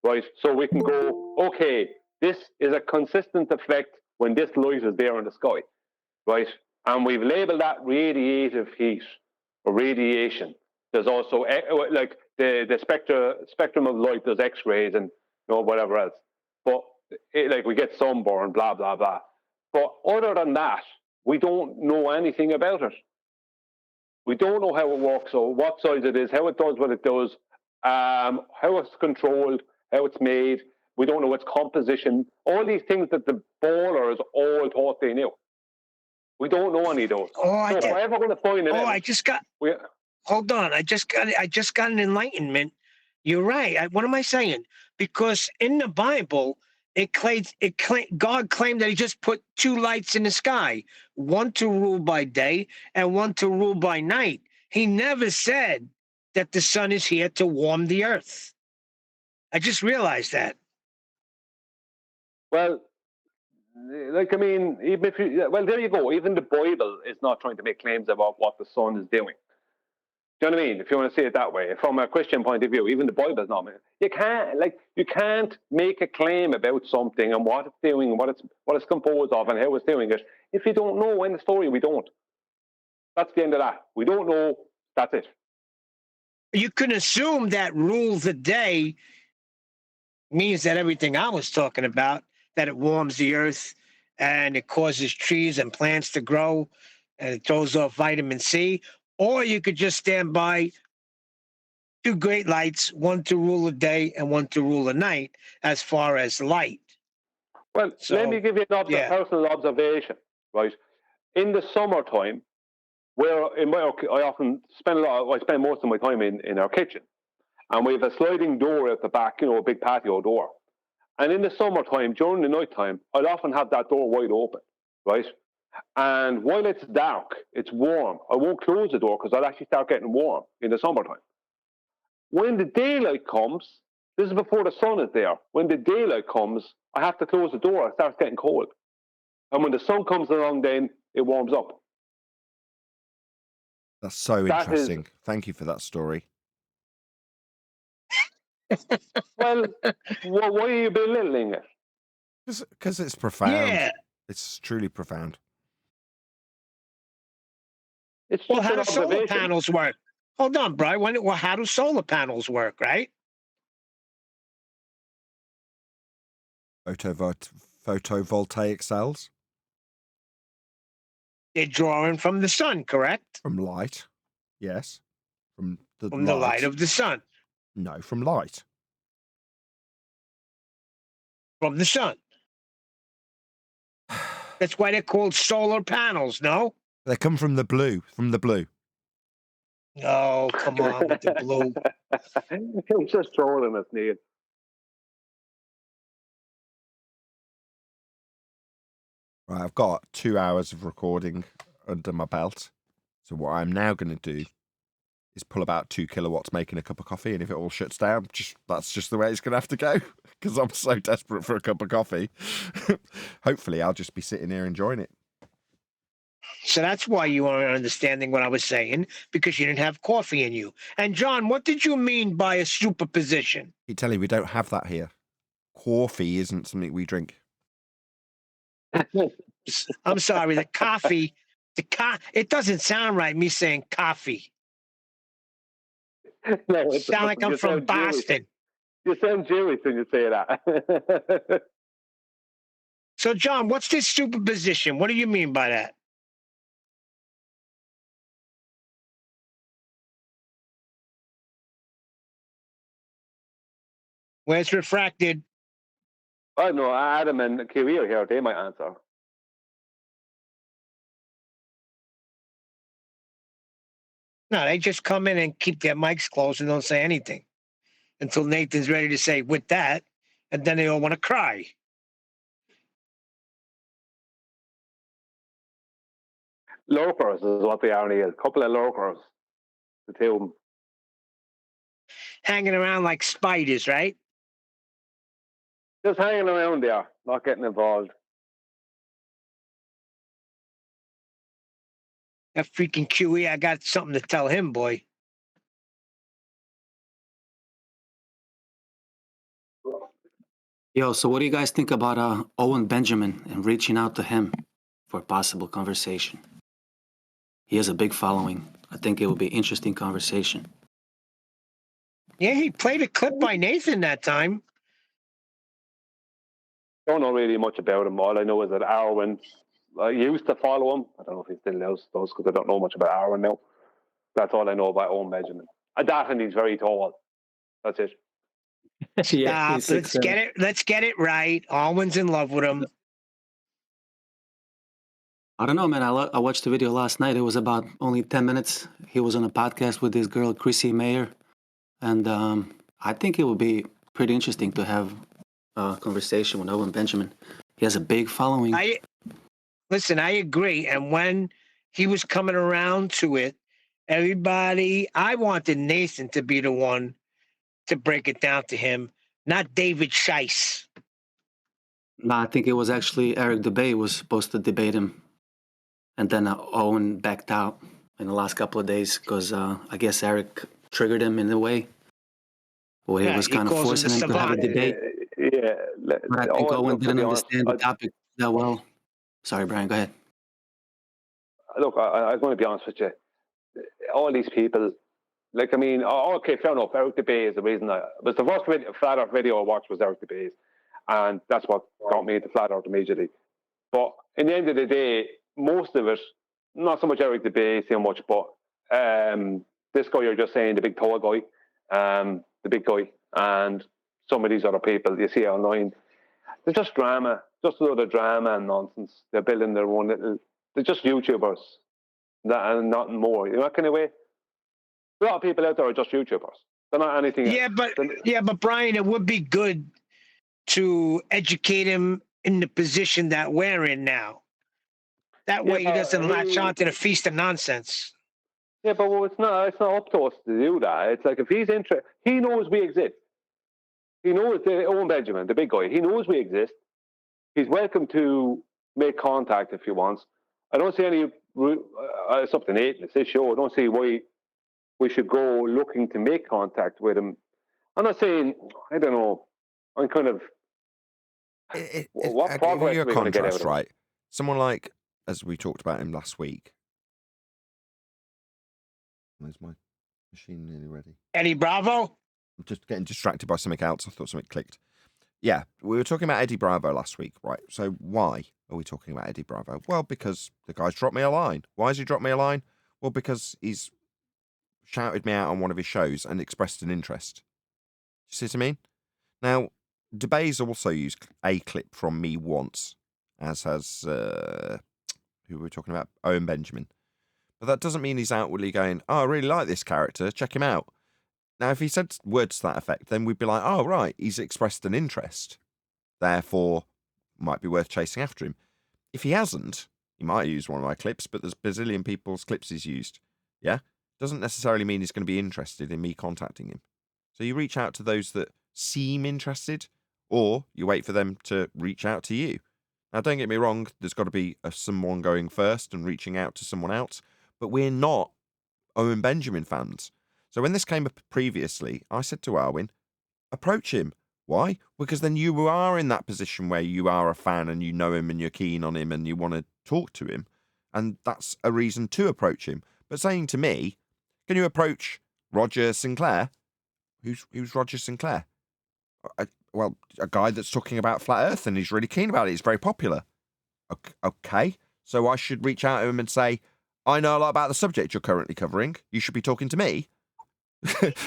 right? So we can go, okay, this is a consistent effect when this light is there in the sky, right? And we've labeled that radiative heat or radiation. There's also like the spectrum of light. There's X-rays and whatever else. But like we get sunburn, blah blah blah. But other than that, we don't know anything about it. We don't know how it works or what size it is, how it does what it does, how it's controlled, how it's made. We don't know its composition. All these things that the ballers all thought they knew. We don't know any of those. So if we're ever going to find it, hold on. I just got an enlightenment. You're right. What am I saying? Because in the Bible, God claimed that he just put two lights in the sky, one to rule by day and one to rule by night. He never said that the sun is here to warm the earth. I just realized that. Well, like, I mean, even if you, well, there you go. Even the Bible is not trying to make claims about what the sun is doing. Do you know what I mean? If you want to say it that way, from a Christian point of view, even the Bible is not. You can't make a claim about something and what it's doing, what it's composed of, and how it's doing it. If you don't know in the story, we don't. That's the end of that. We don't know. That's it. You can assume that rule the day means that everything I was talking about, that it warms the earth and it causes trees and plants to grow and it throws off vitamin C. Or you could just stand by two great lights, one to rule the day and one to rule the night, as far as light. Well, let me give you a personal observation, right? In the summertime, I spend most of my time in our kitchen, and we have a sliding door at the back, a big patio door. And in the summertime, during the nighttime, I'll often have that door wide open, right? And while it's dark, it's warm. I won't close the door because I'll actually start getting warm in the summertime. When the daylight comes, this is before the sun is there. When the daylight comes, I have to close the door. It starts getting cold. And when the sun comes along, then it warms up. That's so interesting. Thank you for that story. Well, why are you belittling it? Because it's profound. Yeah. It's truly profound. It's well, how do solar panels work? Hold on, Brian. How do solar panels work, right? Photovoltaic cells? They're drawing from the sun, correct? From light, yes. From the light of the sun. No, from light. From the sun. That's why they're called solar panels, no? They come from the blue. No, come on with the blue. He's just trolling us, Neil. Right, I've got 2 hours of recording under my belt. So what I'm now going to do is pull about 2 kilowatts making a cup of coffee, and if it all shuts down, that's just the way it's going to have to go, because I'm so desperate for a cup of coffee. Hopefully I'll just be sitting here enjoying it. So that's why you aren't understanding what I was saying, because you didn't have coffee in you. And John, what did you mean by a superposition? I tell you, we don't have that here. Coffee isn't something we drink. I'm sorry, the coffee, it doesn't sound right, me saying coffee. No, it sounds like I'm from Boston. You sound Jewish when you say that. So, John, what's this superposition? What do you mean by that? Where it's refracted. I know Adam and Kiwi are here. They might answer. No, they just come in and keep their mics closed and don't say anything until Nathan's ready to say with that, and then they all want to cry. Lurkers is what they are. A couple of lurkers. The two of them. Hanging around like spiders, right? Just hanging around there, not getting involved. That freaking QE, I got something to tell him, boy. Yo, so what do you guys think about Owen Benjamin and reaching out to him for a possible conversation? He has a big following. I think it would be an interesting conversation. Yeah, he played a clip by Nathan that time. Don't know really much about him. All I know is that Arwen, I used to follow him. I don't know if he still does because I don't know much about Arwen now. That's all I know about Owen Benjamin. And he's very tall. That's it. Stop. he's Let's 6'7". get it. Let's get it right. Alwyn's in love with him. I don't know, man. I watched the video last night. It was about only 10 minutes. He was on a podcast with this girl, Chrissy Mayer. And I think it would be pretty interesting to have a conversation with Owen Benjamin. He has a big following. Listen, I agree. And when he was coming around to it, I wanted Nathan to be the one to break it down to him, not David Scheiss. No, I think it was actually Eric Dubay was supposed to debate him. And then Owen backed out in the last couple of days because I guess Eric triggered him in a way. Where he was kind of forcing him to have a debate. Yeah. But I think Owen didn't understand the topic that well. Sorry, Brian, go ahead. Look, I'm going to be honest with you. All these people, like, I mean, okay, fair enough. Eric Dubay is the reason it was the first flat earth video I watched was Eric Dubay's. And that's what got me into flat earth immediately. But in the end of the day, most of it, not so much Eric Dubay so much, but this guy you're just saying, the big tall guy, the big guy, and some of these other people you see online, they're just drama, just a load of drama and nonsense. They're building their own little, they're just YouTubers, and nothing more. You know that kind of way? A lot of people out there are just YouTubers. They're not anything else. But Brian, it would be good to educate him in the position that we're in now. That way he doesn't latch on to the feast of nonsense. Yeah, but it's not up to us to do that. It's like if he's interested, he knows we exist. He knows Owen Benjamin, the big guy. He knows we exist. He's welcome to make contact if he wants. I don't see any. It's up to Nathan. It's his show. I don't see why we should go looking to make contact with him. I'm not saying. I don't know. I'm kind of. What progress are we going to get out of it? Right? Someone like, as we talked about him last week. Where's my machine nearly ready? Eddie Bravo? I'm just getting distracted by something else. I thought something clicked. Yeah, we were talking about Eddie Bravo last week, right? So why are we talking about Eddie Bravo? Well, because the guy's dropped me a line. Why has he dropped me a line? Well, because he's shouted me out on one of his shows and expressed an interest. You see what I mean? Now, DeBay's also used a clip from me once, as has, who were we talking about? Owen Benjamin. But that doesn't mean he's outwardly going, oh, I really like this character, check him out. Now, if he said words to that effect, then we'd be like, oh, right, he's expressed an interest. Therefore, might be worth chasing after him. If he hasn't, he might use one of my clips, but there's a bazillion people's clips he's used. Yeah? Doesn't necessarily mean he's going to be interested in me contacting him. So you reach out to those that seem interested, or you wait for them to reach out to you. Now, don't get me wrong, there's got to be someone going first and reaching out to someone else, but we're not Owen Benjamin fans. So when this came up previously, I said to Arwin, approach him. Why? Because then you are in that position where you are a fan and you know him and you're keen on him and you want to talk to him. And that's a reason to approach him. But saying to me, can you approach Roger Sinclair? Who's Roger Sinclair? Well, a guy that's talking about flat earth and he's really keen about it. He's very popular. Okay. So I should reach out to him and say, I know a lot about the subject you're currently covering. You should be talking to me.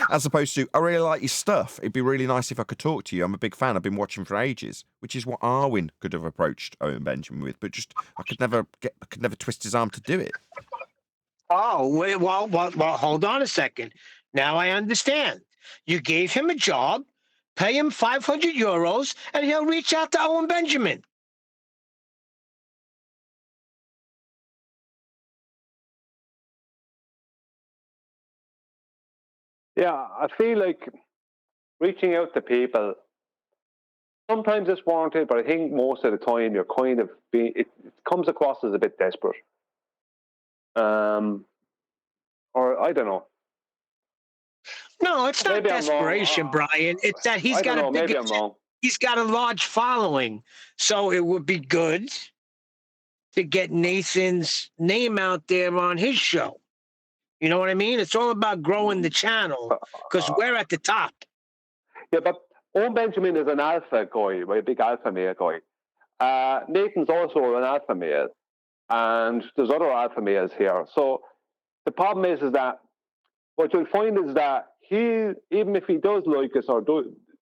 As opposed to, I really like your stuff. It'd be really nice if I could talk to you. I'm a big fan. I've been watching for ages, which is what Arwin could have approached Owen Benjamin with, but just I could never twist his arm to do it. Oh, well, hold on a second. Now I understand. You gave him a job, pay him €500, and he'll reach out to Owen Benjamin. Yeah, I feel like reaching out to people, sometimes it's warranted, but I think most of the time you're kind of it comes across as a bit desperate. Or I don't know. No, it's not desperation, Brian. It's that he's got a large following. So it would be good to get Nathan's name out there on his show. You know what I mean? It's all about growing the channel because we're at the top. Yeah, but Owen Benjamin is an alpha guy, right? A big alpha male guy. Nathan's also an alpha male, and there's other alpha males here. So the problem is that what you'll find is that he, even if he does like us or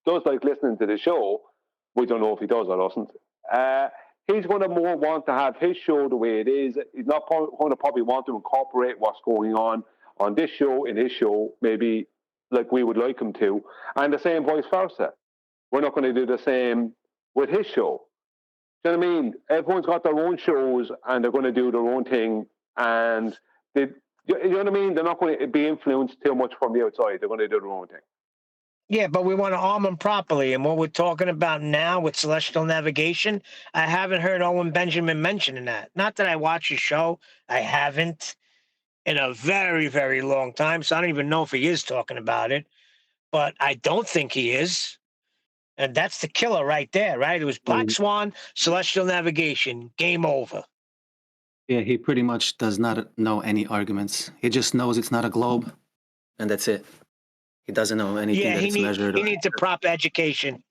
does like listening to the show, we don't know if he does or doesn't. He's going to more want to have his show the way it is. He's not going to probably want to incorporate what's going on this show in his show, maybe like we would like him to, and the same vice versa. We're not going to do the same with his show. Do you know what I mean? Everyone's got their own shows and they're going to do their own thing, and you know what I mean? They're not going to be influenced too much from the outside. They're going to do their own thing. Yeah, but we want to arm them properly. And what we're talking about now with celestial navigation, I haven't heard Owen Benjamin mentioning that. Not that I watch his show. I haven't in a very, very long time. So I don't even know if he is talking about it. But I don't think he is. And that's the killer right there, right? It was Black Swan, celestial navigation, game over. Yeah, he pretty much does not know any arguments. He just knows it's not a globe, and that's it. He doesn't know anything Yeah, that it's measured. he needs a proper education.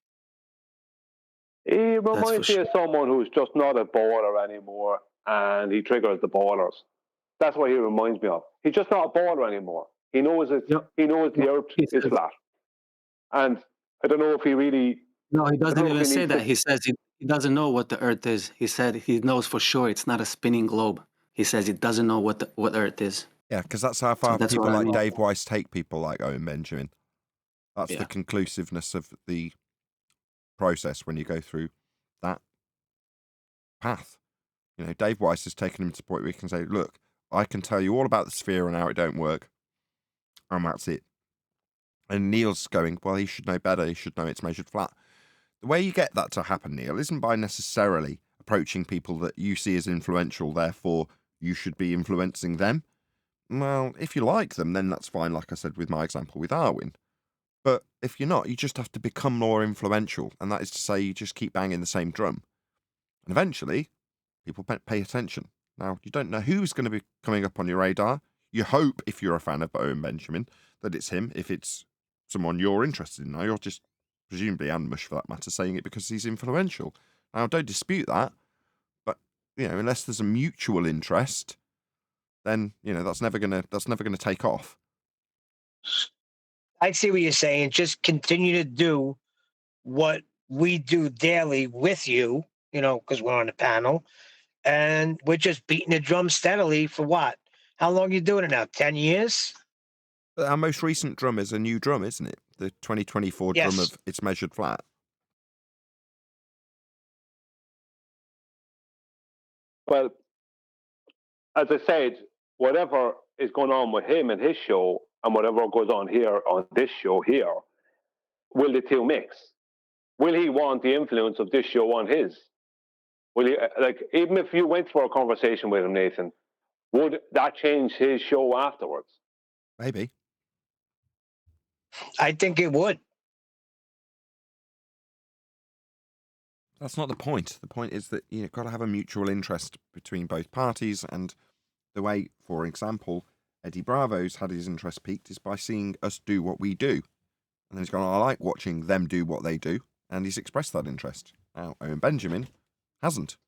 He reminds me sure. of someone who's just not a baller anymore, and he triggers the ballers. That's what he reminds me of. He's just not a baller anymore. He knows He knows the earth is flat, and I don't know if he really. No, he doesn't even say that. He says he doesn't know what the Earth is. He said he knows for sure it's not a spinning globe. He says he doesn't know what Earth is. Yeah, because that's how far that's people what I like mean. Dave Weiss take people like Owen Benjamin. That's Yeah. the conclusiveness of the process when you go through that path. You know, Dave Weiss has taken him to the point where he can say, look, I can tell you all about the sphere and how it don't work, and that's it. And Neil's going, well, he should know better. He should know it's measured flat. The way you get that to happen, Neil, isn't by necessarily approaching people that you see as influential, therefore you should be influencing them. Well, if you like them, then that's fine, like I said with my example with Arwen. But if you're not, you just have to become more influential, and that is to say you just keep banging the same drum. And eventually, people pay attention. Now, you don't know who's going to be coming up on your radar. You hope, if you're a fan of Owen Benjamin, that it's him. If it's someone you're interested in, now you're just presumably Anmush for that matter, saying it because he's influential. Now, don't dispute that, but unless there's a mutual interest, then that's never gonna take off. I see what you're saying. Just continue to do what we do daily with you, because we're on the panel, and we're just beating the drum steadily for what? How long are you doing it now? 10 years? But our most recent drum is a new drum, isn't it? The 2024 Yes. drum of It's Measured Flat. Well, as I said, whatever is going on with him and his show, and whatever goes on here on this show here, will the two mix? Will he want the influence of this show on his? Will he, even if you went for a conversation with him, Nathan, would that change his show afterwards? Maybe. I think it would. That's not the point. The point is that you've got to have a mutual interest between both parties, and the way, for example, Eddie Bravo's had his interest piqued is by seeing us do what we do. And then he's gone, I like watching them do what they do, and he's expressed that interest. Now, Owen Benjamin hasn't.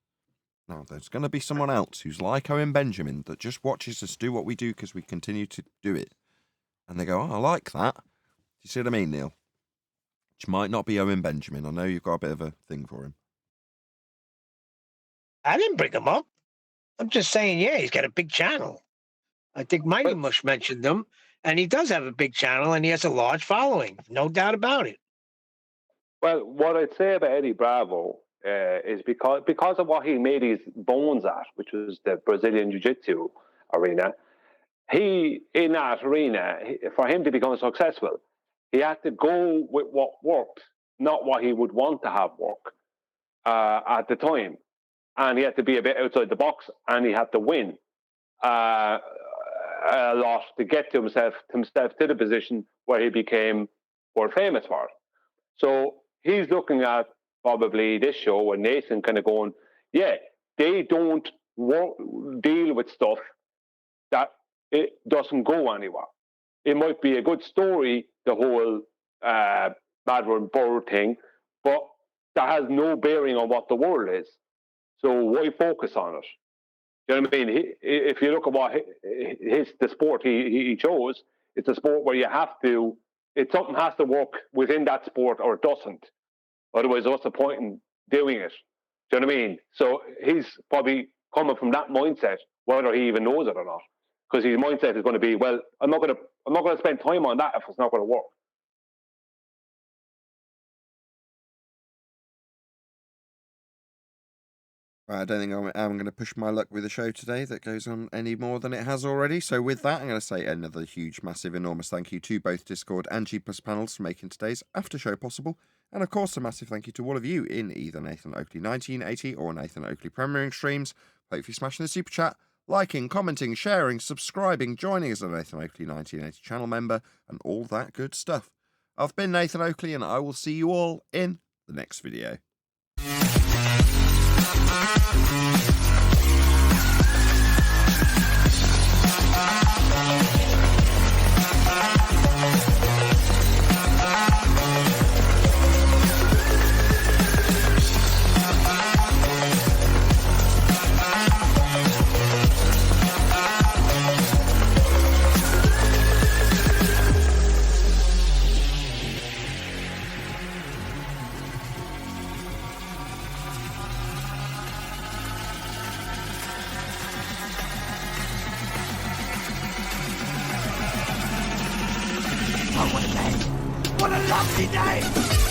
Now, there's going to be someone else who's like Owen Benjamin that just watches us do what we do because we continue to do it. And they go, I like that. Do you see what I mean, Neil? Which might not be Owen Benjamin. I know you've got a bit of a thing for him. I didn't bring him up. I'm just saying, yeah, he's got a big channel. I think Mighty Mush mentioned him, and he does have a big channel, and he has a large following. No doubt about it. Well, what I'd say about Eddie Bravo is because of what he made his bones at, which was the Brazilian Jiu-Jitsu arena, in that arena, for him to become successful, he had to go with what worked, not what he would want to have work at the time. And he had to be a bit outside the box, and he had to win a lot to get to himself to the position where he became world famous for it. So he's looking at probably this show and Nathan kind of going, yeah, they don't deal with stuff that it doesn't go anywhere. It might be a good story, the whole Mad Bird thing, but that has no bearing on what the world is. So why focus on it? You know what I mean? If you look at what the sport he chose, it's a sport where you have to Something has to work within that sport or it doesn't. Otherwise, what's the point in doing it? Do you know what I mean? So he's probably coming from that mindset, whether he even knows it or not. Because his mindset is going to be, well, I'm not going to spend time on that if it's not going to work. I don't think I'm going to push my luck with the show today that goes on any more than it has already. So with that, I'm going to say another huge, massive, enormous thank you to both Discord and G Plus panels for making today's after show possible. And of course, a massive thank you to all of you in either Nathan Oakley 1980 or Nathan Oakley premiering streams. Hopefully smashing the super chat, liking, commenting, sharing, subscribing, joining as a Nathan Oakley 1980 channel member, and all that good stuff. I've been Nathan Oakley, and I will see you all in the next video. What a lovely day!